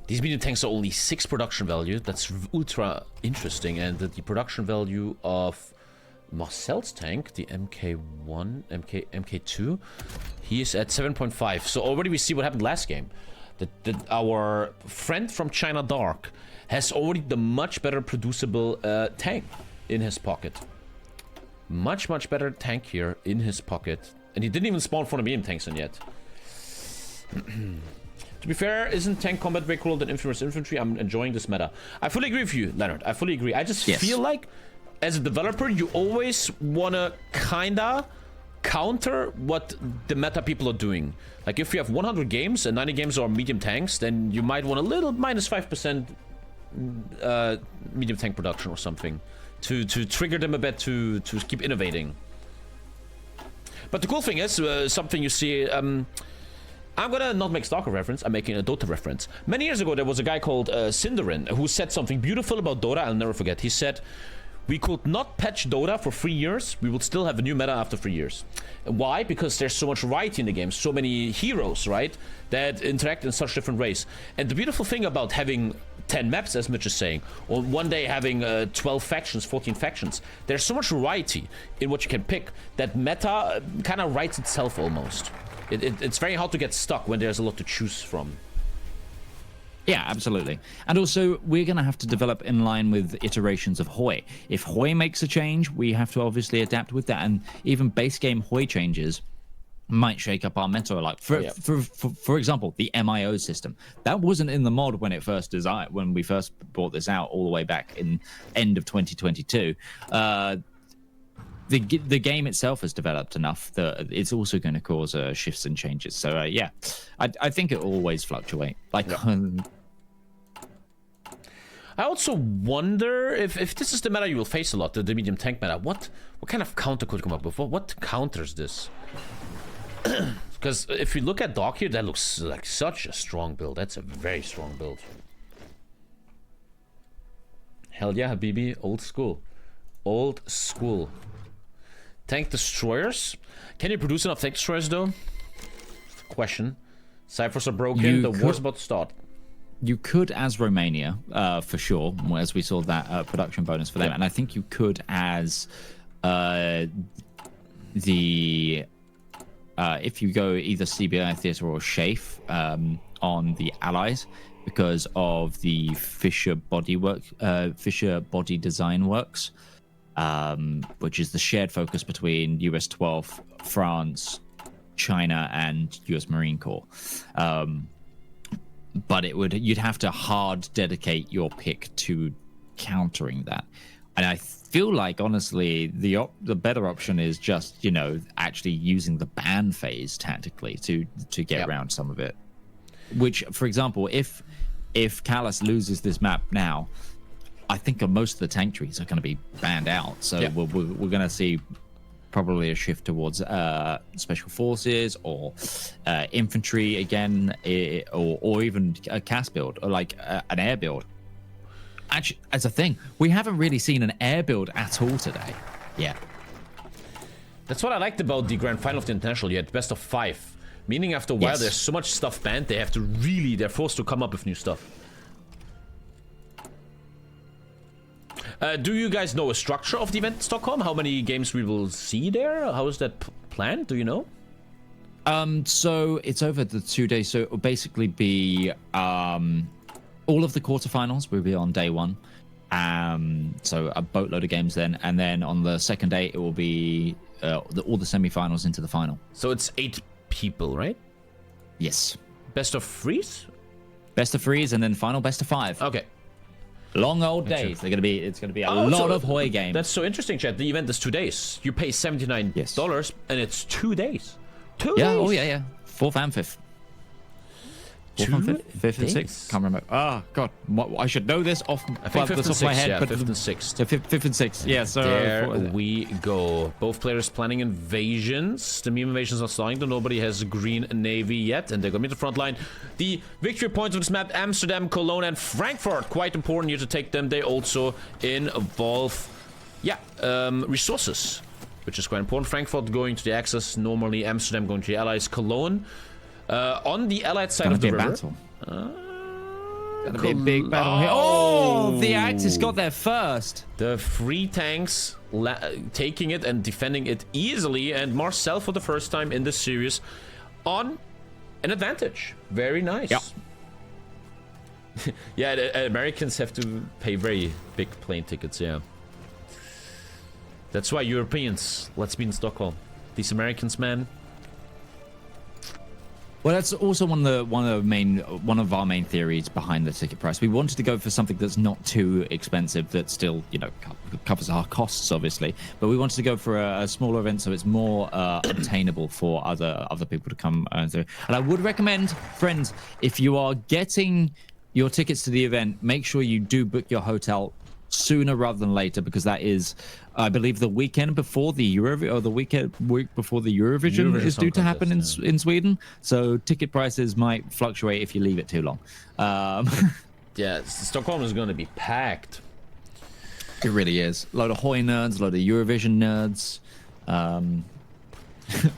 These medium tanks are only 6 production value. That's ultra interesting. And the production value of Marcel's tank, the MK2, he is at 7.5. So already we see what happened last game. That our friend from China Dark has already the much better producible tank in his pocket. Much better tank here in his pocket. And he didn't even spawn 4 medium tanks in yet. To be fair, isn't tank combat way cooler than infantry? I'm enjoying this meta. I fully agree with you, Leonard. I fully agree. I just feel like, as a developer, you always want to kinda counter what the meta people are doing. Like, if you have 100 games and 90 games are medium tanks, then you might want a little minus 5% medium tank production or something to trigger them a bit to keep innovating. But the cool thing is, something you see... I'm gonna not make Stalker reference, I'm making a Dota reference. Many years ago, there was a guy called Cinderin who said something beautiful about Dota, I'll never forget. He said, we could not patch Dota for 3 years, we would still have a new meta after 3 years. Why? Because there's so much variety in the game, so many heroes, right, that interact in such different ways. And the beautiful thing about having 10 maps, as Mitch is saying, or one day having 12 factions, 14 factions, there's so much variety in what you can pick that meta kind of writes itself almost. It's very hard to get stuck when there's a lot to choose from. Yeah, absolutely. And also, we're going to have to develop in line with iterations of Hoi. If Hoi makes a change, we have to obviously adapt with that. And even base game Hoi changes might shake up our meta. Like, for example, the MIO system. That wasn't in the mod when it first designed, when we first brought this out all the way back in end of 2022. The game itself has developed enough that it's also going to cause shifts and changes. So yeah, I think it will always fluctuate. Like, I also wonder if this is the meta you will face a lot, the medium tank meta. What kind of counter could come up with? What counters this? Because if you look at Doc here, that looks like such a strong build. That's a very strong build. Hell yeah, Habibi. Old school. Old school. Tank destroyers? Can you produce enough tank destroyers, though? Question. Ciphers are broken. The war's about to start. You could as Romania, for sure, as we saw that production bonus for them. And I think you could as if you go either CBI Theatre or Shafe on the allies, because of the Fisher Body Design Works, which is the shared focus between US 12, France, China, and US Marine Corps. But you'd have to hard dedicate your pick to countering that. And I feel like, honestly, the better option is just, actually using the ban phase tactically to get around some of it. Which, for example, if Callus loses this map now, I think most of the tank trees are going to be banned out. So we're going to see probably a shift towards special forces or infantry again, or even a CAS build, or like an air build. Actually, as a thing, we haven't really seen an air build at all today. Yeah. That's what I liked about the grand final of the International. You had best of 5. Meaning after a while, there's so much stuff banned, they're forced to come up with new stuff. Do you guys know a structure of the event in Stockholm? How many games we will see there? How is that planned? Do you know? So it's over the 2 days. So it will basically be all of the quarterfinals will be on day 1. So a boatload of games then. And then on the second day, it will be all the semifinals into the final. So it's 8 people, right? Yes. Best of 3s? Best of 3s and then final best of 5. Okay. Long old days. It's gonna be a lot of Hoi games. That's so interesting, Chad. The event is 2 days. You pay $79 and it's 2 days. 2 days. Oh yeah. 4th and 5th. 4th and 5th and 6th. Can't remember. Oh god, I should know this off the top of my head. But 5th and 6th. 5th and 6th. Yeah. So there we go. Both players planning invasions. The meme invasions are starting, though nobody has a green navy yet, and they're gonna be the front line. The victory points of this map: Amsterdam, Cologne, and Frankfurt. Quite important here to take them. They also involve, resources, which is quite important. Frankfurt going to the Axis, normally Amsterdam going to the Allies, Cologne. On the Allied side of the river. Gonna be a big battle here. Oh, the Axis got there first. The 3 tanks taking it and defending it easily, and Marcel for the first time in this series on an advantage. Very nice. Yeah. Americans have to pay very big plane tickets. Yeah. That's why Europeans, let's be in Stockholm. These Americans, man. Well, that's also one of our main theories behind the ticket price. We wanted to go for something that's not too expensive, that still, covers our costs, obviously. But we wanted to go for a smaller event, so it's more obtainable for other people to come through. And I would recommend, friends, if you are getting your tickets to the event, make sure you do book your hotel sooner rather than later, because that is, I believe, the weekend before the week before the Eurovision is due to happen in Sweden. So ticket prices might fluctuate if you leave it too long. Yeah, Stockholm is going to be packed. It really is. A load of Hoi nerds, a load of Eurovision nerds.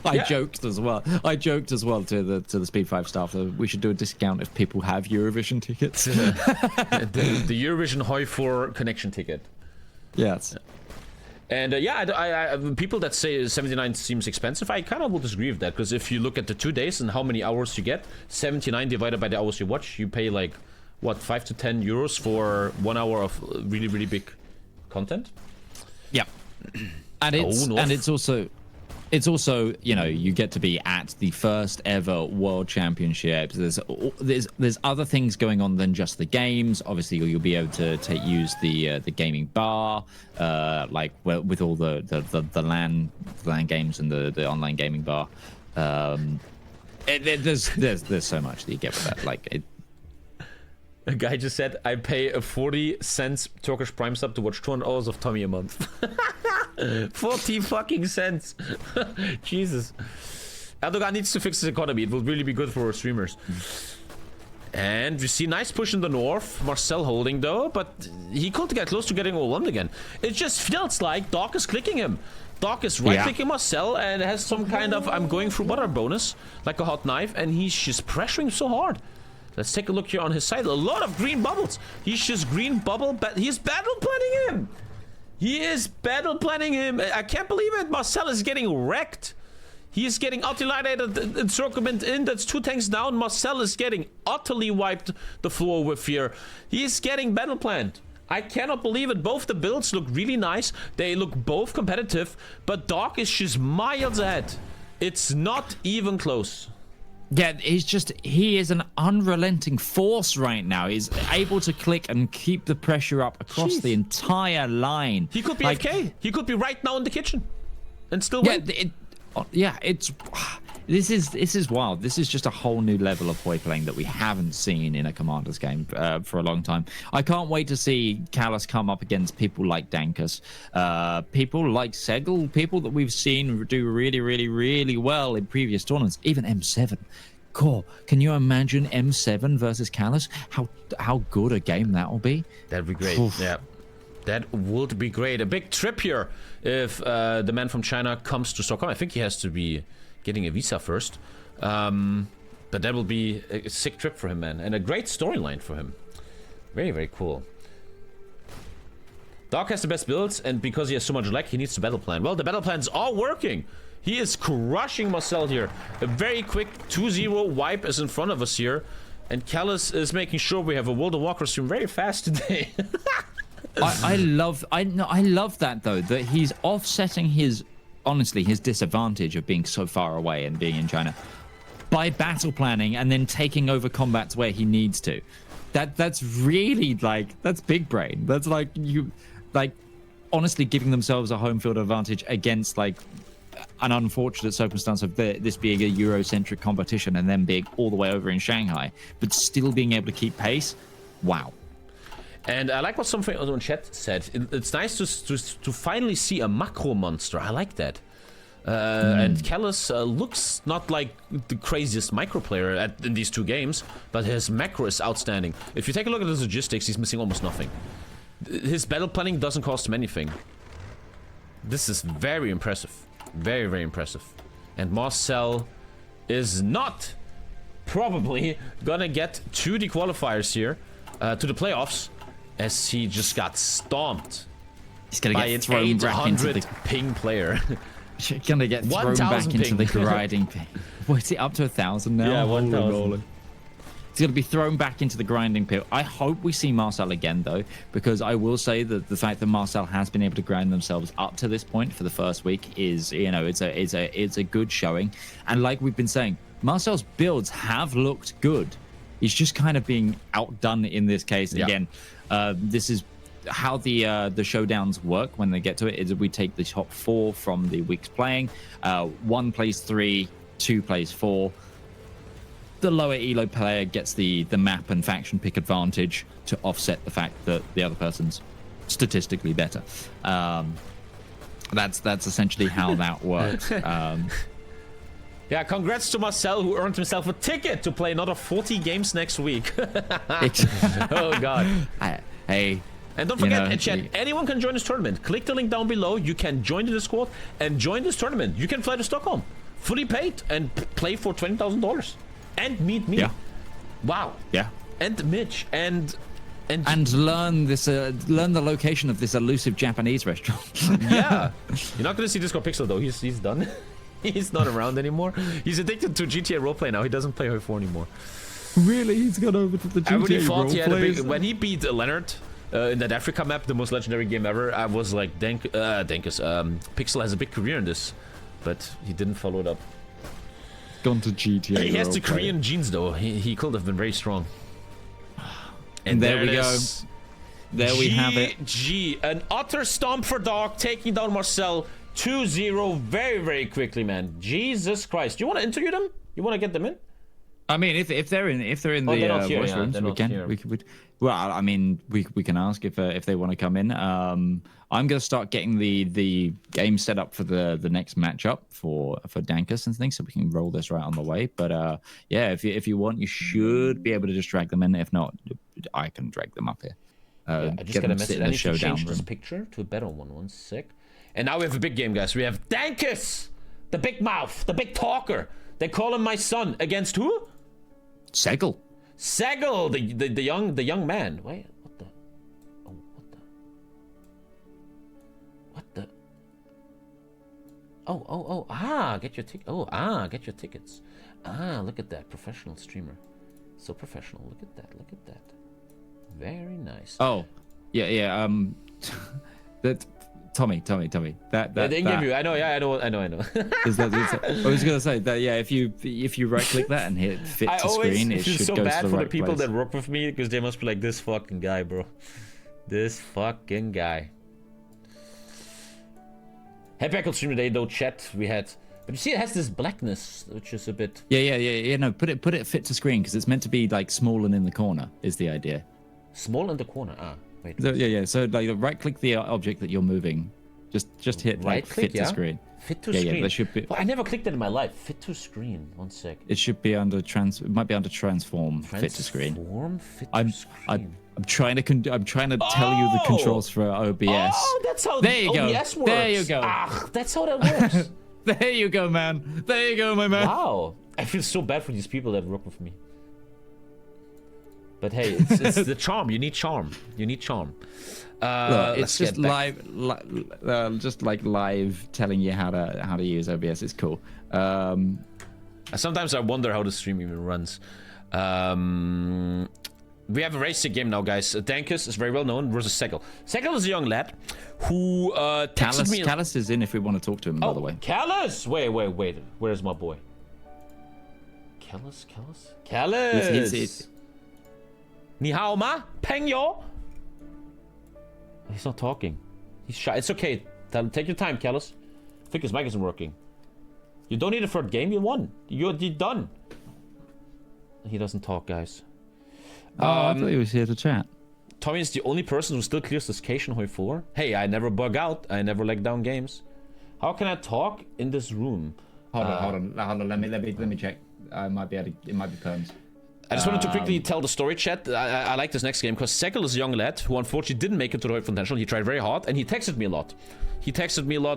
I joked as well to the Speed 5 staff that we should do a discount if people have Eurovision tickets. the Eurovision Hoi 4 connection ticket. Yes. And I people that say 79 seems expensive, I kind of will disagree with that, because if you look at the 2 days and how many hours you get, 79 divided by the hours you watch, you pay like, what, 5 to 10 euros for 1 hour of really, really big content? Yeah. And it's also, you get to be at the first ever World Championships. There's other things going on than just the games. Obviously, you'll be able to use the gaming bar, with all the LAN games and the online gaming bar. There's so much that you get with that. A guy just said, I pay a 40 cents Turkish Prime sub to watch 200 hours of Tommy a month. 40 fucking cents. Jesus. Erdogan needs to fix his economy. It will really be good for our streamers. And we see nice push in the north. Marcel holding though, but he could get close to getting all one again. It just feels like Doc is clicking him. Doc is right-clicking Marcel and has some kind of I'm going through butter bonus, like a hot knife, and he's just pressuring so hard. Let's take a look here on his side. A lot of green bubbles. He's just green bubble. He's battle planning him. He is battle planning him. I can't believe it. Marcel is getting wrecked. He is getting ulti-lighted encirclement in. That's 2 tanks down. Marcel is getting utterly wiped the floor with fear. He is getting battle planned. I cannot believe it. Both the builds look really nice. They look both competitive. But Doc is just miles ahead. It's not even close. Yeah, he is an unrelenting force right now. He's able to click and keep the pressure up across the entire line. He could be AFK. He could be right now in the kitchen and still win. This is wild. This is just a whole new level of Hoi playing that we haven't seen in a Commanders game for a long time. I can't wait to see Callus come up against people like Dankus, people like Segel, people that we've seen do really, really, really well in previous tournaments, even M7. Core, can you imagine M7 versus Callus? How good a game that will be? That'd be great. Yeah, that would be great. A big trip here if the man from China comes to Stockholm. I think he has to be getting a visa first. But that will be a sick trip for him, man. And a great storyline for him. Very, very cool. Doc has the best builds, and because he has so much lag, he needs to battle plan. Well, the battle plans are working. He is crushing Marcel here. A very quick 2-0 wipe is in front of us here. And Callus is making sure we have a World of Warcraft stream very fast today. I love that though, that he's offsetting his disadvantage of being so far away and being in China by battle planning and then taking over combats where he needs to. That's really that's big brain. That's honestly giving themselves a home field advantage against an unfortunate circumstance of this being a Eurocentric competition and then being all the way over in Shanghai, but still being able to keep pace. Wow. And I like what something in chat said. It's nice to finally see a macro monster. I like that. And Callus looks not like the craziest micro player in these 2 games, but his macro is outstanding. If you take a look at his logistics, he's missing almost nothing. His battle planning doesn't cost him anything. This is very impressive. Very, very impressive. And Marcel is not probably gonna get to the qualifiers here, to the playoffs, as he just got stomped. He's gonna get thrown back into the ping player. He's gonna get thrown back into the grinding pit. What's it up to 1,000 now? Yeah, 1,000. He's going to be thrown back into the grinding pit. I hope we see Marcel again, though, because I will say that the fact that Marcel has been able to grind themselves up to this point for the first week is, it's a good showing. And like we've been saying, Marcel's builds have looked good. He's just kind of being outdone in this case. Yeah. Again, this is how the showdowns work when they get to it. Is we take the top 4 from the week's playing. 1 plays 3, 2 plays 4. The lower elo player gets the map and faction pick advantage to offset the fact that the other person's statistically better. That's essentially how that works. Yeah, congrats to Marcel, who earned himself a ticket to play another 40 games next week. Oh god. Hey. And don't forget, chat, anyone can join this tournament. Click the link down below. You can join the Discord and join this tournament. You can fly to Stockholm, fully paid, and play for $20,000. And meet me. Yeah. Wow. Yeah. And Mitch and learn the location of this elusive Japanese restaurant. Yeah. You're not gonna see Discord Pixel though. He's done. He's not around anymore. He's addicted to GTA roleplay now. He doesn't play Hoi 4 anymore. Really? He's gone over to the GTA roleplay. When he beat Leonard in that Africa map, the most legendary game ever, I was like, Pixel has a big career in this, but he didn't follow it up. Gone to GTA. He has the Korean genes though. He could have been very strong. And there we go. There we have it. An utter stomp for Doc, taking down Marcel 2-0 very, very quickly, man. Jesus Christ. Do you want to interview them? You want to get them in? I mean, if they're in the voice rooms, we can. Well, I mean, we can ask if they want to come in. I'm gonna start getting the game set up for the next matchup for Dankus and things, so we can roll this right on the way. But yeah, if you want, you should be able to just drag them in. If not, I can drag them up here. I just got a message. I need to change this picture to a better one. 1 sec. And now we have a big game, guys. We have Dankus, the big mouth, the big talker. They call him my son. Against who? Segel. Segel, the young man. Wait, what the? Oh, what the? Oh, get your ticket. Get your tickets. Look at that, professional streamer. So professional. Look at that. Very nice. Oh, yeah. That Tommy. That they didn't give you. I know. Yeah, I know. I was gonna say that. Yeah, if you right click that and hit fit to screen, it should go to the right place. I always feel so bad for the people that work with me because they must be like, this fucking guy, bro. This fucking guy. Happy I could stream today, though. Chat we had, but you see, it has this blackness, which is a bit. Yeah. No, put it fit to screen because it's meant to be like small and in the corner. Is the idea? Small in the corner. Wait. So, yeah. So like right click the object that you're moving. Just hit right like click, fit to screen. Fit to screen. Yeah, that should be. Well, I never clicked it in my life. Fit to screen. 1 sec. It should be under It might be under transform. Fit to screen. Fit to screen. I'm trying to tell you the controls for OBS. Oh, that's how there you OBS go. works. There you go. That's how that works. There you go, man. There you go, my man. Wow. I feel so bad for these people that work with me. But hey, it's the charm. You need charm. Look, it's just live, just like live telling you how to use OBS. It's cool. Sometimes I wonder how the stream even runs. We have a racing game now, guys. Dankus is very well known versus Segel. Segel is a young lad who texted me. Callus is in if we want to talk to him, by the way. Callus! Wait. Where's my boy? Callus? Ni hao ma? Peng yo? He's not talking. He's shy. It's okay. Take your time, Callus. I think his mic isn't working. You don't need a third game. You won. You're done. He doesn't talk, guys. I thought he was here to chat. Tommy is the only person who still clears this Cation Hoi 4. Hey, I never bug out. I never leg down games. How can I talk in this room? Hold on. Let me check. It might be perms. I just wanted to quickly tell the story, chat. I like this next game because Segel is a young lad who unfortunately didn't make it to the Hoi Potential. He tried very hard and he texted me a lot.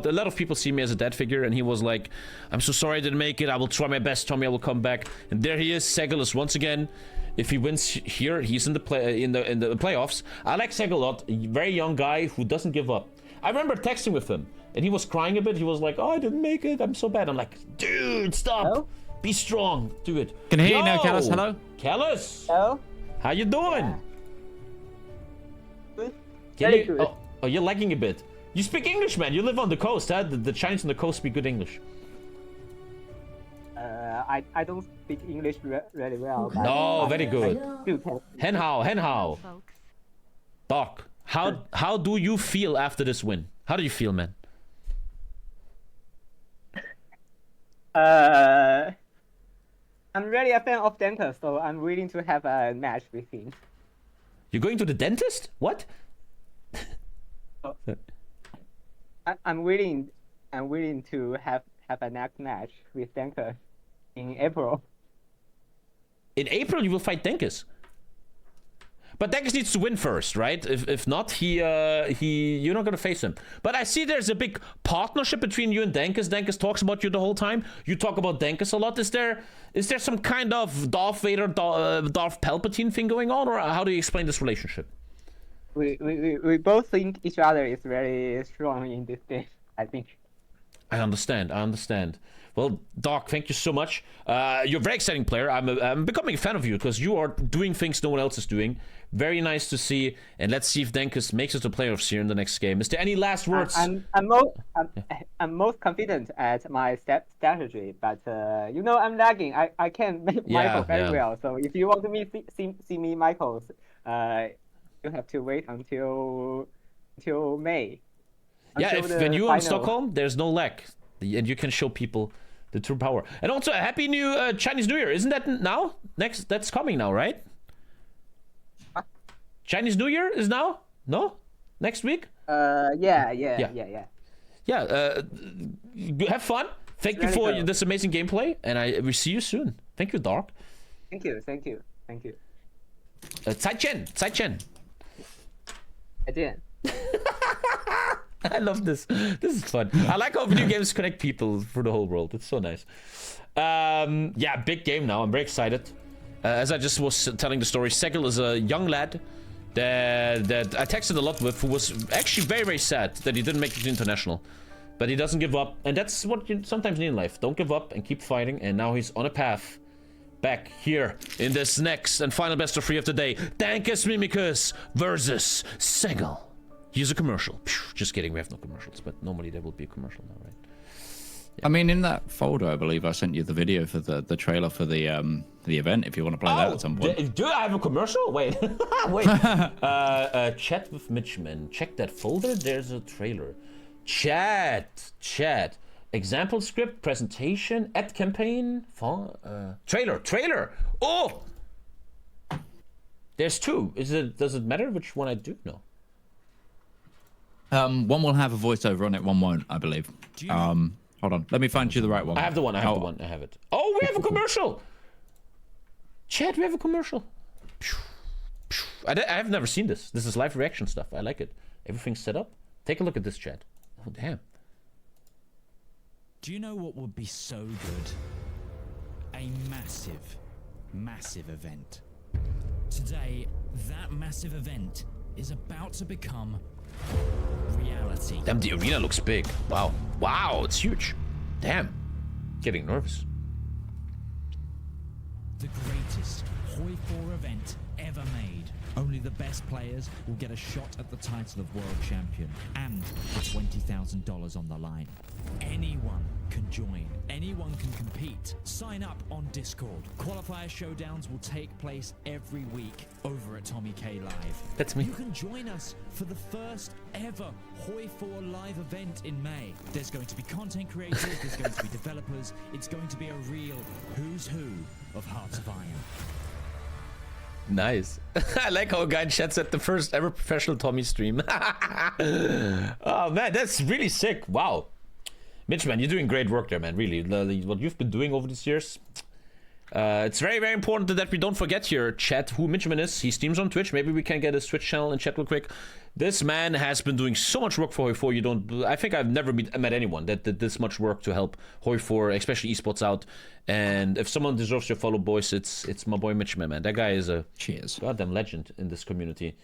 A lot of people see me as a dad figure and he was like, I'm so sorry I didn't make it. I will try my best, Tommy. I will come back. And there he is. Segel is once again. If he wins here, he's in the playoffs. I like Segel a lot. A very young guy who doesn't give up. I remember texting with him and he was crying a bit. He was like, oh, I didn't make it. I'm so bad. I'm like, dude, stop. Hello? Be strong. Do it. Can I hear you now, Callus? Hello? Callus. Hello? How you doing? Good. Can Very you, good. oh, you're lagging a bit. You speak English, man. You live on the coast, huh? The Chinese on the coast speak good English. I don't speak English really well. But No, very good. still can. Hen hao. Doc, how do you feel after this win? How do you feel, man? I'm really a fan of Dankus, so I'm willing to have a match with him. You're going to the dentist? What? I'm willing to have a next match with Dankus in April. In April, you will fight Dankus. But Dankus needs to win first, right? If not, you're not gonna face him. But I see there's a big partnership between you and Dankus. Dankus talks about you the whole time. You talk about Dankus a lot. Is there some kind of Darth Vader, Darth Palpatine thing going on, or how do you explain this relationship? We both think each other is very strong in this game, I think. I understand. Well, Doc, thank you so much. You're a very exciting player. I'm becoming a fan of you because you are doing things no one else is doing. Very nice to see. And let's see if Dankus makes it to playoffs here in the next game. Is there any last words? I'm most confident at my strategy, but I'm lagging. I can't make Michael very well. So if you want to see me Michaels, you have to wait until May. When you're in Stockholm, there's no lag, and you can show people the true power. And also, a happy new Chinese New Year! Isn't that now? That's coming now, right? Chinese New Year is now? No? Next week? Yeah. Have fun. Thank you for this amazing gameplay, and I will see you soon. Thank you, Dark. Thank you. 再见. I did. I love this. This is fun. I like how video games connect people for the whole world. It's so nice. Yeah, big game now. I'm very excited. As I just was telling the story, Segel is a young lad that I texted a lot with, who was actually very, very sad that he didn't make it to international. But he doesn't give up, and that's what you sometimes need in life. Don't give up and keep fighting, and now he's on a path back here in this next and final best of 3 of the day. Dankus Mimicus versus Segel. Here's a commercial. Just kidding, we have no commercials, but normally there will be a commercial now, right? I mean, in that folder, I believe I sent you the video for the trailer for the event. If you want to play that at some point. Do I have a commercial? Wait, wait. Chat with Mitchman. Check that folder. There's a trailer. Chat. Example script, presentation, ad campaign, trailer. Oh, there's 2. Does it matter which one I do? No. One will have a voiceover on it. One won't, I believe. Hold on. Let me find you the right one. I have the one. I have it. Oh, we have a commercial. Chat, we have a commercial. I have never seen this. This is live reaction stuff. I like it. Everything's set up. Take a look at this, chat. Oh, damn. Do you know what would be so good? A massive event. Today, that massive event is about to become reality. Damn, the arena looks big. Wow, it's huge. Damn. Getting nervous. The greatest Hoi 4 event ever made. Only the best players will get a shot at the title of World Champion and the $20,000 on the line. Anyone can join. Anyone can compete. Sign up on Discord. Qualifier showdowns will take place every week over at tommykaylive. That's me. You can join us for the first ever Hoi 4 live event in May. There's going to be content creators, there's going to be developers. It's going to be a real who's who of Hearts of Iron. Nice. I like how a guy in chat said the first ever professional Tommy stream. Oh man, that's really sick. Wow. Mitch, man, you're doing great work there, man. Really, what you've been doing over these years. It's very, very important that we don't forget here, chat, who Mitchman is. He streams on Twitch. Maybe we can get his Twitch channel in chat real quick. This man has been doing so much work for Hoi 4. I think I've never met anyone that did this much work to help Hoi 4, especially esports out. And if someone deserves your follow, boys, it's my boy Mitchman, man. That guy is a goddamn legend in this community.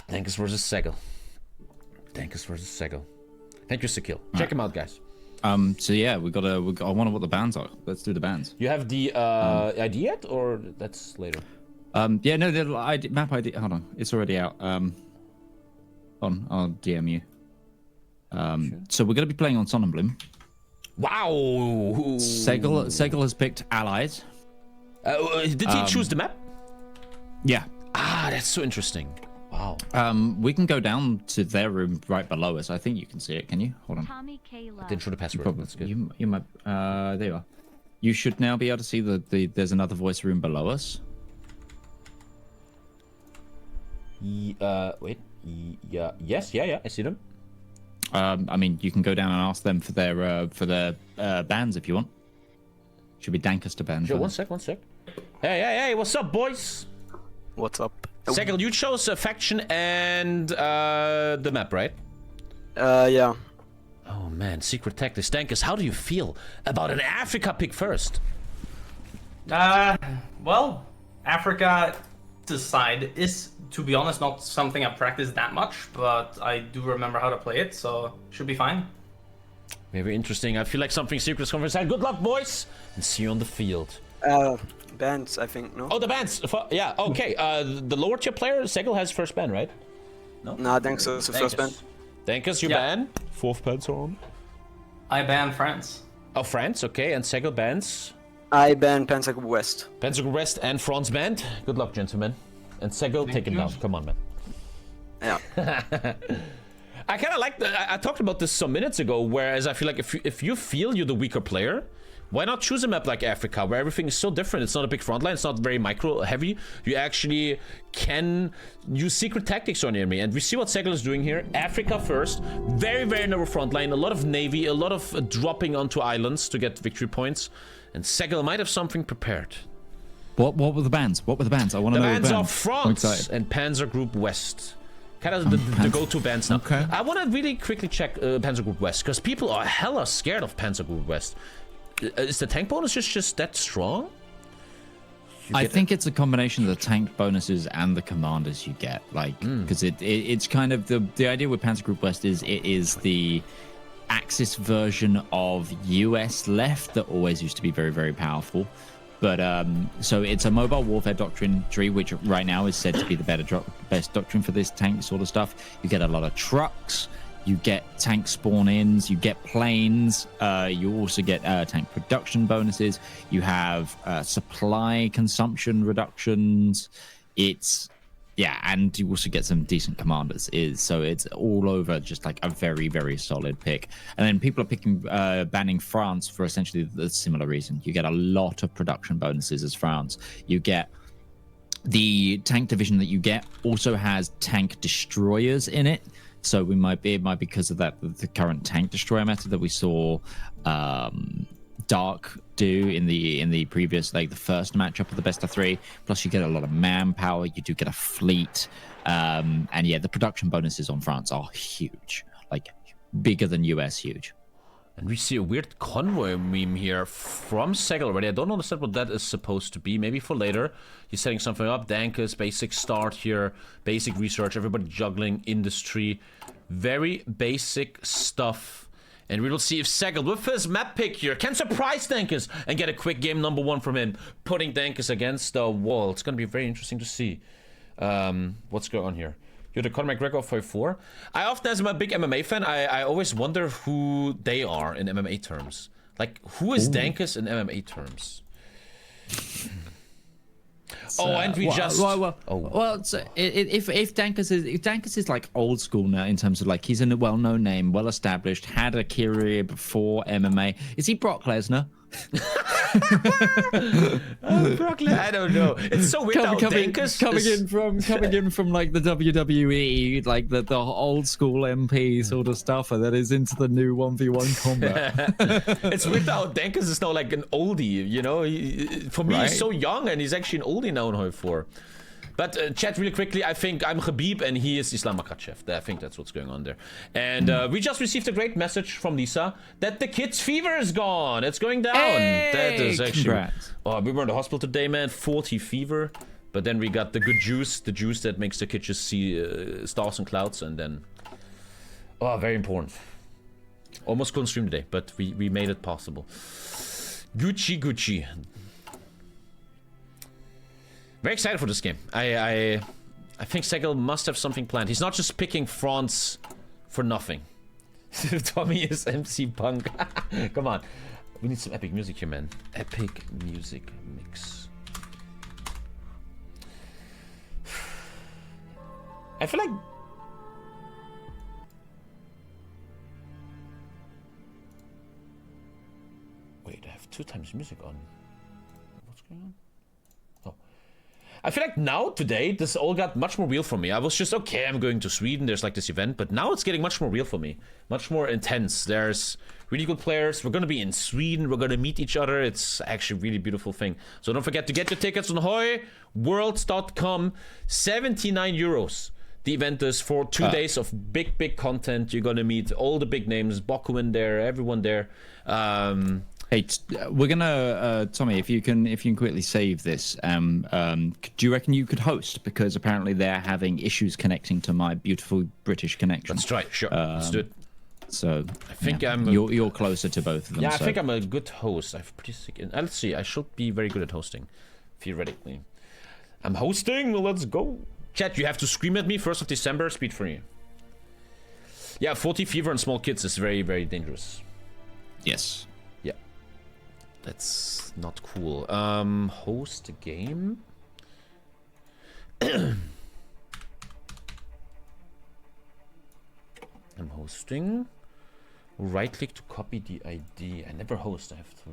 Dankus versus Segel. Thank you, Sakil. Check him out, guys. So yeah, I wonder what the bands are. Let's do the bands. You have the ID yet, or that's later? Yeah, no, the map ID. Hold on, it's already out. I'll DM you. Sure. So we're gonna be playing on Sonnenbloom. Wow. Segel has picked Allies. Did he choose the map? Yeah. Ah, that's so interesting. Wow. We can go down to their room right below us. I think you can see it. Can you? Hold on. I didn't show the password. That's good. You might. There you are. You should now be able to see there's another voice room below us. Wait. Yeah. Yes. Yeah. I see them. I mean, you can go down and ask them for their bands if you want. Should be Dankus to band. Sure. One sec. Hey. What's up, boys? What's up? Segel, you chose a faction and the map, right? Yeah. Oh man, secret tactics. Dankus, how do you feel about an Africa pick first? Well, Africa side is, to be honest, not something I've practiced that much, but I do remember how to play it, so should be fine. Very interesting. I feel like something secret's coming inside. Good luck, boys, and see you on the field. Bands, I think, no? Oh, the bands. Yeah, okay. The lower tier player, Segel, has first ban, right? No? Nah, Dankus is the first ban. Dankus, you ban. Fourth ban's on. I ban France. Oh, France, okay. And Segel bans? I ban Pentagon West. Pentagon West and France banned. Good luck, gentlemen. And Segel, take him down. Come on, man. Yeah. I kind of like I talked about this some minutes ago, whereas I feel like if you feel you're the weaker player, Why not choose a map like Africa, where everything is so different? It's not a big front line, it's not very micro heavy. You actually can use secret tactics on the enemy. And we see what Segel is doing here. Africa first, very, very narrow front line, a lot of navy, a lot of dropping onto islands to get victory points. And Segel might have something prepared. What were the bands? What were the bands? I want to know. The bands are France and Panzer Group West. Kind of the go-to bands now. Okay. I want to really quickly check Panzer Group West, because people are hella scared of Panzer Group West. Is the tank bonus just that strong? I think it's a combination of the tank bonuses and the commanders you get, like, because it's kind of the idea with Panzer Group West is it is the Axis version of US left that always used to be very, very powerful. But so it's a mobile warfare doctrine tree, which right now is said to be the best doctrine for this tank sort of stuff. You get a lot of trucks, you get tank spawn-ins, you get planes, you also get tank production bonuses, you have supply consumption reductions. And you also get some decent commanders. So it's all over just like a very, very solid pick. And then people are picking banning France for essentially the similar reason. You get a lot of production bonuses as France. You get the tank division that you get also has tank destroyers in it. So it might be because of that, the current tank destroyer method that we saw Dark do in the previous, like the first matchup of the best of 3. Plus you get a lot of manpower, you do get a fleet, and yeah, the production bonuses on France are huge, like bigger than US huge. And we see a weird convoy meme here from Segel already. I don't understand what that is supposed to be. Maybe for later. He's setting something up. Dankers, basic start here. Basic research. Everybody juggling industry. Very basic stuff. And we will see if Segel, with his map pick here, can surprise Dankers and get a quick game number 1 from him. Putting Dankers against the wall. It's going to be very interesting to see what's going on here. You're the Conor McGregor of 5-4. I often, as I'm a big MMA fan, I always wonder who they are in MMA terms. Like, who is Dankers in MMA terms? And we just... If Dankers is like old school now in terms of like he's a well-known name, well-established, had a career before MMA. Is he Brock Lesnar? Brock Lesnar. I don't know. It's so weird how Dankers coming in from like the WWE, like the old school MP sort of stuff, and that is into the new 1v1 combat. It's weird how Dankers is now like an oldie, you know? For me, he's so young, and he's actually an oldie now in Hoi 4. But chat really quickly, I think I'm Khabib and he is Islam Makhachev. I think that's what's going on there. And we just received a great message from Lisa that the kid's fever is gone. It's going down. Hey, that is actually... Congrats. Oh, we were in the hospital today, man. 40 fever. But then we got the good juice. The juice that makes the kid just see stars and clouds. And then... Oh, very important. Almost couldn't stream today, but we made it possible. Gucci. Very excited for this game. I think Segel must have something planned. He's not just picking France for nothing. Tommy is MC Punk. Come on. We need some epic music here, man. Epic music mix. I feel like... Wait, I have 2 times music on. What's going on? I feel like now, today, this all got much more real for me. I was just, okay, I'm going to Sweden, there's like this event, but now it's getting much more real for me. Much more intense. There's really good players. We're going to be in Sweden. We're going to meet each other. It's actually a really beautiful thing. So don't forget to get your tickets on hoyworlds.com. 79 euros. The event is for 2 days of big content. You're going to meet all the big names. Boku in there, everyone there. Hey, we're gonna Tommy, if you can quickly save this. Do you reckon you could host? Because apparently they're having issues connecting to my beautiful British connection. Let's try it. Sure, let's do it. So I think you're closer to both of them. Yeah, I so. think I'm a good host. I'm pretty sick. Let's see. I should be very good at hosting, theoretically. I'm hosting. Let's go. Chat, you have to scream at me 1st of December. Speed free. Yeah, 40 fever and small kids is very, very dangerous. Yes. That's not cool. Host a game? I'm hosting. Right click to copy the ID. I never host, I have to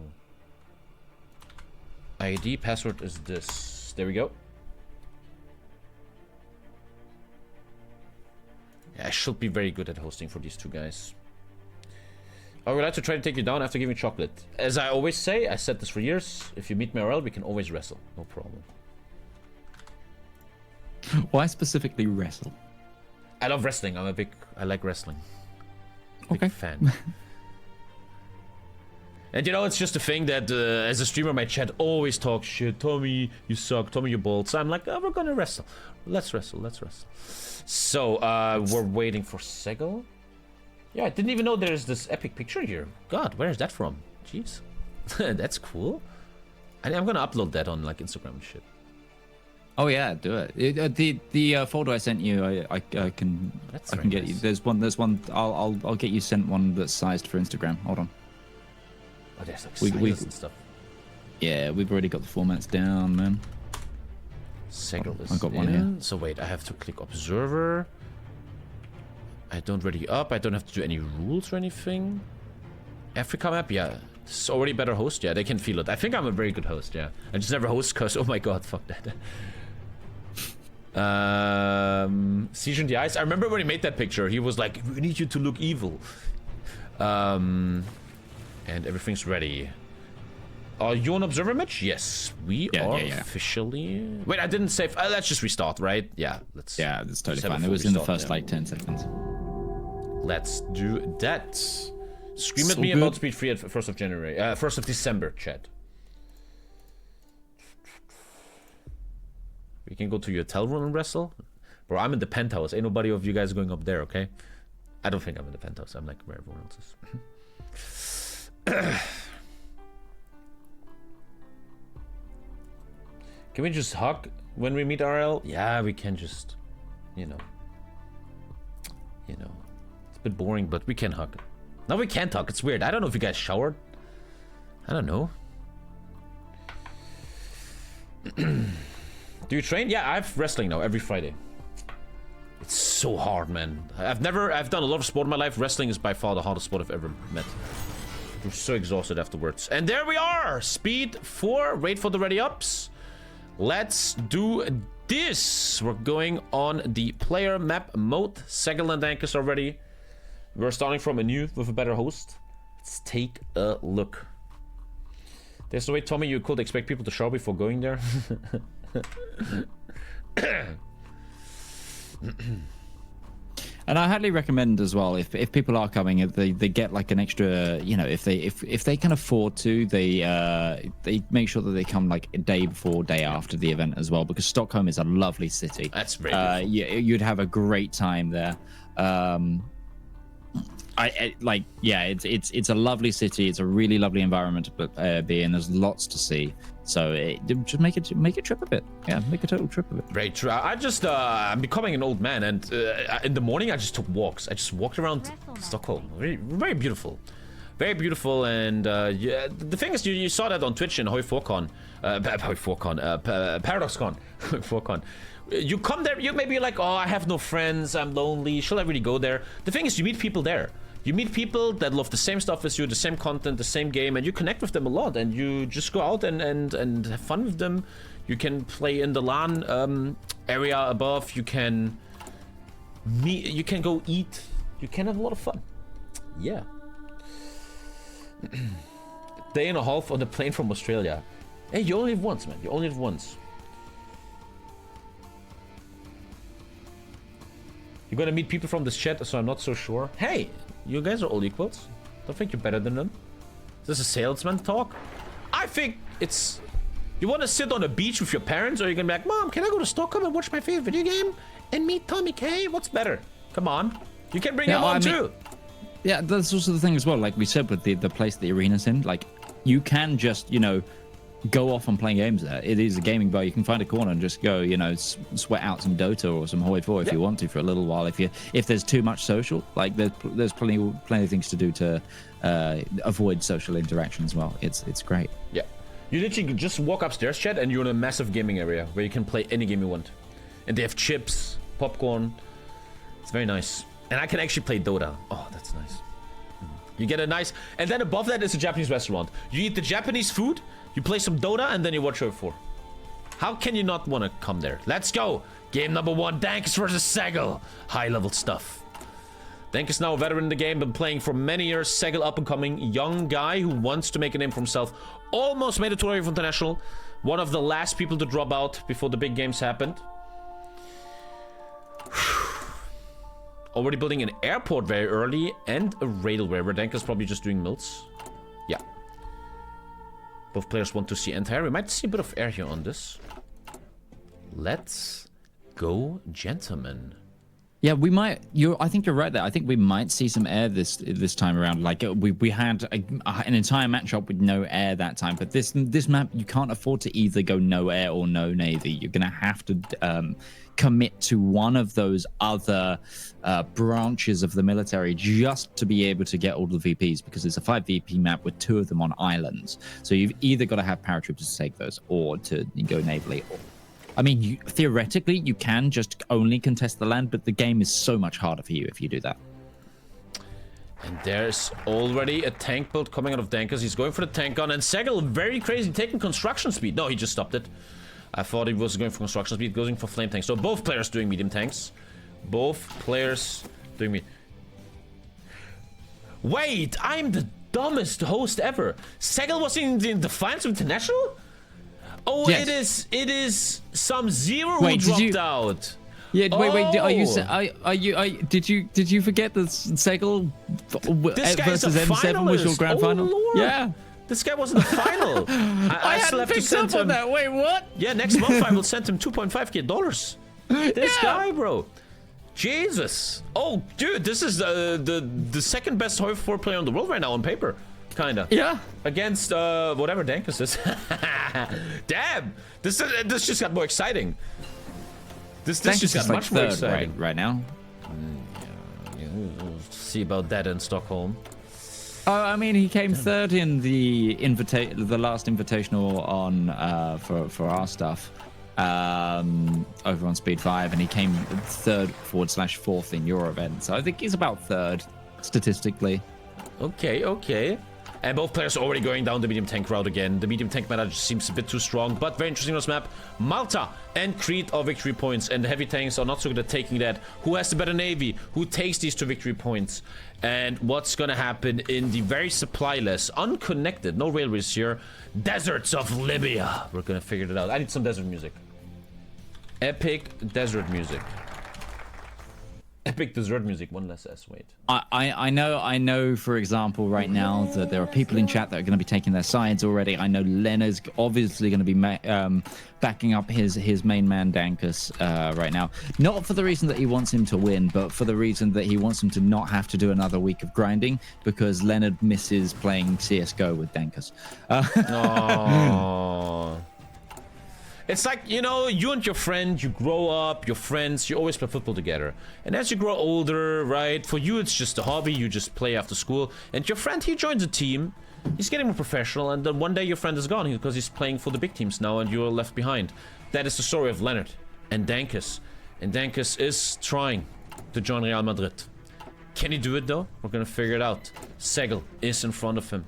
ID password is this. There we go. Yeah, I should be very good at hosting for these two guys. I would like to try to take you down after giving chocolate. As I always say, I said this for years. If you meet me RL, we can always wrestle. No problem. Why specifically wrestle? I love wrestling. I like wrestling. Big Okay. fan. And you know, it's just a thing that as a streamer, my chat always talks shit. Tommy, you suck. Tommy, you bald. So I'm like, oh, we're gonna wrestle. Let's wrestle. Let's wrestle. So we're waiting for Segel. Yeah, I didn't even know there's this epic picture here. God, where is that from? Jeez. That's cool. I'm gonna upload that on like Instagram and shit. Oh yeah, do it. The folder I sent you, I can get you. There's one. I'll get you sent one that's sized for Instagram. Hold on. Oh, there's like sizes and stuff. Yeah, we've already got the formats down, man. Segel is I got one in. here. So wait, I have to click observer. I don't ready up. I don't have to do any rules or anything. Africa map, yeah. It's already better host, yeah. They can feel it. I think I'm a very good host, yeah. I just never host because, oh my god, fuck that. Siege in the Ice. I remember when he made that picture. He was like, "We need you to look evil." And everything's ready. Are you on observer match? Yes, we are officially. Wait, I didn't save. Let's just restart, right? Yeah, let's. Yeah, that's totally fine. It was in the first like 10 seconds. Let's do that. Scream So at me good. about speed free at 1st of January, 1st of December, chat. We can go to your hotel room and wrestle. Bro, I'm in the penthouse. Ain't nobody of you guys going up there, okay? I don't think I'm in the penthouse. I'm like where everyone else is. Can we just hug when we meet RL? Yeah, we can just, you know. It's a bit boring, but we can hug. No, we can't hug. It's weird. I don't know if you guys showered. I don't know. Do you train? Yeah, I have wrestling now every Friday. It's so hard, man. I've done a lot of sport in my life. Wrestling is by far the hardest sport I've ever met. I'm so exhausted afterwards. And there we are. Speed 4. Wait for the ready ups. Let's do this. We're going on the player map mode. Segel and Ankus are ready. We're starting from a new with a better host. Let's take a look. There's no way, Tommy, you could expect people to shower before going there. And I highly recommend as well, if people are coming, if they get like an extra, you know, if they can afford to, they make sure that they come like a day before, day after the event as well, because Stockholm is a lovely city. That's very beautiful. Yeah, you'd have a great time there. It's a lovely city. It's a really lovely environment to be in. There's lots to see. So just make a trip of it. Yeah, make a total trip of it. Very true. I'm becoming an old man, and in the morning I just took walks. I just walked around Stockholm. Very, very beautiful. Very beautiful, and yeah, the thing is, you saw that on Twitch in ParadoxCon. ParadoxCon. You come there, you may be like, oh, I have no friends, I'm lonely, shall I really go there? The thing is, you meet people there. You meet people that love the same stuff as you, the same content, the same game, and you connect with them a lot, and you just go out and have fun with them. You can play in the LAN area above, you can meet, you can go eat, you can have a lot of fun. Yeah. Day and a half on the plane from Australia. Hey, you only live once, man. You only live once. You're gonna meet people from this chat, so I'm not so sure. Hey, you guys are all equals. Don't think you're better than them. Is this a salesman talk? I think it's... You wanna sit on a beach with your parents, or you're gonna be like, Mom, can I go to Stockholm and watch my favorite video game? And meet Tommy K? What's better? Come on. You can bring him on too. Yeah, that's also the thing as well. Like we said with the place the arena's in, like you can just, you know, go off on playing games there. It is a gaming bar. You can find a corner and just go, you know, sweat out some Dota or some Hoi 4 if you want to for a little while. If there's too much social, like there's plenty of things to do to avoid social interaction as well. It's great. Yeah, you literally just walk upstairs, chat, and you're in a massive gaming area where you can play any game you want. And they have chips, popcorn. It's very nice. And I can actually play Dota. Oh, that's nice. You get a nice... And then above that is a Japanese restaurant. You eat the Japanese food, you play some Dota, and then you watch Hoi4. How can you not want to come there? Let's go! Game number 1, Dankus versus Segel. High-level stuff. Dankus now a veteran in the game, been playing for many years. Segel up-and-coming young guy who wants to make a name for himself. Almost made it to Tournament International. One of the last people to drop out before the big games happened. Already building an airport very early and a railway where Dankus probably just doing mills. Yeah. Both players want to see anti-air. We might see a bit of air here on this. Let's go, gentlemen. Yeah, we might. I think you're right there. I think we might see some air this time around. Like we had an entire matchup with no air that time, but this map you can't afford to either go no air or no navy. You're gonna have to commit to one of those other branches of the military just to be able to get all the VPs, because it's a 5 VP map with 2 of them on islands. So you've either got to have paratroopers to take those, or to go navally. I mean, theoretically, you can just only contest the land, but the game is so much harder for you if you do that. And there's already a tank build coming out of Dankus. He's going for the tank gun, and Segel, very crazy, taking construction speed. No, he just stopped it. I thought he was going for construction speed, going for flame tanks. So both players doing medium tanks. Both players doing me. Wait, I'm the dumbest host ever. Segel was in the Defiance International? Oh, yes. It is some zero who dropped out. Yeah, wait. Did you forget that Segel versus M7 was your grand final? Lord. Yeah. This guy was in the final. I still have to send him. That. Wait, what? Yeah, next month I will send him $2.5K. This guy, bro. Jesus. Oh, dude, this is the second best Hoi4 player in the world right now on paper. Kinda. Yeah. Against whatever Dankus is. Damn. This just got more exciting. This just got much more exciting right now. We'll see about that in Stockholm. I mean, he came third in the last invitational on for our stuff over on Speed 5, and he came third/4th in your event. So I think he's about third statistically. Okay. And both players are already going down the medium tank route again. The medium tank meta just seems a bit too strong, but very interesting on this map. Malta and Crete are victory points, and the heavy tanks are not so good at taking that. Who has the better navy? Who takes these 2 victory points? And what's gonna happen in the very supply-less, unconnected, no railways here, deserts of Libya? We're gonna figure it out. I need some desert music. Epic desert music. Epic desert music, one less S, wait. I know, for example, right now that there are people in chat that are going to be taking their sides already. I know Leonard's obviously going to be backing up his main man, Dankus, right now. Not for the reason that he wants him to win, but for the reason that he wants him to not have to do another week of grinding, because Leonard misses playing CSGO with Dankus. Oh. It's like, you know, you and your friend, you grow up, your friends, you always play football together. And as you grow older, right, for you it's just a hobby, you just play after school. And your friend, he joins a team, he's getting more professional, and then one day your friend is gone because he's playing for the big teams now and you're left behind. That is the story of Leonard and Dankus. And Dankus is trying to join Real Madrid. Can he do it though? We're gonna figure it out. Segel is in front of him.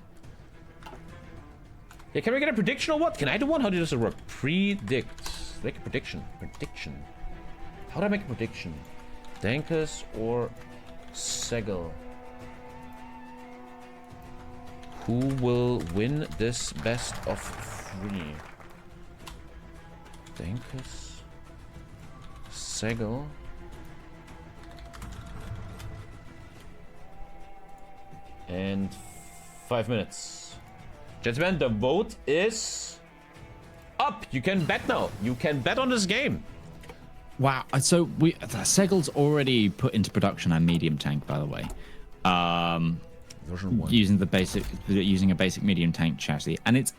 Yeah, can we get a prediction or what? Can I do one? How does it work? Predict. Make a prediction. Prediction. How do I make a prediction? Dankus or Segel? Who will win this best of 3? Dankus. Segel. And 5 minutes. Gentlemen, the vote is up. You can bet now. You can bet on this game. Wow. So Segel's already put into production a medium tank, by the way. Version 1. Using a basic medium tank chassis, and it's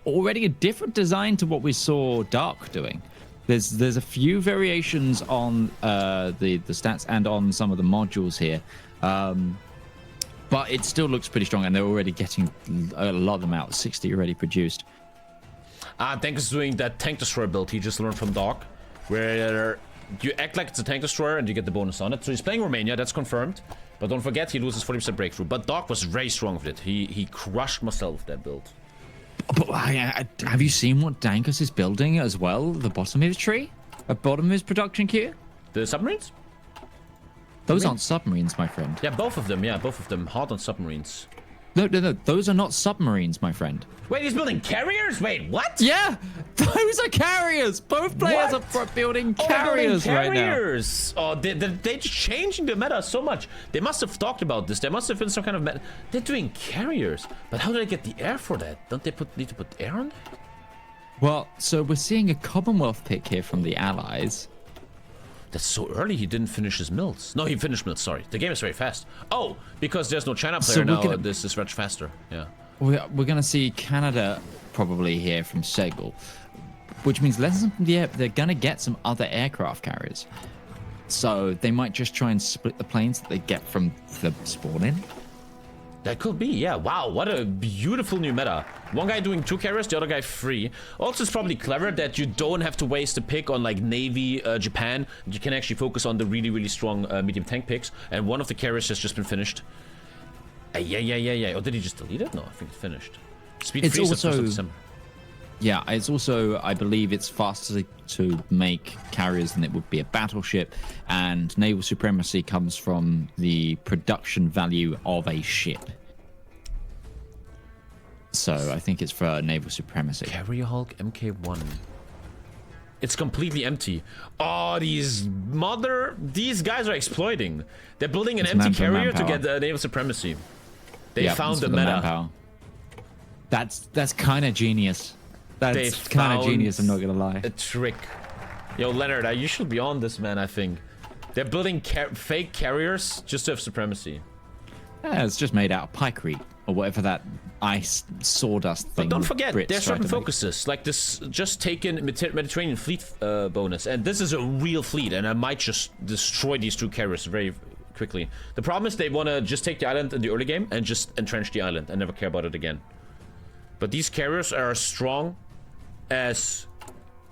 already a different design to what we saw Dark doing. There's a few variations on the stats and on some of the modules here. But it still looks pretty strong, and they're already getting a lot of them out. 60 already produced. Dankus is doing that tank destroyer build he just learned from Doc, where you act like it's a tank destroyer and you get the bonus on it. So he's playing Romania, that's confirmed. But don't forget, he loses 40% breakthrough. But Doc was very strong with it. He crushed Marcel with that build. But have you seen what Dankus is building as well? The bottom of his tree? At bottom of his production queue? The submarines? Those aren't submarines, my friend. Yeah, both of them. Yeah, both of them. Hard on submarines. No. Those are not submarines, my friend. Wait, he's building carriers? Wait, what? Yeah, those are carriers. Both players are building carriers right now. Carriers. Oh, they're changing the meta so much. They must have talked about this. There must have been some kind of meta. They're doing carriers. But how do they get the air for that? Don't they need to put air on? Well, so we're seeing a Commonwealth pick here from the Allies. That's so early. He didn't finish his mills. No, he finished mills. Sorry. The game is very fast. Oh, because there's no China player now. This is much faster. Yeah. We're going to see Canada probably here from Segel, which means lessons from the air. They're going to get some other aircraft carriers. So they might just try and split the planes that they get from the spawn in. That could be, yeah. Wow, what a beautiful new meta. One guy doing 2 carriers, the other guy 3. Also, it's probably clever that you don't have to waste a pick on like Navy, Japan. You can actually focus on the really, really strong medium tank picks. And one of the carriers has just been finished. Yeah. Oh, did he just delete it? No, I think it's finished. Speed freeze at 1st of December. Yeah, it's also, I believe it's faster to make carriers than it would be a battleship, and naval supremacy comes from the production value of a ship. So I think it's for naval supremacy. Carrier Hulk MK1. It's completely empty. Oh, these guys are exploiting. They're building an empty carrier to get naval supremacy. They found the meta. Manpower. That's kind of genius. That's kind of genius, I'm not gonna lie. A trick. Yo, Leonard, you should be on this, man, I think. They're building fake carriers just to have supremacy. Yeah, it's just made out of pykrete, or whatever that ice sawdust thing. But don't forget, Brits there's certain tried to make. focuses. Like this just taken Mediterranean fleet bonus. And this is a real fleet, and I might just destroy these 2 carriers very quickly. The problem is they want to just take the island in the early game and just entrench the island and never care about it again. But these carriers are as strong as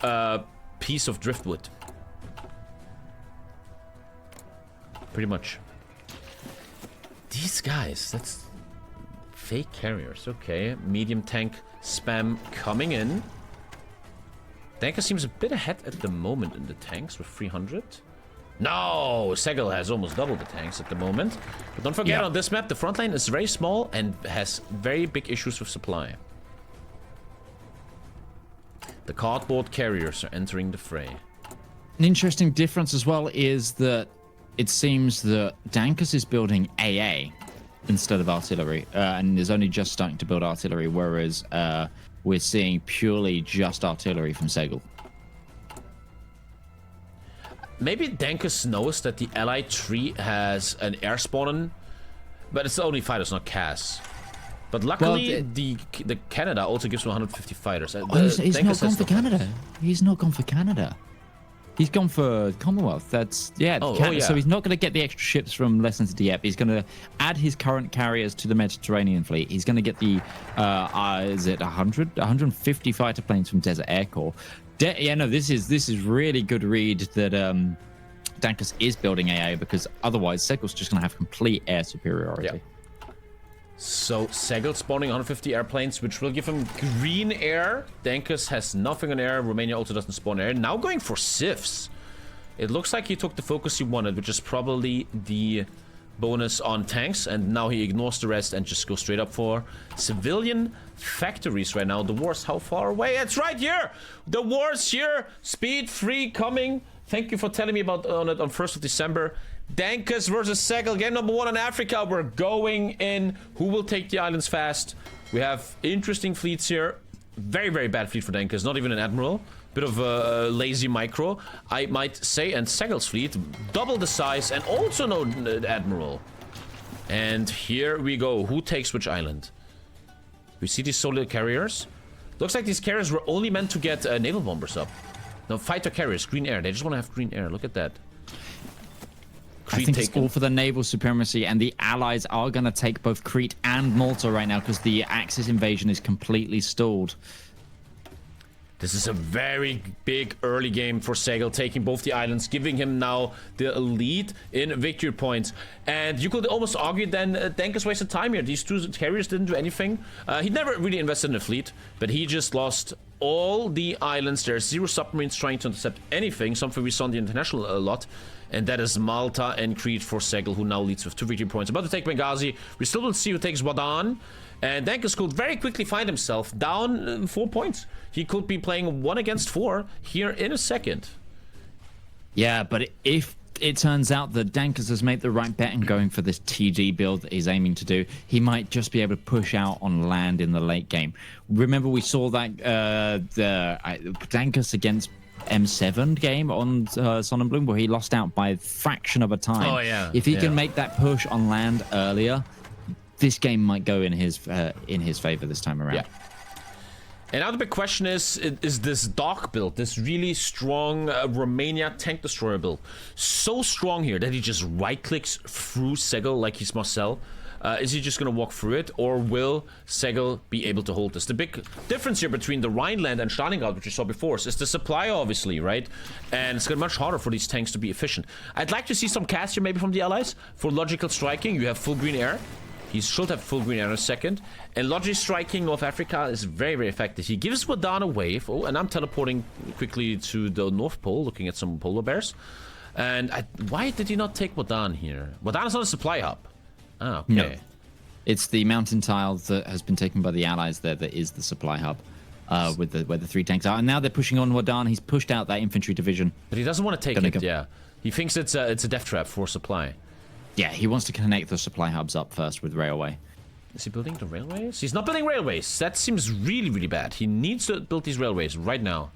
a piece of driftwood. Pretty much. These guys, that's fake carriers. Okay, medium tank spam coming in. Danker seems a bit ahead at the moment in the tanks with 300. No, Segel has almost double the tanks at the moment. But don't forget, on this map, the front line is very small and has very big issues with supply. The cardboard carriers are entering the fray. An interesting difference as well is that it seems that Dankus is building AA instead of artillery, and is only just starting to build artillery, whereas we're seeing purely just artillery from Segel. Maybe Dankus knows that the Allied tree has an air spawn, but it's only fighters, not Cass. But luckily, the Canada also gives him 150 fighters. He's not gone for Canada. He's not gone for Canada. He's gone for Commonwealth. That's So he's not going to get the extra ships from Lessons to Dieppe. He's going to add his current carriers to the Mediterranean fleet. He's going to get the is it 150 fighter planes from Desert Air Corps. This is really good read that Dankus is building AA, because otherwise Segel's just going to have complete air superiority. Yeah. So Segel spawning 150 airplanes, which will give him green air. Dankus has nothing on air. Romania also doesn't spawn air. Now going for civs. It looks like he took the focus he wanted, which is probably the bonus on tanks, and now he ignores the rest and just goes straight up for civilian factories right now. The war's how far away? It's right here! The war's here! Speed 3 coming. Thank you for telling me about on it on 1st of December. Dankus versus Segel, game number 1 in Africa. We're going in. Who will take the islands fast? We have interesting fleets here. Very, very bad fleet for Dankus. Not even an admiral. Bit of a lazy micro, I might say. And Segel's fleet, double the size, and also no admiral. And here we go. Who takes which island? We see these solid carriers. Looks like these carriers were only meant to get naval bombers up. No, fighter carriers, green air. They just want to have green air. Look at that. I think it's all for the naval supremacy, and the Allies are going to take both Crete and Malta right now because the Axis invasion is completely stalled. This is a very big early game for Segel, taking both the islands, giving him now the lead in victory points. And you could almost argue then Dankus wasted time here. These two carriers didn't do anything. He never really invested in a fleet, but he just lost all the islands. There's 0 submarines trying to intercept anything, something we saw in the international a lot. And that is Malta and Crete for Segel, who now leads with 2 victory points. About to take Benghazi. We still don't see who takes Wadan. And Dankus could very quickly find himself down 4 points. He could be playing 1 against 4 here in a second. Yeah, but if it turns out that Dankus has made the right bet in going for this TD build that he's aiming to do, he might just be able to push out on land in the late game. Remember, we saw that Dankus against M7 game on Sonnenblume, where he lost out by a fraction of a time. Oh, yeah. If he can make that push on land earlier, this game might go in his favor this time around. Yeah. And now the big question is this Doc build, this really strong Romania tank destroyer build, so strong here that he just right-clicks through Segel like he's Marcel? Is he just going to walk through it, or will Segel be able to hold this? The big difference here between the Rhineland and Stalingrad, which you saw before, is the supply, obviously, right? And it's going to be much harder for these tanks to be efficient. I'd like to see some cast here maybe from the allies. For logical striking, you have full green air. He should have full green air in a second. And logic striking North Africa is very, very effective. He gives Wadan a wave. Oh, and I'm teleporting quickly to the North Pole, looking at some polar bears. And why did he not take Wadan here? Wadan is not a supply hub. Ah, okay. No. It's the mountain tile that has been taken by the allies there that is the supply hub, where the 3 tanks are. And now they're pushing on Wadan. He's pushed out that infantry division. But he doesn't want to take it, yeah. He thinks it's a death trap for supply. Yeah, he wants to connect the supply hubs up first with railway. Is he building the railways? He's not building railways. That seems really, really bad. He needs to build these railways right now.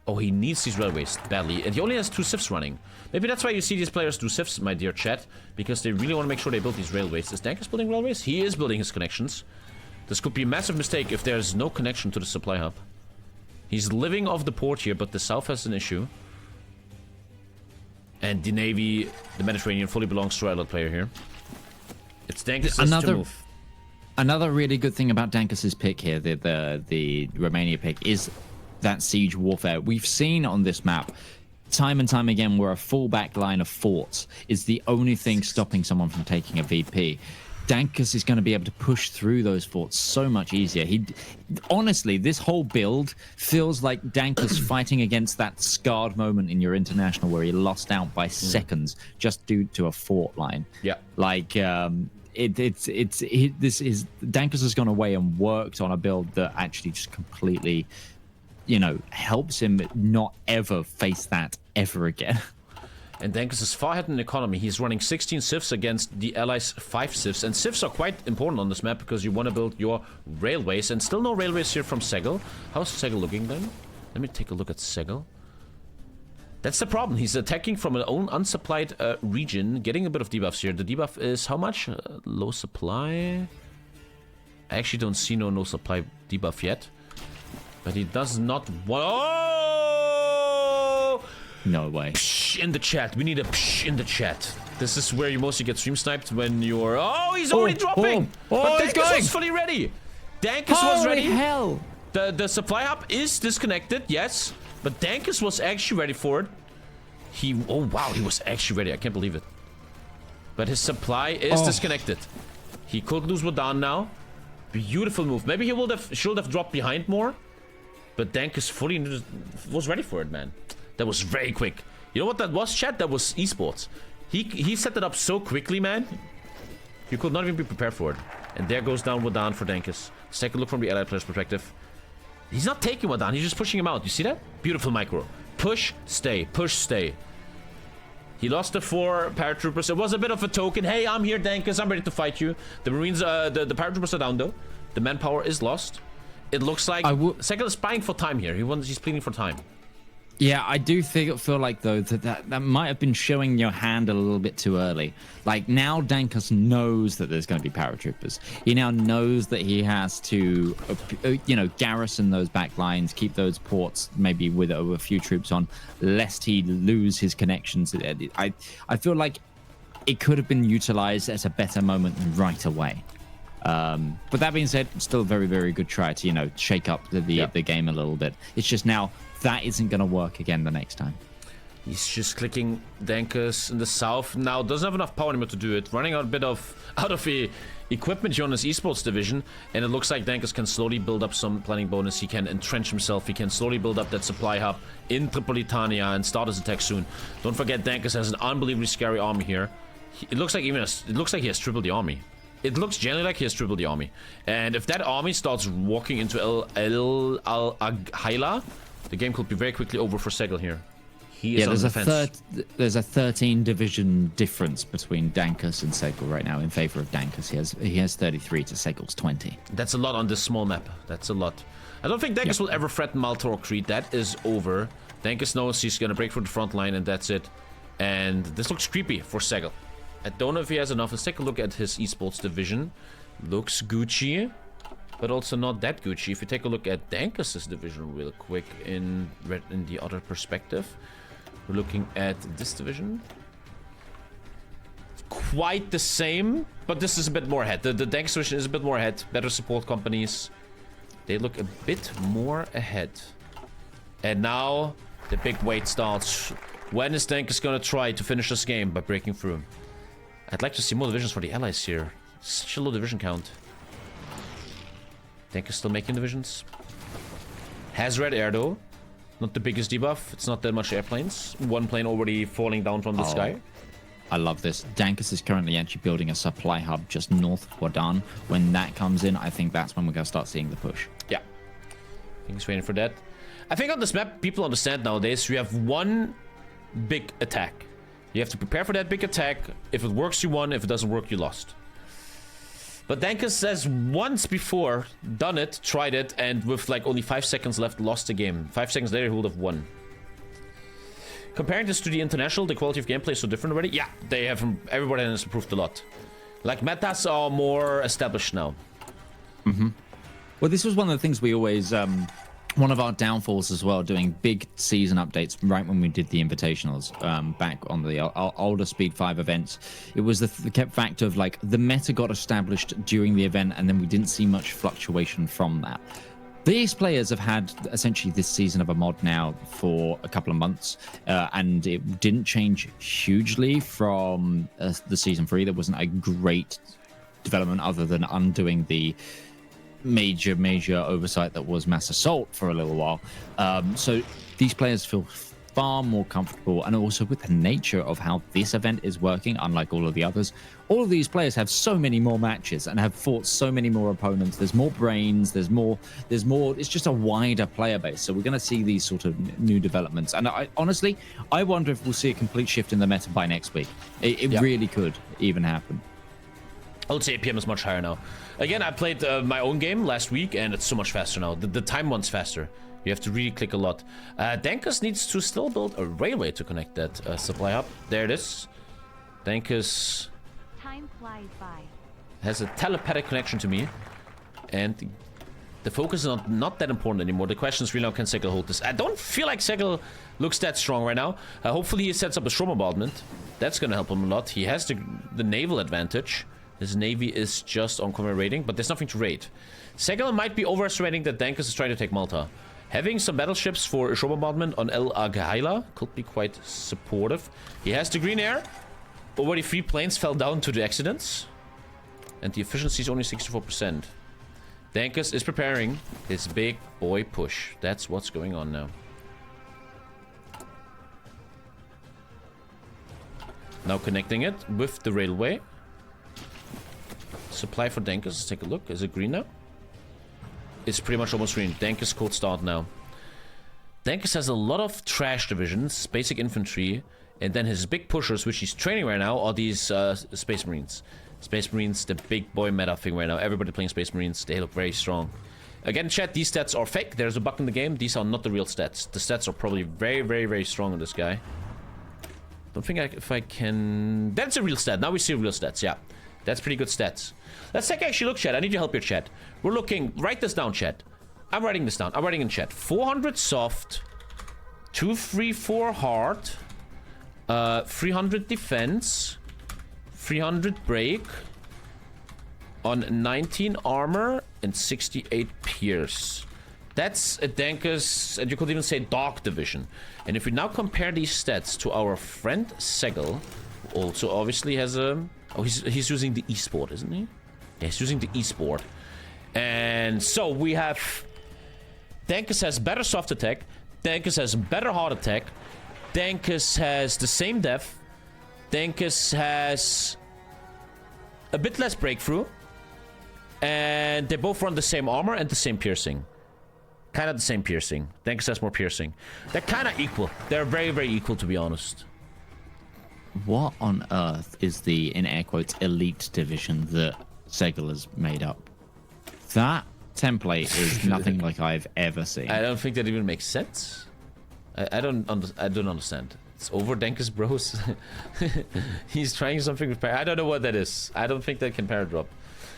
Oh, he needs these railways badly. And he only has 2 sieves running. Maybe that's why you see these players do sieves, my dear chat. Because they really want to make sure they build these railways. Is Dankus building railways? He is building his connections. This could be a massive mistake if there's no connection to the supply hub. He's living off the port here, but the south has an issue. And the Navy, the Mediterranean, fully belongs to our allied player here. It's Dankus' to move. Another really good thing about Dankus' pick here, the Romania pick, is that siege warfare. We've seen on this map time and time again where a full back line of forts is the only thing stopping someone from taking a VP. Dankus is going to be able to push through those forts so much easier. Honestly, this whole build feels like Dankus fighting against that scarred moment in your international where he lost out by seconds just due to a fort line. Yeah. Like, Dankus has gone away and worked on a build that actually just completely, helps him not ever face that ever again. And Dankus is far ahead in the economy. He's running 16 civs against the allies' 5 civs. And civs are quite important on this map because you want to build your railways. And still no railways here from Segel. How's Segel looking then? Let me take a look at Segel. That's the problem. He's attacking from an own unsupplied region, getting a bit of debuffs here. The debuff is how much? Low supply. I actually don't see no supply debuff yet. But he does not want... Oh! No way. Psh in the chat. We need a psh in the chat. This is where you mostly get stream sniped when you're... Oh, he's already dropping! But he's Dankus going! was fully ready! Dankus was ready. Hell! The supply hub is disconnected, yes. But Dankus was actually ready for it. Oh, wow, he was actually ready. I can't believe it. But his supply is disconnected. He could lose Wadan now. Beautiful move. Maybe he should have dropped behind more. But Dankus fully was ready for it, man. That was very quick. You know what that was, chat? That was esports. He set it up so quickly, man. You could not even be prepared for it. And there goes down Wadan for Dankus. Second look from the allied player's perspective. He's not taking Wadan. He's just pushing him out. You see that? Beautiful micro. Push, stay. Push, stay. He lost the 4 paratroopers. It was a bit of a token. Hey, I'm here, Dankus. I'm ready to fight you. The Marines, the paratroopers are down, though. The manpower is lost. It looks like Segel is buying for time here. He's pleading for time. Yeah, I do feel like, though, that might have been showing your hand a little bit too early. Like, now Dankus knows that there's going to be paratroopers. He now knows that he has to, garrison those back lines, keep those ports maybe with a few troops on, lest he lose his connections. I feel like it could have been utilized at a better moment right away. But that being said, still a very, very good try to, you know, shake up the game a little bit. It's just now that isn't going to work again the next time. He's just clicking Dankus in the south. Now doesn't have enough power anymore to do it. Running out of equipment here on his esports division, and it looks like Dankus can slowly build up some planning bonus. He can entrench himself. He can slowly build up that supply hub in Tripolitania and start his attack soon. Don't forget, Dankus has an unbelievably scary army here. It looks like he has triple the army. It looks generally like he has triple the army. And if that army starts walking into El Al-Haila, the game could be very quickly over for Segel here. He is on the fence. There's a 13 division difference between Dankus and Segel right now in favor of Dankus. He has 33 to Segel's 20. That's a lot on this small map. That's a lot. I don't think Dankus will ever threaten Malta or Crete. That is over. Dankus knows he's going to break through the front line, and that's it. And this looks creepy for Segel. I don't know if he has enough. Let's take a look at his esports division. Looks Gucci, but also not that Gucci. If you take a look at Dankus's division real quick in the other perspective, we're looking at this division. Quite the same, but this is a bit more ahead. The Dankus division is a bit more ahead. Better support companies. They look a bit more ahead. And now the big wait starts. When is Dankus going to try to finish this game by breaking through? I'd like to see more divisions for the allies here. Such a low division count. Dankus still making divisions. Has red air though. Not the biggest debuff. It's not that much airplanes. One plane already falling down from the sky. I love this. Dankus is currently actually building a supply hub just north of Wadan. When that comes in, I think that's when we're going to start seeing the push. Yeah. I think he's waiting for that. I think on this map, people understand nowadays, you have one big attack. You have to prepare for that big attack. If it works, you won. If it doesn't work, you lost. But Dankus has once before done it, tried it, and with like only 5 seconds left, lost the game. 5 seconds later, he would have won. Comparing this to the international, the quality of gameplay is so different already. Yeah, they have. Everybody has improved a lot. Like metas are more established now. Well, this was one of the things we always one of our downfalls as well, doing big season updates right when we did the invitationals back on the older Speed 5 events. It was the kept fact of like the meta got established during the event, and then we didn't see much fluctuation from that. These players have had essentially this season of a mod now for a couple of months, and it didn't change hugely from the season 3. There wasn't a great development other than undoing the major oversight that was Mass Assault for a little while. So these players feel far more comfortable, and also with the nature of how this event is working, unlike all of the others, all of these players have so many more matches and have fought so many more opponents. There's more brains, there's more, it's just a wider player base. So we're going to see these sort of new developments. And I honestly wonder if we'll see a complete shift in the meta by next week. It really could even happen. I would say APM is much higher now. Again, I played my own game last week, and it's so much faster now. The time one's faster. You have to really click a lot. Dankus needs to still build a railway to connect that supply hub. There it is. Dankus Time flies by. has a telepathic connection to me, and the focus is not that important anymore. The question is really now, can Segel hold this? I don't feel like Segel looks that strong right now. Hopefully he sets up a strong bombardment. That's going to help him a lot. He has the naval advantage. His navy is just on combat raiding, but there's nothing to raid. Segel might be overestimating that Dankus is trying to take Malta. Having some battleships for a shore bombardment on El Aghaila could be quite supportive. He has the green air. Already 3 planes fell down to the accidents. And the efficiency is only 64%. Dankus is preparing his big boy push. That's what's going on now. Now connecting it with the railway. Supply for Dankus. Let's take a look. Is it green now? It's pretty much almost green. Dankus cold start now. Dankus has a lot of trash divisions, basic infantry, and then his big pushers, which he's training right now, are these Space Marines. Space Marines, the big boy meta thing right now. Everybody playing Space Marines. They look very strong. Again, chat, these stats are fake. There's a bug in the game. These are not the real stats. The stats are probably very, very, very strong on this guy. Don't think if I can... That's a real stat. Now we see real stats, yeah. That's pretty good stats. Let's take actually look, chat. I need your help here, chat. We're looking... Write this down, chat. I'm writing this down. I'm writing in chat. 400 soft. 234 hard. 300 defense. 300 break. on 19 armor and 68 pierce. That's a Dankus, and you could even say dog division. And if we now compare these stats to our friend Segel, who also obviously has a... Oh, he's using the esport, isn't he? Yeah, he's using the esport. And so we have... Dankus has better soft attack. Dankus has better hard attack. Dankus has the same def. Dankus has a bit less breakthrough. And they both run the same armor and the same piercing. Kind of the same piercing. Dankus has more piercing. They're kind of equal. They're very, very equal, to be honest. What on earth is the, in air quotes, elite division that Segel has made up? That template is nothing like I've ever seen. I don't think that even makes sense. I don't understand. It's over Dankus bros. He's trying something with I don't know what that is. I don't think that can paradrop.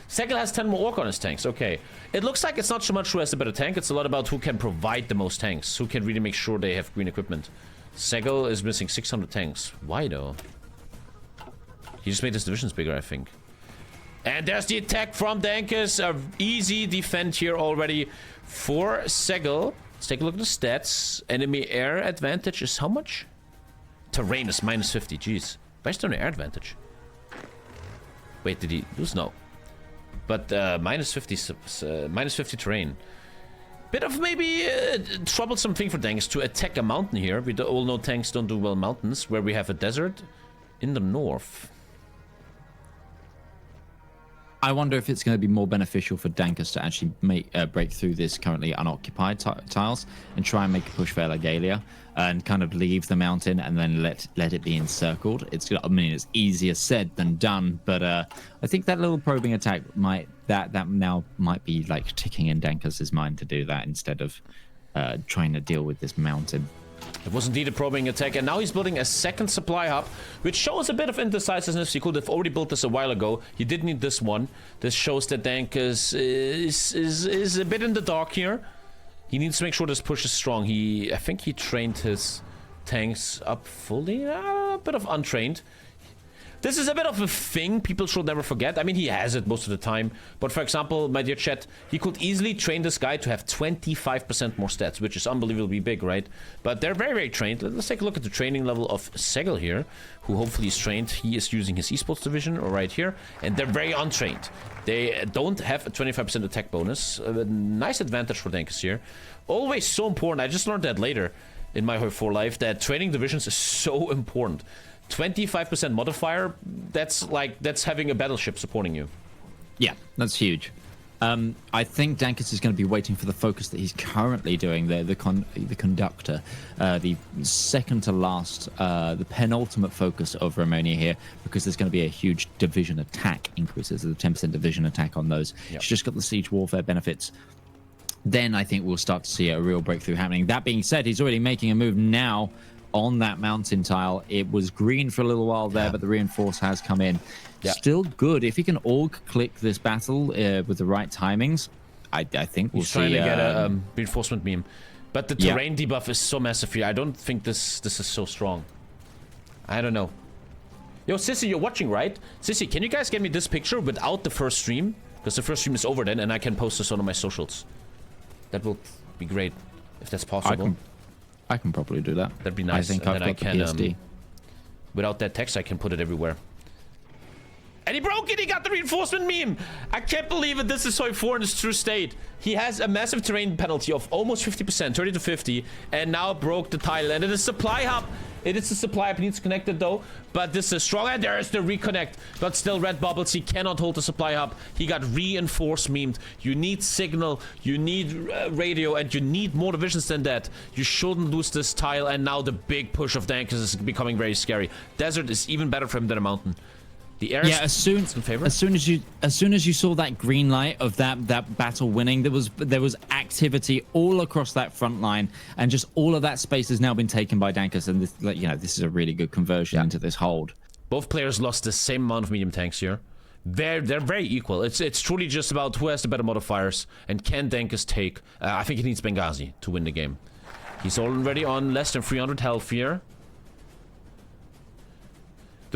Segel has 10 more orc on his tanks. Okay. It looks like it's not so much who has the better tank. It's a lot about who can provide the most tanks. Who can really make sure they have green equipment. Segel is missing 600 tanks. Why though? He just made his divisions bigger, I think. And there's the attack from Dankus. A easy defend here already for Segel. Let's take a look at the stats. Enemy air advantage is how much? Terrain is minus 50. Jeez. Why is there an air advantage? Wait, did he lose? No. But minus 50 terrain. Bit of maybe troublesome thing for Dankus to attack a mountain here. We all know tanks don't do well in mountains, where we have a desert in the north. I wonder if it's going to be more beneficial for Dankus to actually make break through this currently unoccupied tiles and try and make a push for Elegalia and kind of leave the mountain and then let it be encircled. It's, I mean, it's easier said than done, but I think that little probing attack might now be like ticking in Dankus's mind to do that instead of trying to deal with this mountain. It was indeed a probing attack, and now he's building a second supply hub, which shows a bit of indecisiveness. He could have already built this a while ago. He did need this one. This shows that Dankus is a bit in the dark here. He needs to make sure this push is strong. I think he trained his tanks up fully. A bit of untrained. This is a bit of a thing people should never forget. I mean, he has it most of the time. But for example, my dear chat, he could easily train this guy to have 25% more stats, which is unbelievably big, right? But they're very, very trained. Let's take a look at the training level of Segel here, who hopefully is trained. He is using his esports division right here. And they're very untrained. They don't have a 25% attack bonus. A nice advantage for Dankus here. Always so important. I just learned that later in my Hoi 4 life, that training divisions is so important. 25% modifier, that's having a battleship supporting you. Yeah, that's huge. I think Dankus is going to be waiting for the focus that he's currently doing there, the conductor, the second to last, the penultimate focus of Romania here, because there's going to be a huge division attack increases, the 10% division attack on those. Yep. He's just got the siege warfare benefits. Then I think we'll start to see a real breakthrough happening. That being said, he's already making a move now on that mountain tile. It was green for a little while there, but the reinforce has come in. Still good. If he can org click this battle with the right timings, I think we'll see. He's trying to get a reinforcement meme. But the terrain debuff is so massive here. I don't think this is so strong. I don't know. Yo, Sissy, you're watching, right? Sissy, can you guys get me this picture without the first stream? Because the first stream is over then, and I can post this on my socials. That will be great, if that's possible. I can probably do that. That'd be nice. I think I've got the PSD. Without that text, I can put it everywhere. And he broke it! He got the reinforcement meme! I can't believe it. This is Hoi 4 in its true state. He has a massive terrain penalty of almost 50%, 30 to 50, and now broke the tile. And it is supply hub. It is a supply hub. He needs to connect it though. But this is strong. And there is the reconnect. But still, red bubbles. He cannot hold the supply hub. He got reinforced memed. You need signal. You need radio. And you need more divisions than that. You shouldn't lose this tile. And now the big push of Dankus is becoming very scary. Desert is even better for him than a mountain. The air as soon as you saw that green light of that battle winning, there was activity all across that front line, and just all of that space has now been taken by Dankus, and this is a really good conversion into this hold. Both players lost the same amount of medium tanks here. They're very equal. It's truly just about who has the better modifiers, and can Dankus take. I think he needs Benghazi to win the game. He's already on less than 300 health here.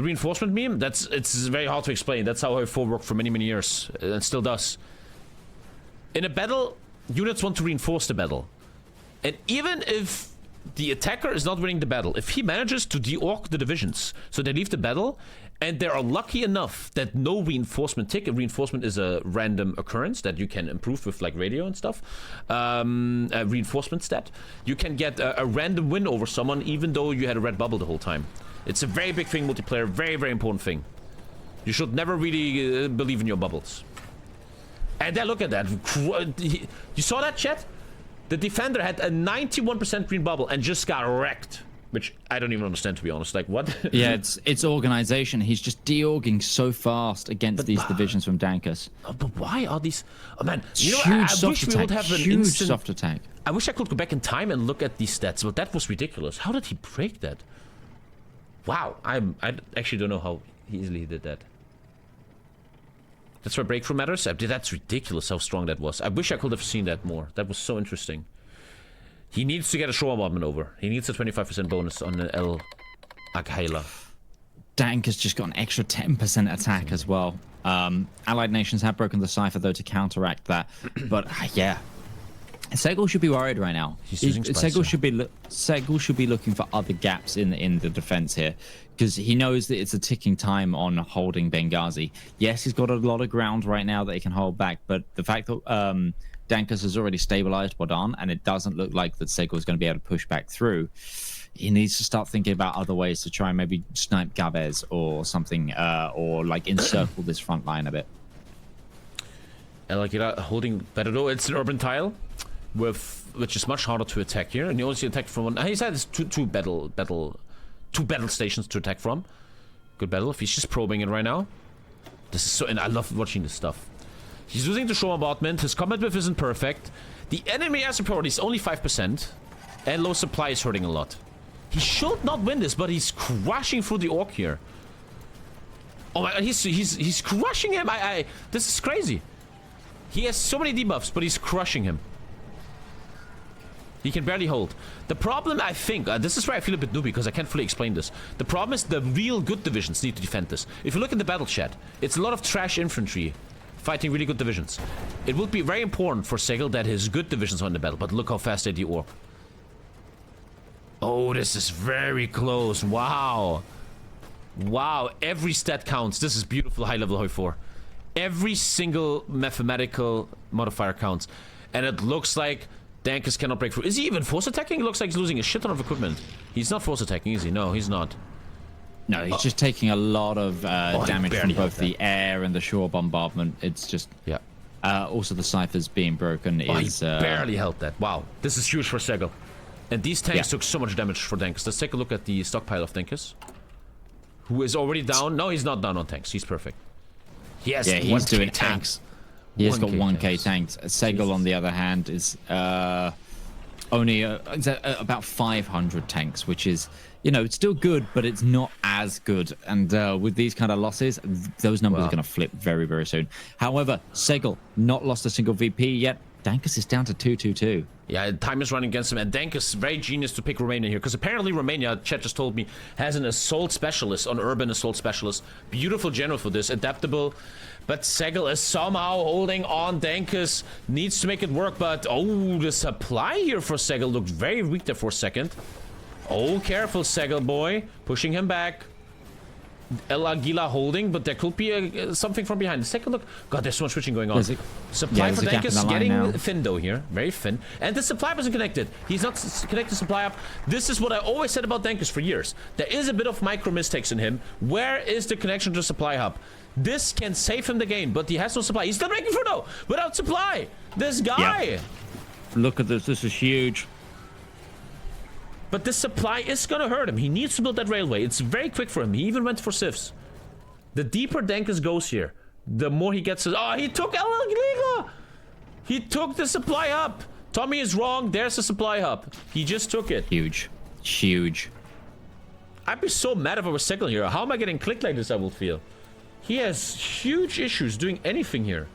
The reinforcement meme, it's very hard to explain. That's how Hoi4 worked for many years, and still does. In a battle, units want to reinforce the battle. And even if the attacker is not winning the battle, if he manages to de-orc the divisions, so they leave the battle, and they are lucky enough that no reinforcement tick. Reinforcement is a random occurrence that you can improve with like radio and stuff. A reinforcement stat. You can get a random win over someone even though you had a red bubble the whole time. It's a very big thing, multiplayer. Very, very important thing. You should never really believe in your bubbles. And then look at that. You saw that, chat? The defender had a 91% green bubble and just got wrecked. Which I don't even understand, to be honest. Like, what? Yeah, it's organization. He's just de-orging so fast against these divisions from Dankus. But why are these... Oh, man. You know, Huge I wish we would have an instant... soft attack. I wish I could go back in time and look at these stats, but that was ridiculous. How did he break that? Wow. I actually don't know how easily he did that. That's why breakthrough matters? That's ridiculous how strong that was. I wish I could have seen that more. That was so interesting. He needs to get a show bombardment over. He needs a 25% bonus on the El Aghela. Dank has just got an extra 10% attack as well. Allied nations have broken the cipher though to counteract that. But yeah, Segel should be worried right now. Segel should be looking for other gaps in the defense here, because he knows that it's a ticking time on holding Benghazi. Yes, he's got a lot of ground right now that he can hold back, but the fact that Dankus has already stabilized Wadan, and it doesn't look like that Segel is going to be able to push back through. He needs to start thinking about other ways to try and maybe snipe Gabez or something, or like encircle this front line a bit. I like it holding better though. It's an urban tile, which is much harder to attack here, and you only attack from one. He said it's two battle stations to attack from. Good battle. If he's just probing it right now, this is so. And I love watching this stuff. He's using the show bombardment. His combat whiff isn't perfect. The enemy air support is only 5%, and low supply is hurting a lot. He should not win this, but he's crushing through the orc here. Oh my god, he's crushing him. This is crazy. He has so many debuffs, but he's crushing him. He can barely hold. The problem, I think, this is where I feel a bit newbie because I can't fully explain this. The problem is the real good divisions need to defend this. If you look in the battle chat, it's a lot of trash infantry fighting really good divisions. It would be very important for Segel that his good divisions are in the battle, but look how fast they de-orc. Oh, this is very close. Wow. Wow, every stat counts. This is beautiful high-level Hoi 4. Every single mathematical modifier counts. And it looks like Dankus cannot break through. Is he even force attacking? It looks like he's losing a shit ton of equipment. He's not force attacking, is he? No, he's not. No, he's just taking a lot of damage from both the air and the shore bombardment. It's just... Yeah. Also, the ciphers being broken is... He barely helped that. Wow. This is huge for Segel. And these tanks took so much damage for Dankus. Let's take a look at the stockpile of Dankus. Who is already down. No, he's not down on tanks. He's perfect. He has he's doing tanks. He has got 1k tanks. Segel, on the other hand, is only about 500 tanks, which is, you know, it's still good, but it's not as good. And with these kind of losses, those numbers are going to flip very, very soon. However, Segel not lost a single VP yet. Dankus is down to 222. Yeah, time is running against him, and Dankus very genius to pick Romania here, because apparently Romania, chat just told me, has an assault specialist, an urban assault specialist. Beautiful general for this, adaptable. But Segel is somehow holding on. Dankus needs to make it work, but oh, the supply here for Segel looked very weak there for a second. Oh, careful, Segel boy, pushing him back. El Aguila holding, but there could be something from behind. Let's take a look. God, there's so much switching going on. Supply for Dankus getting thin though here. Very thin. And the supply wasn't connected. He's not connected supply up. This is what I always said about Dankus for years. There is a bit of micro mistakes in him. Where is the connection to supply hub? This can save him the game, but he has no supply. He's still breaking through though, without supply. This guy. Yep. Look at this. This is huge. But this supply is gonna hurt him. He needs to build that railway. It's very quick for him. He even went for civs. The deeper Dankus goes here, the more he gets... Oh, he took El Aguila! He took the supply hub. Tommy is wrong. There's the supply hub. He just took it. Huge. Huge. I'd be so mad if I was Segel here. How am I getting clicked like this, I will feel. He has huge issues doing anything here.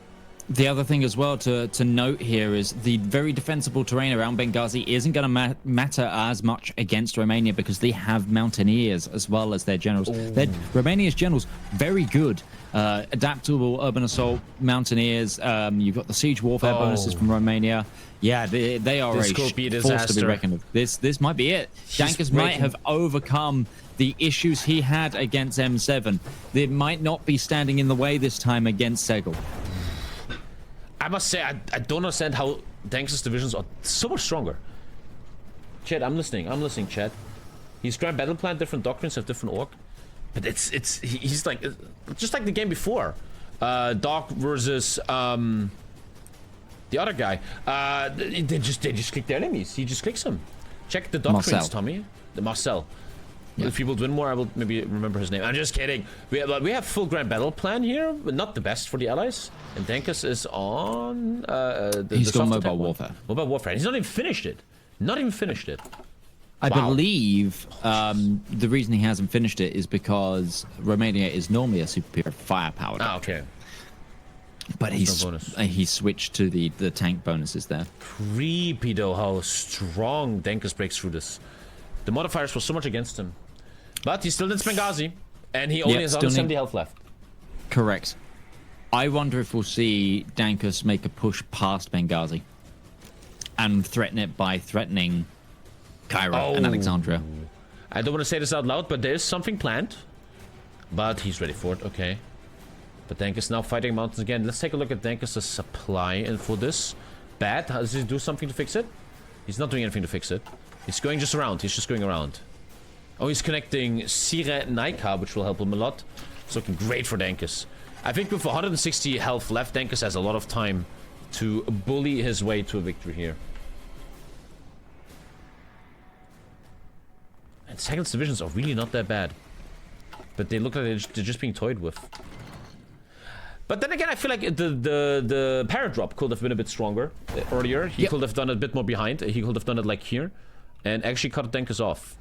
The other thing as well to note here is the very defensible terrain around Benghazi isn't going to matter as much against Romania because they have Mountaineers as well as their generals. Romania's generals, very good. Adaptable urban assault, Mountaineers. You've got the siege warfare bonuses from Romania. Yeah, they are this a could be a force to be disaster. reckoned with. This might be it. Dankers might have overcome the issues he had against M7. They might not be standing in the way this time against Segel. I must say, I don't understand how Dankers' divisions are so much stronger. Chad, I'm listening, Chad. He's grand battle plan, different doctrines have different orc. But he's like, just like the game before. Doc versus, the other guy. They just click their enemies. He just clicks them. Check the doctrines, Marcel. Tommy. The Marcel. Yeah. If people win more, I will maybe remember his name. I'm just kidding. We have full grand battle plan here, but not the best for the allies. And Dankers is on He's the got soft mobile attack one. warfare. Mobile warfare. He's not even finished it. Not even finished it. I Wow. believe the reason he hasn't finished it is because Romania is normally a superior firepower. Ah, okay. But he switched to the tank bonuses there. Creepy though how strong Dankers breaks through this. The modifiers were so much against him. But he still needs Benghazi. And he only has 170 health left. Correct. I wonder if we'll see Dankers make a push past Benghazi and threaten it by threatening Cairo and Alexandria. I don't want to say this out loud, but there is something planned. But he's ready for it, okay. But Dankers now fighting mountains again. Let's take a look at Dankers' supply and for this. Bad. Does he do something to fix it? He's not doing anything to fix it. He's going just around. He's just going around. Oh, he's connecting Sire Naika, which will help him a lot. It's looking great for Dankers. I think with 160 health left, Dankers has a lot of time to bully his way to a victory here. And Segel's divisions are really not that bad. But they look like they're just being toyed with. But then again, I feel like the paradrop could have been a bit stronger earlier. He could have done it a bit more behind. He could have done it like here. And actually cut Dankers off.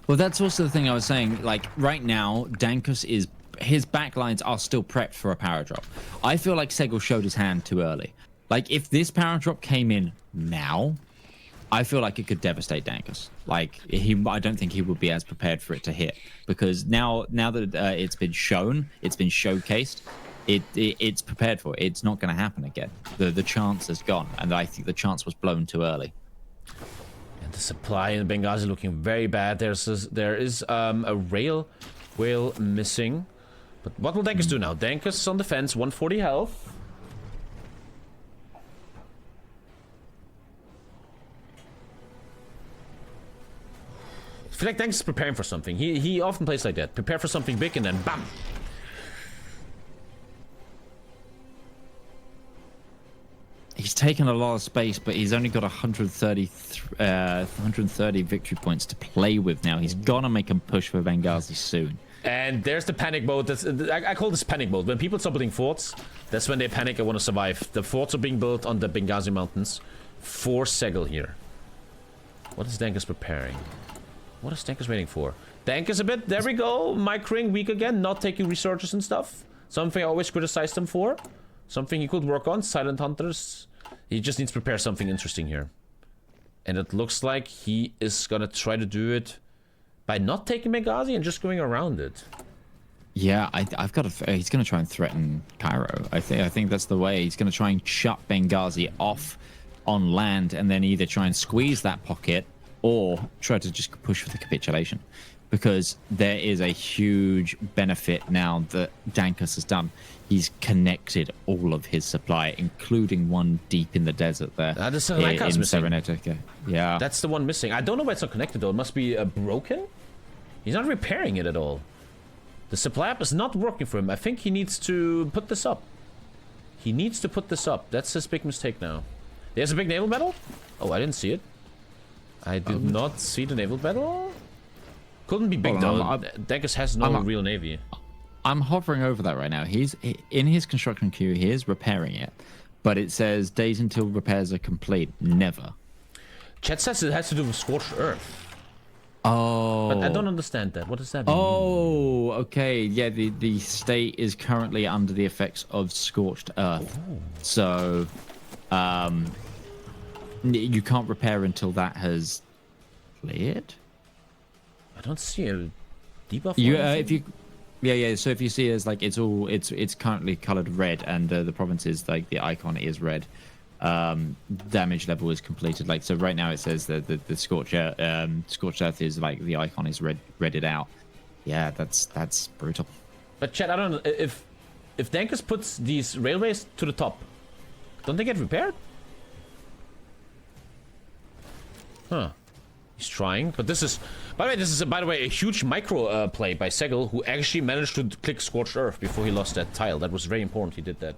Well, that's also the thing I was saying. Like, right now, Dankers is... His backlines are still prepped for a paradrop. I feel like Segel showed his hand too early. Like, if this paradrop came in now, I feel like it could devastate Dankers. Like, I don't think he would be as prepared for it to hit. Because now that it's been shown, it's been showcased, it's prepared for it. It's not going to happen again. The chance is gone. And I think the chance was blown too early. And the supply in Benghazi looking very bad. There is a rail whale missing. But what will Dankers do now? Dankers on defense, 140 health. I feel like Dankers is preparing for something. He often plays like that. Prepare for something big and then bam! He's taken a lot of space, but he's only got 130 victory points to play with now. He's got to make a push for Benghazi soon. And there's the panic mode. I call this panic mode. When people start building forts, that's when they panic and want to survive. The forts are being built on the Benghazi mountains for Segel here. What is Dankers preparing? What is Dankers waiting for? Dankers a bit. There we go. Microing weak again. Not taking researchers and stuff. Something I always criticized him for. Something he could work on. Silent Hunters. He just needs to prepare something interesting here. And it looks like he is going to try to do it by not taking Benghazi and just going around it. Yeah, I've got to. He's going to try and threaten Cairo. I think that's the way. He's going to try and shut Benghazi off on land, and then either try and squeeze that pocket or try to just push for the capitulation, because there is a huge benefit now that Dankers has done. He's connected all of his supply, including one deep in the desert there. The Selenka's missing. Serenetica. Yeah, That's the one missing. I don't know why it's not connected though. It must be broken. He's not repairing it at all. The supply app is not working for him. I think he needs to put this up. He needs to put this up. That's his big mistake now. There's a big naval battle? Oh, I didn't see it. I did not see the naval battle. Couldn't be big though. Dankers has no real navy. I'm hovering over that right now. He's in his construction queue. He is repairing it, but it says days until repairs are complete. Never. Chat says it has to do with scorched earth. Oh. But I don't understand that. What does that mean? Oh, okay. Yeah, the state is currently under the effects of scorched earth. So, you can't repair until that has cleared. I don't see a debuff. If you, yeah. So if you see, it's like it's currently colored red, and the province is like the icon is red. Damage level is completed. Like, so right now it says that the scorched earth is like the icon is redded out. Yeah, that's brutal. But Chad, I don't know if Dankus puts these railways to the top, don't they get repaired? Huh. He's trying, but this is, by the way, a huge micro play by Segel, who actually managed to click Scorched Earth before he lost that tile. That was very important. He did that.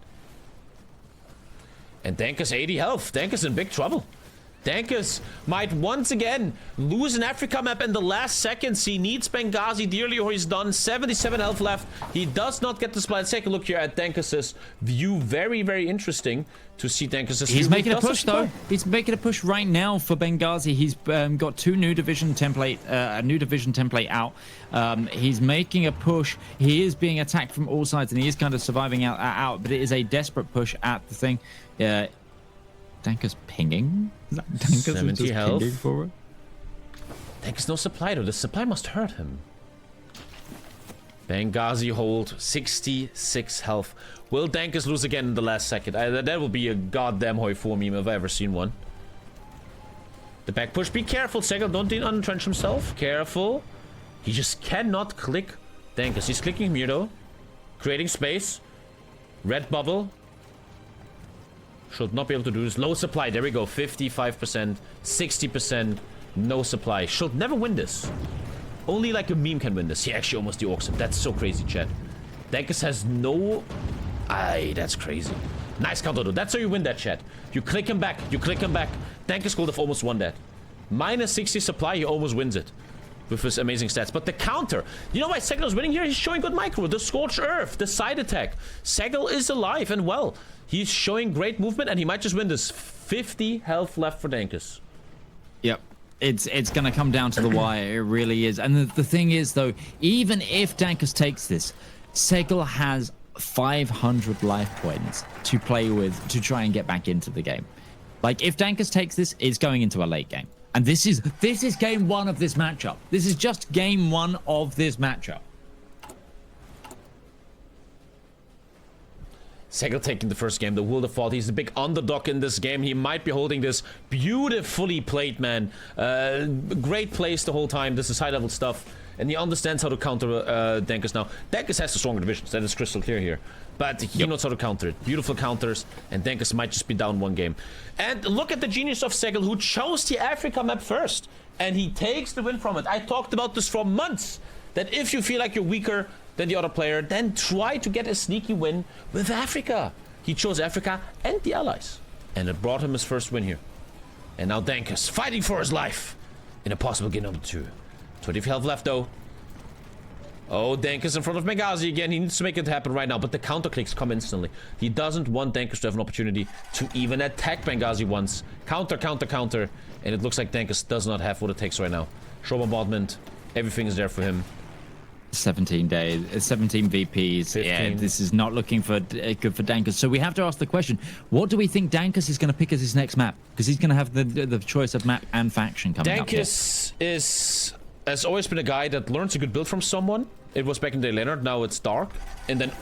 And Dankus 80 health. Dankus in big trouble. Dankus might once again lose an Africa map in the last seconds. He needs Benghazi dearly or he's done. 77 health left. He does not get the split. Let's take a look here at Dankus's view. Very, very interesting to see Dankus's view. He's making a push, though. He's making a push right now for Benghazi. He's got a new division template out. He's making a push. He is being attacked from all sides, and he is kind of surviving out. But it is a desperate push at the thing. Dankus pinging? Dankus 70 just health. pinging for it? Dankus no supply though. The supply must hurt him. Benghazi hold 66 health. Will Dankus lose again in the last second? That will be a goddamn Hoi 4 meme if I've ever seen one. The back push. Be careful, Segel. Don't unentrench himself. Careful. He just cannot click Dankus. He's clicking him here though. Creating space. Red bubble. Should not be able to do this. Low supply. There we go. 55%. 60%. No supply. Should never win this. Only like a meme can win this. He actually almost de-orcs him. That's so crazy, chat. Dankus has no... Aye, that's crazy. Nice counter though. That's how you win that, chat. You click him back. You click him back. Dankus could have almost won that. Minus 60 supply. He almost wins it. With his amazing stats. But the counter. You know why Segel is winning here? He's showing good micro. The Scorched Earth. The side attack. Segel is alive and well. He's showing great movement and he might just win this. 50 health left for Dankus. Yep. It's going to come down to the wire. It really is. And the thing is, though, even if Dankus takes this, Segel has 500 life points to play with to try and get back into the game. Like, if Dankus takes this, it's going into a late game. And this is game one of this matchup. This is just game one of this matchup. Segel taking the first game, the will default. He's the big underdog in this game. He might be holding this beautifully played, man. Great plays the whole time. This is high-level stuff. And he understands how to counter Dankus now. Dankus has the stronger divisions. That is crystal clear here. But he knows how to counter it. Beautiful counters. And Dankus might just be down one game. And look at the genius of Segel, who chose the Africa map first. And he takes the win from it. I talked about this for months. That if you feel like you're weaker than the other player, then try to get a sneaky win with Africa. He chose Africa and the allies. And it brought him his first win here. And now Dankus fighting for his life in a possible game number 2. 20 health left though. Oh, Dankus in front of Benghazi again. He needs to make it happen right now, but the counter clicks come instantly. He doesn't want Dankus to have an opportunity to even attack Benghazi once. Counter, counter, counter. And it looks like Dankus does not have what it takes right now. Show bombardment. Everything is there for him. 17 days, 17 VPs. 15. Yeah, this is not looking for good for Dankus. So we have to ask the question: what do we think Dankus is going to pick as his next map? Because he's going to have the choice of map and faction coming up. Dankus has always been a guy that learns a good build from someone. It was back in the day Leonard. Now it's Dark, and then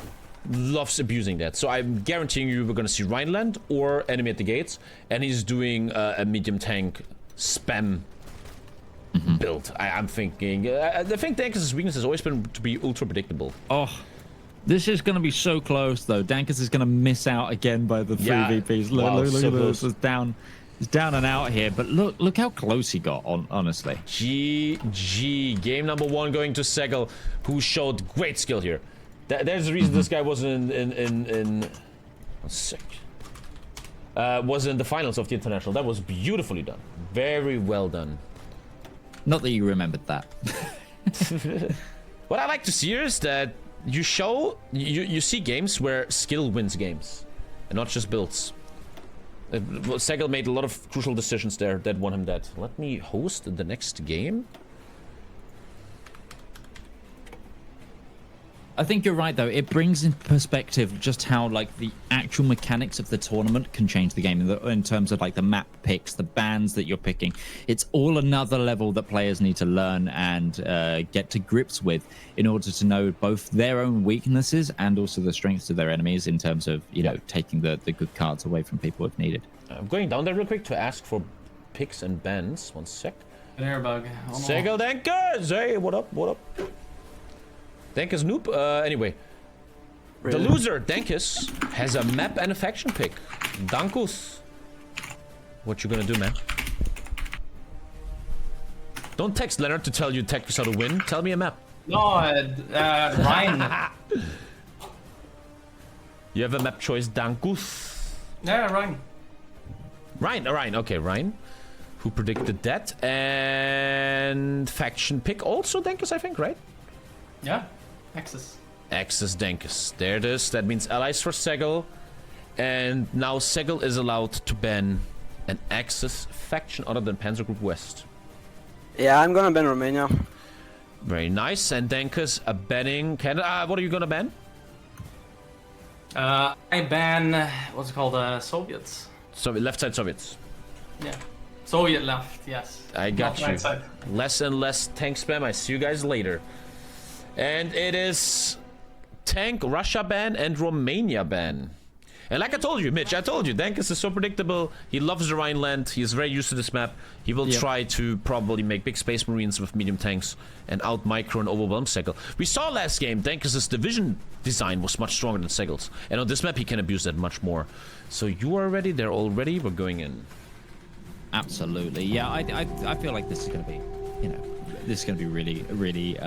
loves abusing that. So I'm guaranteeing you we're going to see Rhineland or Enemy at the Gates, and he's doing a medium tank spam. Build. I'm thinking. I think Dankus' weakness has always been to be ultra predictable. Oh, this is going to be so close, though. Dankus is going to miss out again by the 3 VPs. Look, Wow, look so at this. It's down and out here. But look how close he got. Honestly. GG. Game number 1 going to Segel, who showed great skill here. There's the reason this guy wasn't in sick. Wasn't in the finals of the international. That was beautifully done. Very well done. Not that you remembered that. What I like to see here is that you see games where skill wins games, and not just builds. Segel made a lot of crucial decisions there that won him that. Let me host the next game. I think you're right, though. It brings in perspective just how, like, the actual mechanics of the tournament can change the game in terms of, like, the map picks, the bands that you're picking. It's all another level that players need to learn and get to grips with in order to know both their own weaknesses and also the strengths of their enemies in terms of, you know, taking the good cards away from people if needed. I'm going down there real quick to ask for picks and bans. 1 sec. Airbug. Segel Dankers! Hey, what up? What up? Dankers noob. Anyway, the loser, Dankers, has a map and a faction pick. Dankus. What you gonna do, man? Don't text Leonard to tell you tactics how to win. Tell me a map. No, Ryan. You have a map choice, Dankus. Yeah, Ryan. Ryan. Okay, Ryan. Who predicted that? And faction pick also Dankers, I think, right? Yeah, Axis. Axis Dankers. There it is. That means allies for Segel. And now Segel is allowed to ban an Axis faction other than Panzer Group West. Yeah, I'm gonna ban Romania. Very nice. And Dankers are banning Canada. What are you gonna ban? I ban, what's it called, Soviets. Soviet, left side Soviets. Yeah. Soviet left, yes. I got Not you. right side. Less and less tank spam. I see you guys later. And it is tank Russia ban and Romania ban. And like I told you, Mitch, I told you, Dankers is so predictable. He loves the Rhineland. He is very used to this map. He will try to probably make big space marines with medium tanks and out micro and overwhelm Segel. We saw last game, Dankers' division design was much stronger than Segel's. And on this map, he can abuse that much more. So you are ready, they're all ready, we're going in. Absolutely. Yeah, I feel like this is going to be, you know, this is going to be really,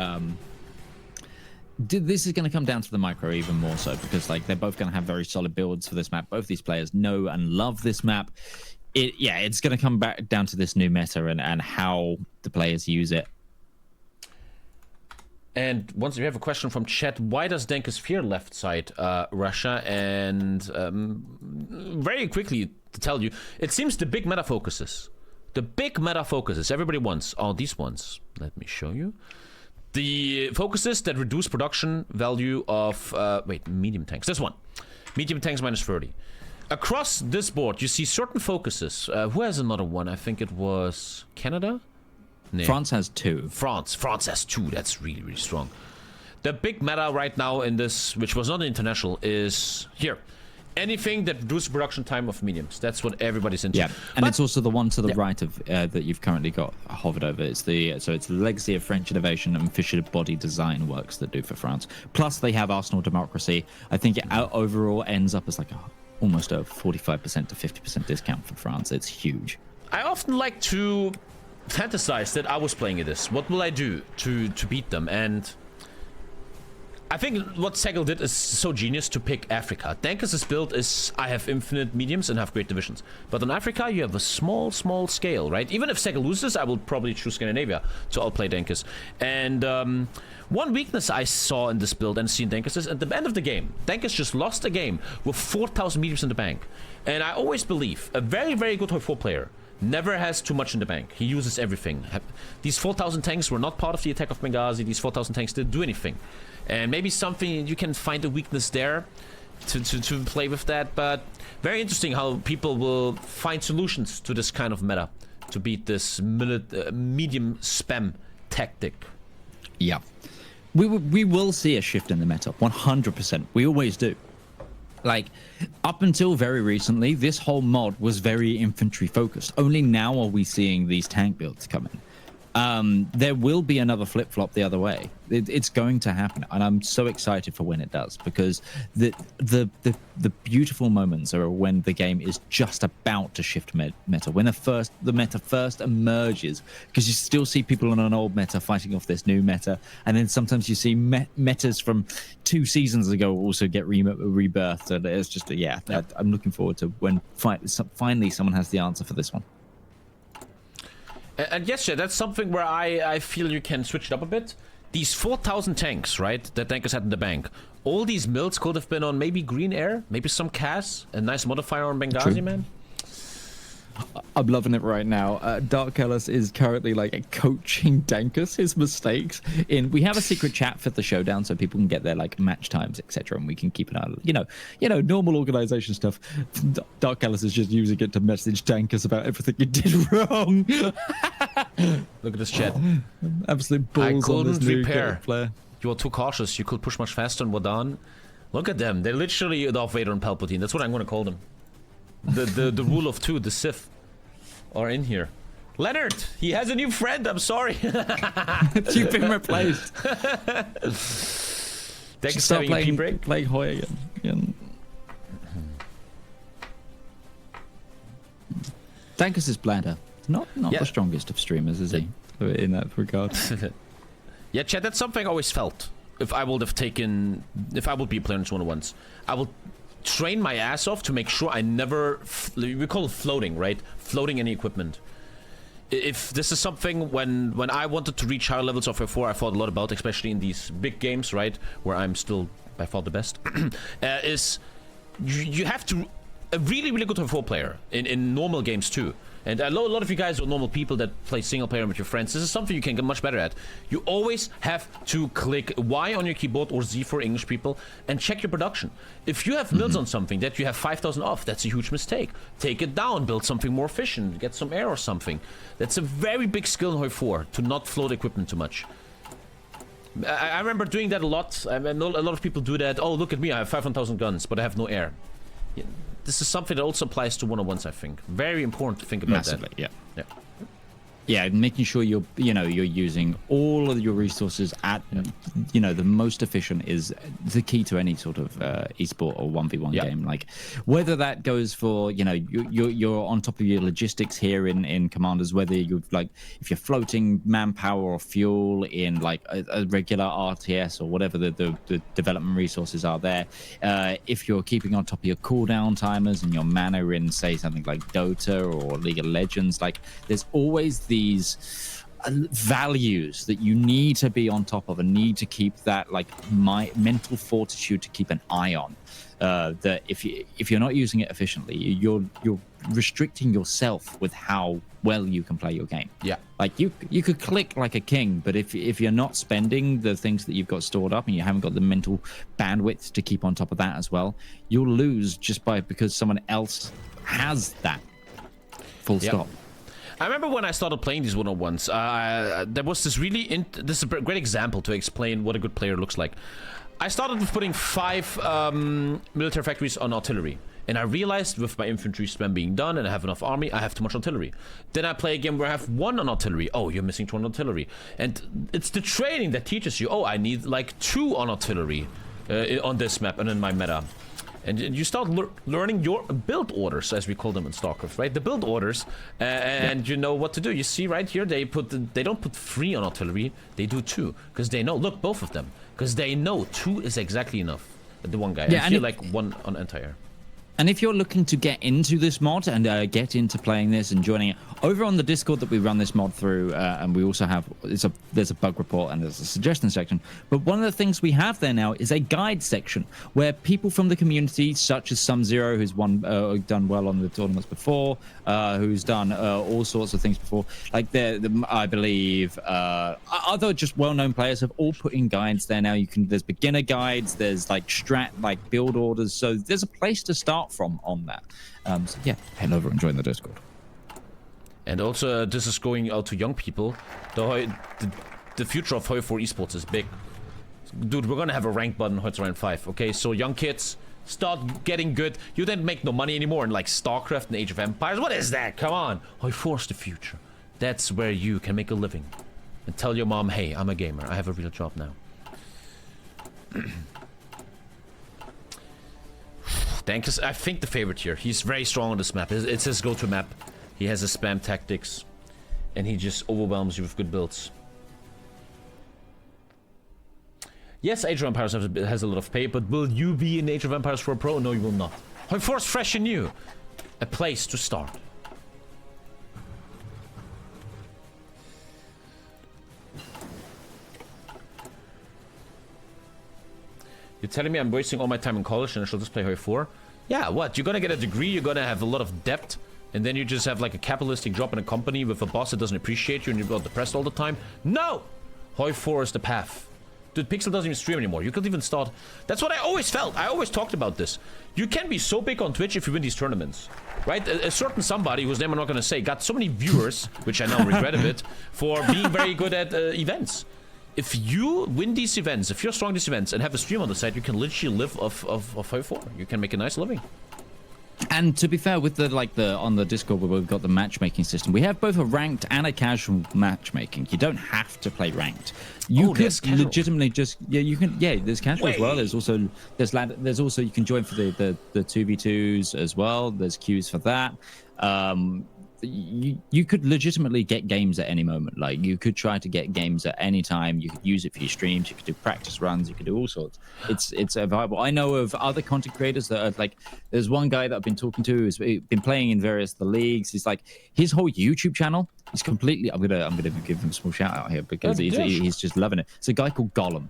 this is going to come down to the micro even more so because, like, they're both going to have very solid builds for this map. Both these players know and love this map. It's going to come back down to this new meta and how the players use it. And once we have a question from chat, why does Dankers fear left side Russia? And very quickly to tell you, it seems the big meta focuses. The big meta focuses everybody wants are these ones. Let me show you. The focuses that reduce production value of medium tanks. This one, medium tanks minus 30. Across this board, you see certain focuses. Who has another one? I think it was Canada. No. France has 2. France has 2. That's really, really strong. The big meta right now in this, which was not international, is here. Anything that reduces production time of mediums. That's what everybody's into. Yeah, and it's also the one to the right of that you've currently got hovered over. It's the legacy of French innovation and Fisher body design works that do for France. Plus, they have Arsenal democracy. I think it overall ends up as like almost a 45% to 50% discount for France. It's huge. I often like to fantasize that I was playing this. What will I do to beat them? And I think what Segel did is so genius to pick Africa. Dankers' build is I have infinite mediums and have great divisions. But on Africa, you have a small scale, right? Even if Segel loses, I will probably choose Scandinavia to outplay Dankers. And one weakness I saw in this build and seen Dankers is at the end of the game, Dankers just lost a game with 4,000 mediums in the bank. And I always believe a very, very good Hoi 4 player never has too much in the bank. He uses everything. These 4,000 tanks were not part of the attack of Benghazi. These 4,000 tanks didn't do anything. And maybe something you can find a weakness there to play with that. But very interesting how people will find solutions to this kind of meta to beat this medium spam tactic. Yeah. We will see a shift in the meta, 100%. We always do. Like, up until very recently, this whole mod was very infantry focused. Only now are we seeing these tank builds come in. There will be another flip-flop the other way. It's going to happen, and I'm so excited for when it does, because the beautiful moments are when the game is just about to shift meta, when the meta first emerges, because you still see people on an old meta fighting off this new meta, and then sometimes you see metas from 2 seasons ago also get rebirthed, and it's just I'm looking forward to when finally someone has the answer for this one. And yes, yeah, that's something where I feel you can switch it up a bit. These 4,000 tanks, right, that Dankers had in the bank, all these mills could have been on maybe Green Air, maybe some CAS, a nice modifier on Benghazi, True. man. I'm loving it right now. Dark Ellis is currently like coaching Dankus his mistakes. We have a secret chat for the showdown, so people can get their like match times, etc., and we can keep an eye on, you know, normal organization stuff. Dark Ellis is just using it to message Dankus about everything you did wrong. Look at this chat. Absolute balls on this new player. You were too cautious. You could push much faster and Wadan. Look at them. They're literally Darth Vader and Palpatine. That's what I'm going to call them. The rule of two, the Sith, are in here. Leonard, he has a new friend. I'm sorry. You've been replaced. Thanks for having a pee break. Playing Hoy again. Dankus is bladder. Not the strongest of streamers, is he? In that regard. Yeah, Chad, that's something I always felt. If I would be a player in 1-on-1s, I will train my ass off to make sure I never, we call it floating, right? Floating any equipment. If this is something when I wanted to reach higher levels of F4, I thought a lot about, especially in these big games, right? Where I'm still by far the best, is you have to, a really, really good F4 player in normal games too. And I know a lot of you guys are normal people that play single player with your friends. This is something you can get much better at. You always have to click Y on your keyboard or Z for English people and check your production. If you have mills on something that you have 5,000 off, that's a huge mistake. Take it down, build something more efficient, get some air or something. That's a very big skill in Hoi 4, to not float equipment too much. I remember doing that a lot. I know a lot of people do that. Oh, look at me, I have 500,000 guns, but I have no air. Yeah. This is something that also applies to 1-on-1s, I think. Very important to think about Massively, that. Yeah. Yeah, making sure you're using all of your resources at the most efficient is the key to any sort of esport or 1v1 game. Like whether that goes for you're on top of your logistics here in commanders, whether you're like if you're floating manpower or fuel in like a regular RTS or whatever the development resources are there, if you're keeping on top of your cooldown timers and your mana in say something like Dota or League of Legends, like there's always these values that you need to be on top of and need to keep that like mental fortitude to keep an eye on. That if you're not using it efficiently, you're restricting yourself with how well you can play your game. Yeah, like you could click like a king, but if you're not spending the things that you've got stored up and you haven't got the mental bandwidth to keep on top of that as well, you'll lose just because someone else has that. Full stop. I remember when I started playing these 1-on-1s, there was this this is a great example to explain what a good player looks like. I started with putting 5 military factories on artillery. And I realized with my infantry spam being done and I have enough army, I have too much artillery. Then I play a game where I have 1 on artillery. Oh, you're missing 2 on artillery. And it's the training that teaches you, oh, I need like 2 on artillery on this map and in my meta. And you start learning your build orders, as we call them in StarCraft, right? The build orders, and you know what to do. You see right here, they don't put 3 on artillery, they do 2, because they know. Look, both of them, because they know 2 is exactly enough. The one guy, I feel like 1 on anti-air. And if you're looking to get into this mod and get into playing this and joining it, over on the Discord that we run this mod through, and we also have, there's a bug report and there's a suggestion section. But one of the things we have there now is a guide section where people from the community, such as SumZero, who's done well on the tournaments before, who's done all sorts of things before, like I believe other just well-known players have all put in guides there now. There's beginner guides, there's like build orders, so there's a place to start from on that. So yeah, head over and join the Discord. And also, this is going out to young people. The future of Hoi 4 esports is big. Dude, we're gonna have a rank button in Hoi 5, okay? So young kids, start getting good. You didn't make no money anymore in like StarCraft and Age of Empires. What is that? Come on. Hoi 4's the future. That's where you can make a living. And tell your mom, hey, I'm a gamer. I have a real job now. Dankus, I think the favorite here. He's very strong on this map. It's his go-to map. He has his spam tactics, and he just overwhelms you with good builds. Yes, Age of Empires has a lot of pay, but will you be in Age of Empires for a pro? No, you will not. Hoi 4's fresh and new. A place to start. You're telling me I'm wasting all my time in college and I shall just play Hoi 4? Yeah, what? You're gonna get a degree, you're gonna have a lot of depth, and then you just have like a capitalistic job in a company with a boss that doesn't appreciate you and you're depressed all the time. No! Hoi 4 is the path. Dude, Pixel doesn't even stream anymore. You could even start... That's what I always felt. I always talked about this. You can be so big on Twitch if you win these tournaments. Right? A certain somebody, whose name I'm not going to say, got so many viewers, which I now regret a bit, for being very good at events. If you win these events, if you're strong in these events and have a stream on the side, you can literally live off Hoi 4. You can make a nice living. And to be fair, with on the Discord where we've got the matchmaking system, we have both a ranked and a casual matchmaking. You don't have to play ranked. You could legitimately just there's casual as well. There's also you can join for the 2v2s as well. There's queues for that. You could legitimately get games at any moment. Like, you could try to get games at any time. You could use it for your streams. You could do practice runs. You could do all sorts. It's viable. I know of other content creators that are like, there's one guy that I've been talking to who's been playing in various the leagues. He's like, his whole YouTube channel is completely. I'm gonna give him a small shout out here because he's just loving it. It's a guy called Gollum.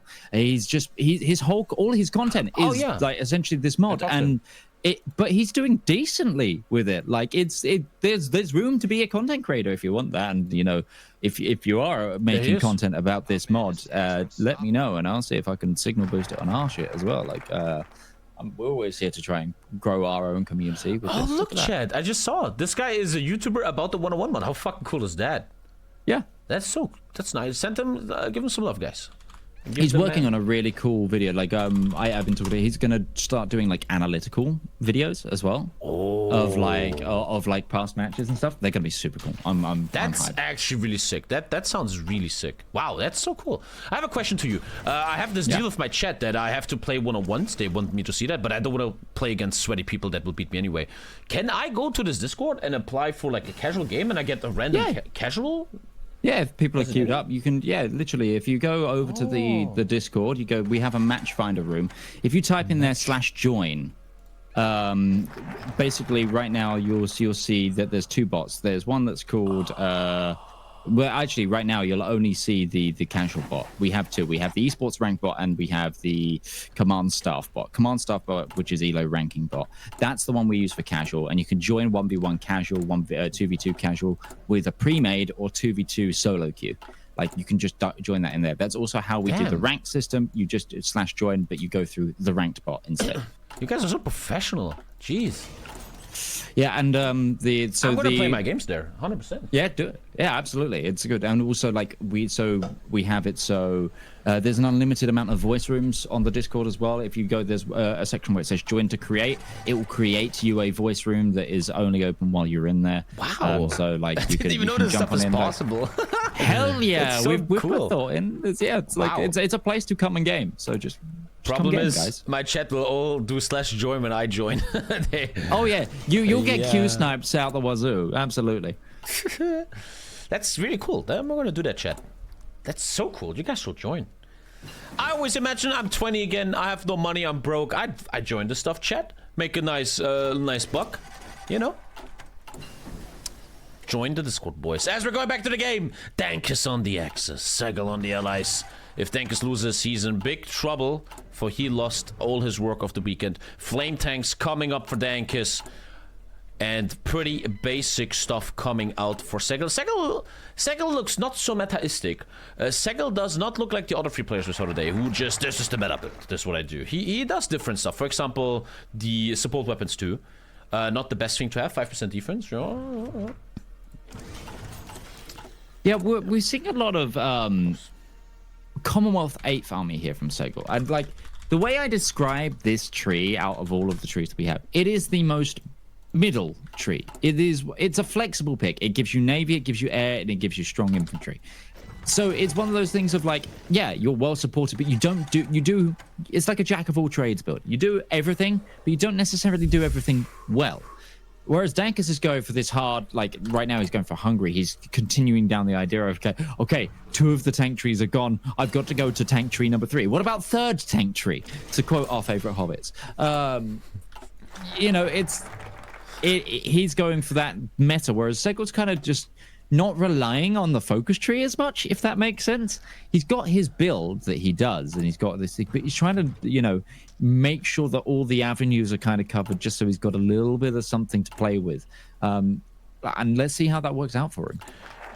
All his content is like essentially this mod and. But he's doing decently with it. Like there's room to be a content creator if you want that. And you know, if you are making content about this mod, let me know and I'll see if I can signal boost it on our shit as well. Like we're always here to try and grow our own community. Oh look, Chad! I just saw it. This guy is a YouTuber about the 101 mod. How fucking cool is that? Yeah, that's nice. Send him, give him some love, guys. He's working on a really cool video. Like I've been talking about. He's gonna start doing like analytical videos as well of like past matches and stuff. They're gonna be super cool. That's actually really sick. That sounds really sick. Wow, that's so cool. I have a question to you. I have this deal with my chat that I have to play 1-on-1s. They want me to see that, but I don't want to play against sweaty people that will beat me anyway. Can I go to this Discord and apply for like a casual game and I get a random casual? Yeah, if people are queued up, you can, literally, if you go over to the Discord, we have a match finder room. If you type in there /join, basically right now you'll see that there's two bots. There's one that's called, actually right now you'll only see the casual bot. We have two. We have the esports rank bot and we have the command staff bot. Command staff bot, which is elo ranking bot. That's the one we use for casual, and you can join 1v1 casual, 2v2 casual with a pre-made or 2v2 solo queue. Like, you can just join that in there. That's also how we do the ranked system. You just /join, but you go through the ranked bot instead. You guys are so professional. Jeez. Yeah, and I'm gonna play my games there, 100%. Yeah, do it. Yeah, absolutely, it's good. And also, like we have it so there's an unlimited amount of voice rooms on the Discord as well. If you go, there's a section where it says join to create. It will create you a voice room that is only open while you're in there. Wow. So like I didn't even know this stuff was possible. Hell yeah, so we've put cool. thought in. It's like it's a place to come and game. So just. Problem is, guys. My chat will all do /join when I join. Oh yeah, you'll get Q snipes out the wazoo. Absolutely. That's really cool. I'm going to do that, chat. That's so cool. You guys should join. I always imagine I'm 20 again. I have no money. I'm broke. I join the stuff, chat. Make a nice buck. You know. Join the Discord, boys. As we're going back to the game, Dankus on the Axis, Segel on the allies. If Dankus loses, he's in big trouble, for he lost all his work of the weekend. Flame tanks coming up for Dankus, and pretty basic stuff coming out for Segel. Segel looks not so metaistic. Segel does not look like the other free players we saw today, who just, this is the meta build, this is what I do. He does different stuff. For example, the support weapons too. Not the best thing to have, 5% defense. Yeah, we're seeing a lot of Commonwealth 8th army here from Segel. And like, the way I describe this tree out of all of the trees that we have, it is the most middle tree. It's a flexible pick. It gives you navy, it gives you air, and it gives you strong infantry. So it's one of those things of like, yeah, you're well supported, but it's like a jack of all trades build. You do everything, but you don't necessarily do everything well. Whereas Dankus is going for this hard, like right now he's going for Hungary. He's continuing down the idea of, okay, 2 of the tank trees are gone. I've got to go to tank tree number 3. What about 3rd tank tree? To quote our favorite hobbits. You know, he's going for that meta, whereas Segel's kind of just not relying on the focus tree as much, if that makes sense. He's got his build that he does, and he's got this thing, but he's trying to, you know, make sure that all the avenues are kind of covered, just so he's got a little bit of something to play with. and let's see how that works out for him.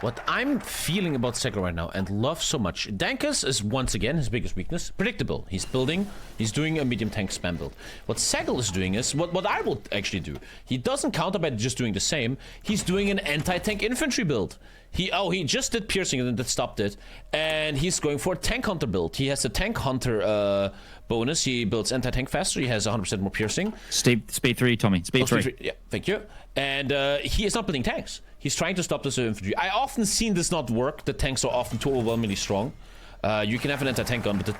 What I'm feeling about Segel right now and love so much, Dankus is once again his biggest weakness. Predictable. He's doing a medium tank spam build. What Segel is doing is what I will actually do. He doesn't counter by just doing the same. He's doing an anti-tank infantry build. He just did piercing and that stopped it. And he's going for a tank hunter build. He has a tank hunter bonus. He builds anti-tank faster. He has 100% more piercing. Speed 3, Tommy. Speed 3. Yeah, thank you. And he is not building tanks. He's trying to stop this infantry. I often seen this not work. The tanks are often too overwhelmingly strong. You can have an anti-tank gun, but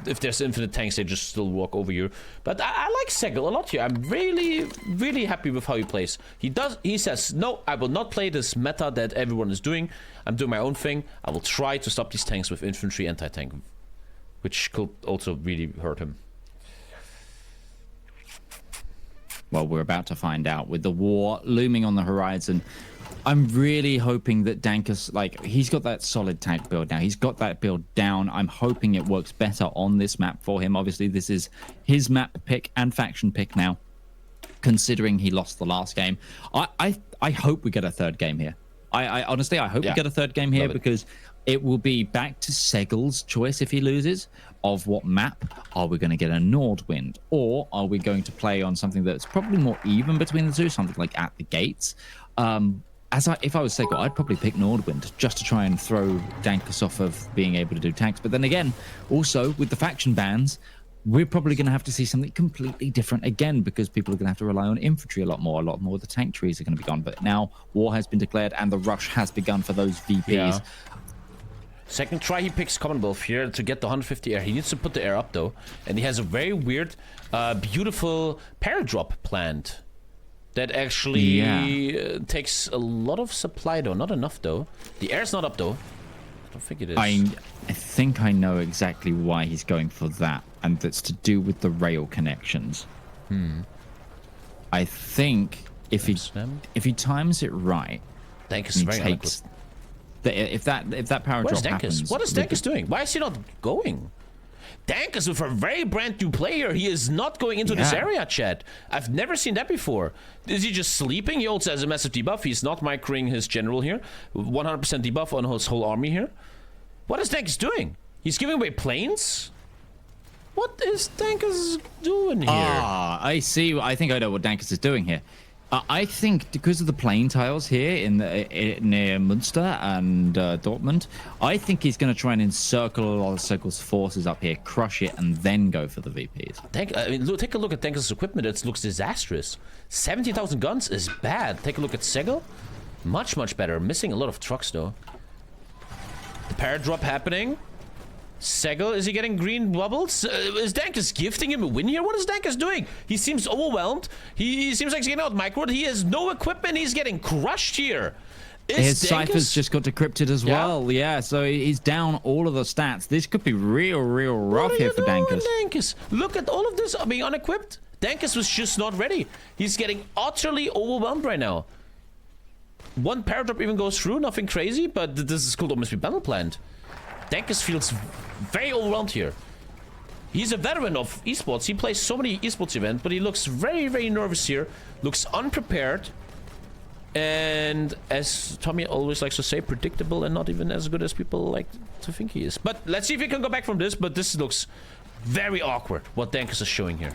if there's infinite tanks, they just still walk over you. But I like Segel a lot here. I'm really, really happy with how he plays. He says, no, I will not play this meta that everyone is doing. I'm doing my own thing. I will try to stop these tanks with infantry anti-tank, which could also really hurt him. Well, we're about to find out. With the war looming on the horizon, I'm really hoping that Dankus, like, he's got that solid tank build now. He's got that build down. I'm hoping it works better on this map for him. Obviously, this is his map pick and faction pick now, considering he lost the last game. I hope we get a third game here. I honestly, I hope we get a third game here because it will be back to Segel's choice if he loses of what map. Are we going to get a Nordwind, or are we going to play on something that's probably more even between the two, something like At the Gates? If I was Segel, I'd probably pick Nordwind just to try and throw Dankus off of being able to do tanks. But then again, also with the faction bans, we're probably going to have to see something completely different again because people are going to have to rely on infantry a lot more. The tank trees are going to be gone. But now war has been declared and the rush has begun for those VPs. Yeah. Second try, he picks Commonwealth here to get the 150 air. He needs to put the air up though, and he has a very weird, beautiful paradrop planned. That actually takes a lot of supply, though. Not enough, though. The air's not up, though. I don't think it is. I think I know exactly why he's going for that, and that's to do with the rail connections. I think if he times it right, Dankus is very takes if that power drop happens. What is Dankus doing? Why is he not going? Dankus with a very brand new player. He is not going into this area, chat. I've never seen that before. Is he just sleeping? He also has a massive debuff. He's not microing his general here. 100% debuff on his whole army here. What is Dankus doing? He's giving away planes? What is Dankus doing here? I see. I think I know what Dankus is doing here. I think because of the plane tiles here near Munster and Dortmund, I think he's going to try and encircle a lot of Segel's forces up here, crush it, and then go for the VPs. Take a look at Dankus' equipment. It looks disastrous. 70,000 guns is bad. Take a look at Segel. Much, much better. Missing a lot of trucks, though. The paradrop happening. Segel, is he getting green bubbles? Is Dankus gifting him a win here? What is Dankus doing? He seems overwhelmed. He seems like he's getting out microed. He has no equipment. He's getting crushed here. His Cypher's just got decrypted as well. Yeah, so he's down all of the stats. This could be real rough here for Dankus. Look at all of this being unequipped. Dankus was just not ready. He's getting utterly overwhelmed right now. One paradrop even goes through, nothing crazy, but this could almost be battle planned. Dankus feels very overwhelmed here. He's a veteran of esports. He plays so many esports events, but he looks very nervous here. Looks unprepared. And as Tommy always likes to say, predictable and not even as good as people like to think he is. But let's see if he can go back from this. But this looks very awkward, what Dankus is showing here.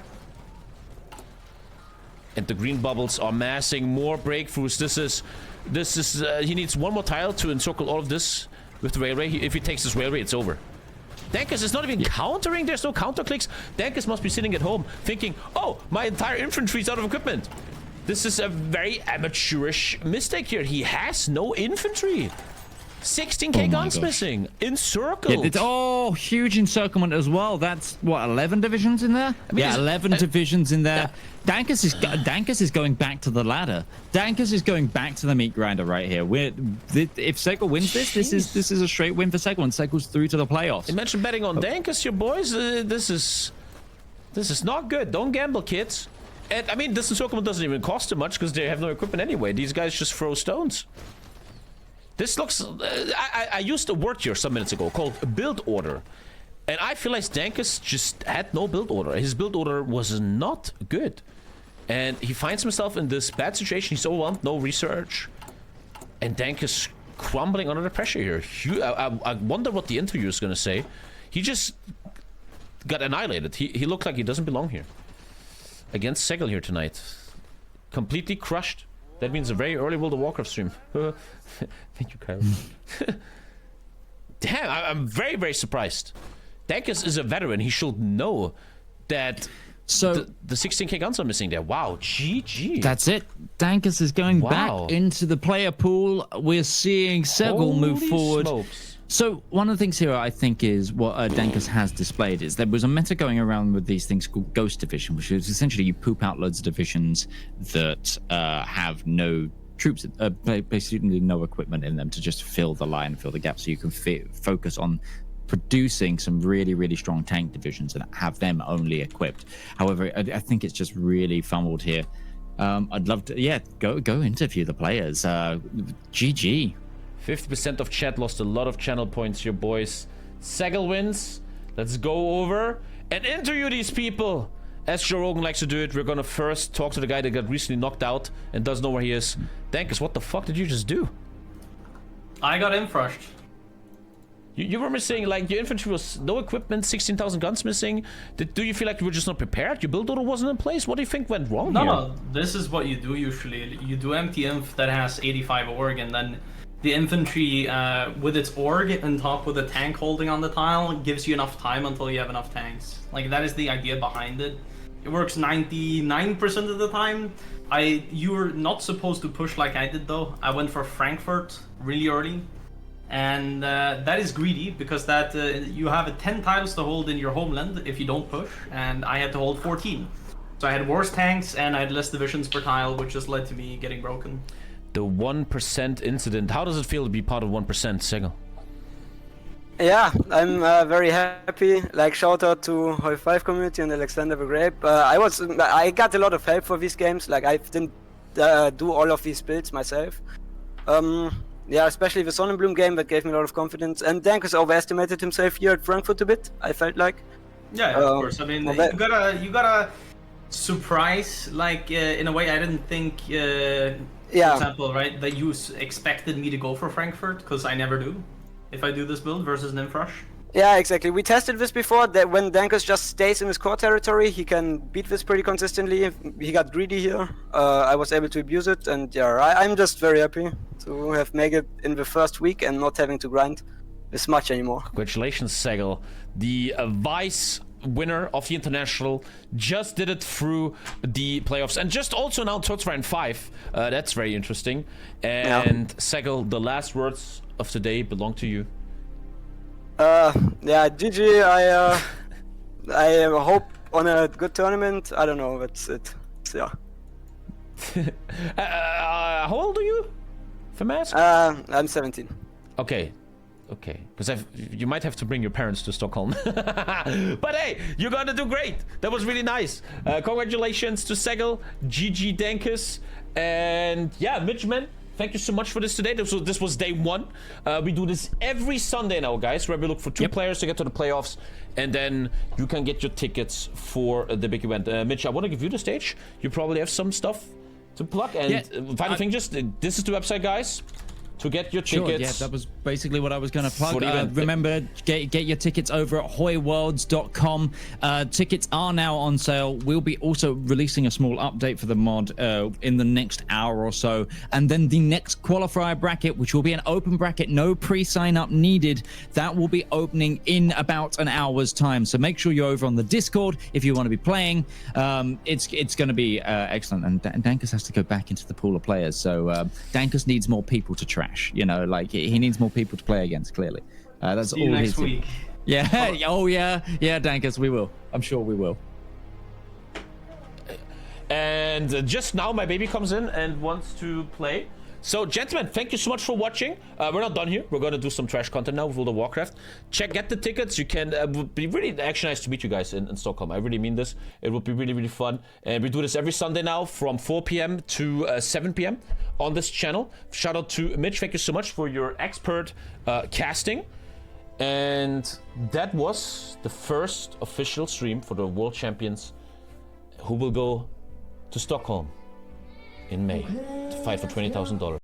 And the green bubbles are massing more breakthroughs. This is he needs one more tile to encircle all of this. With the railway, if he takes this railway, it's over. Dankus is not even countering. There's no counter clicks. Dankus must be sitting at home thinking, oh, my entire infantry's out of equipment. This is a very amateurish mistake here. He has no infantry. 16k guns missing. Encircled. Yeah, huge encirclement as well. That's, what, 11 divisions in there? I mean, 11 divisions in there. Dankus is going back to the ladder. Dankus is going back to the meat grinder right here. If Segel wins this is a straight win for Segel, and Segel's through to the playoffs. Imagine betting on Dankus, your boys. This is not good. Don't gamble, kids. And I mean, this encirclement doesn't even cost too much because they have no equipment anyway. These guys just throw stones. This looks... I used a word here some minutes ago called build order. And I feel like Dankus just had no build order. His build order was not good. And he finds himself in this bad situation. He's overwhelmed, no research. And Dank is crumbling under the pressure here. I wonder what the interviewer is going to say. He just got annihilated. He looked like he doesn't belong here. Against Segel here tonight. Completely crushed. That means a very early World of Warcraft stream. Thank you, Kyle. Damn, I'm very, very surprised. Dankus is a veteran. He should know that the 16k guns are missing there. Wow, GG. That's it. Dankus is going back into the player pool. We're seeing Segel move forward. Smokes. So one of the things here I think is what Dankus has displayed is there was a meta going around with these things called Ghost Division, which is essentially you poop out loads of divisions that have no troops, basically no equipment in them to just fill the line, fill the gap, so you can focus on producing some really, really strong tank divisions and have them only equipped. However, I think it's just really fumbled here. I'd love to, go interview the players. GG. 50% of chat lost a lot of channel points here, boys. Segel wins. Let's go over and interview these people. As Joe Rogan likes to do it, we're gonna first talk to the guy that got recently knocked out and doesn't know where he is. Dankus, what the fuck did you just do? I got infrushed. You were missing, like, your infantry was no equipment, 16,000 guns missing. Do you feel like you were just not prepared? Your build order wasn't in place? What do you think went wrong here? No, this is what you do usually. You do empty inf that has 85 org, and then the infantry with its org on top with a tank holding on the tile gives you enough time until you have enough tanks. Like, that is the idea behind it. It works 99% of the time. You were not supposed to push like I did though. I went for Frankfurt really early. And that is greedy because that you have 10 tiles to hold in your homeland if you don't push, and I had to hold 14. So I had worse tanks and I had less divisions per tile, which just led to me getting broken. The 1% incident. How does it feel to be part of 1%, Segel? Yeah, I'm very happy. Like, shout out to Hoi 5 community and Alexander the Grape. I got a lot of help for these games. Like, I didn't do all of these builds myself. Yeah, especially the Sonnenbloom game, that gave me a lot of confidence. And Dankus overestimated himself here at Frankfurt a bit, I felt like. Yeah, of course. I mean, you gotta surprise, like, in a way I didn't think, for example, right, that you expected me to go for Frankfurt, because I never do, if I do this build versus Nimfrush. Yeah, exactly. We tested this before, that when Dankus just stays in his core territory, he can beat this pretty consistently. He got greedy here. I was able to abuse it, and yeah, I'm just very happy to have made it in the first week and not having to grind this much anymore. Congratulations, Segel. The vice winner of the International just did it through the playoffs and just also now Toads Ryan 5. That's very interesting. And Segel, the last words of the day belong to you. Yeah, GG. I hope on a good tournament. I don't know. That's it. So, yeah. How old are you? For mask? I'm 17. Okay. Because you might have to bring your parents to Stockholm. But hey, you're gonna do great. That was really nice. Congratulations to Segel, GG Dankus, and yeah, Midgeman. Thank you so much for this today. This was day 1. We do this every Sunday now, guys, where we look for 2 players to get to the playoffs, and then you can get your tickets for the big event. Mitch, I want to give you the stage. You probably have some stuff to plug. And final thing, just this is the website, guys, to get your tickets. Yeah, that was basically what I was going to plug. Remember, get your tickets over at hoyworlds.com. Tickets are now on sale. We'll be also releasing a small update for the mod in the next hour or so. And then the next qualifier bracket, which will be an open bracket, no pre-sign up needed, that will be opening in about an hour's time. So make sure you're over on the Discord if you want to be playing. It's going to be excellent. And Dankus has to go back into the pool of players. So Dankus needs more people to track. You know, like, he needs more people to play against, clearly. That's See you next week. Yeah. Yeah, Dankus, we will. I'm sure we will. And just now my baby comes in and wants to play. So, gentlemen, thank you so much for watching. We're not done here. We're gonna do some trash content now with World of Warcraft. Get the tickets. You can. Would be really actually nice to meet you guys in Stockholm. I really mean this. It would be really, really fun. And we do this every Sunday now from 4 p.m. to 7 p.m. on this channel. Shout out to Mitch. Thank you so much for your expert casting. And that was the first official stream for the World Champions, who will go to Stockholm in May to fight for $20,000.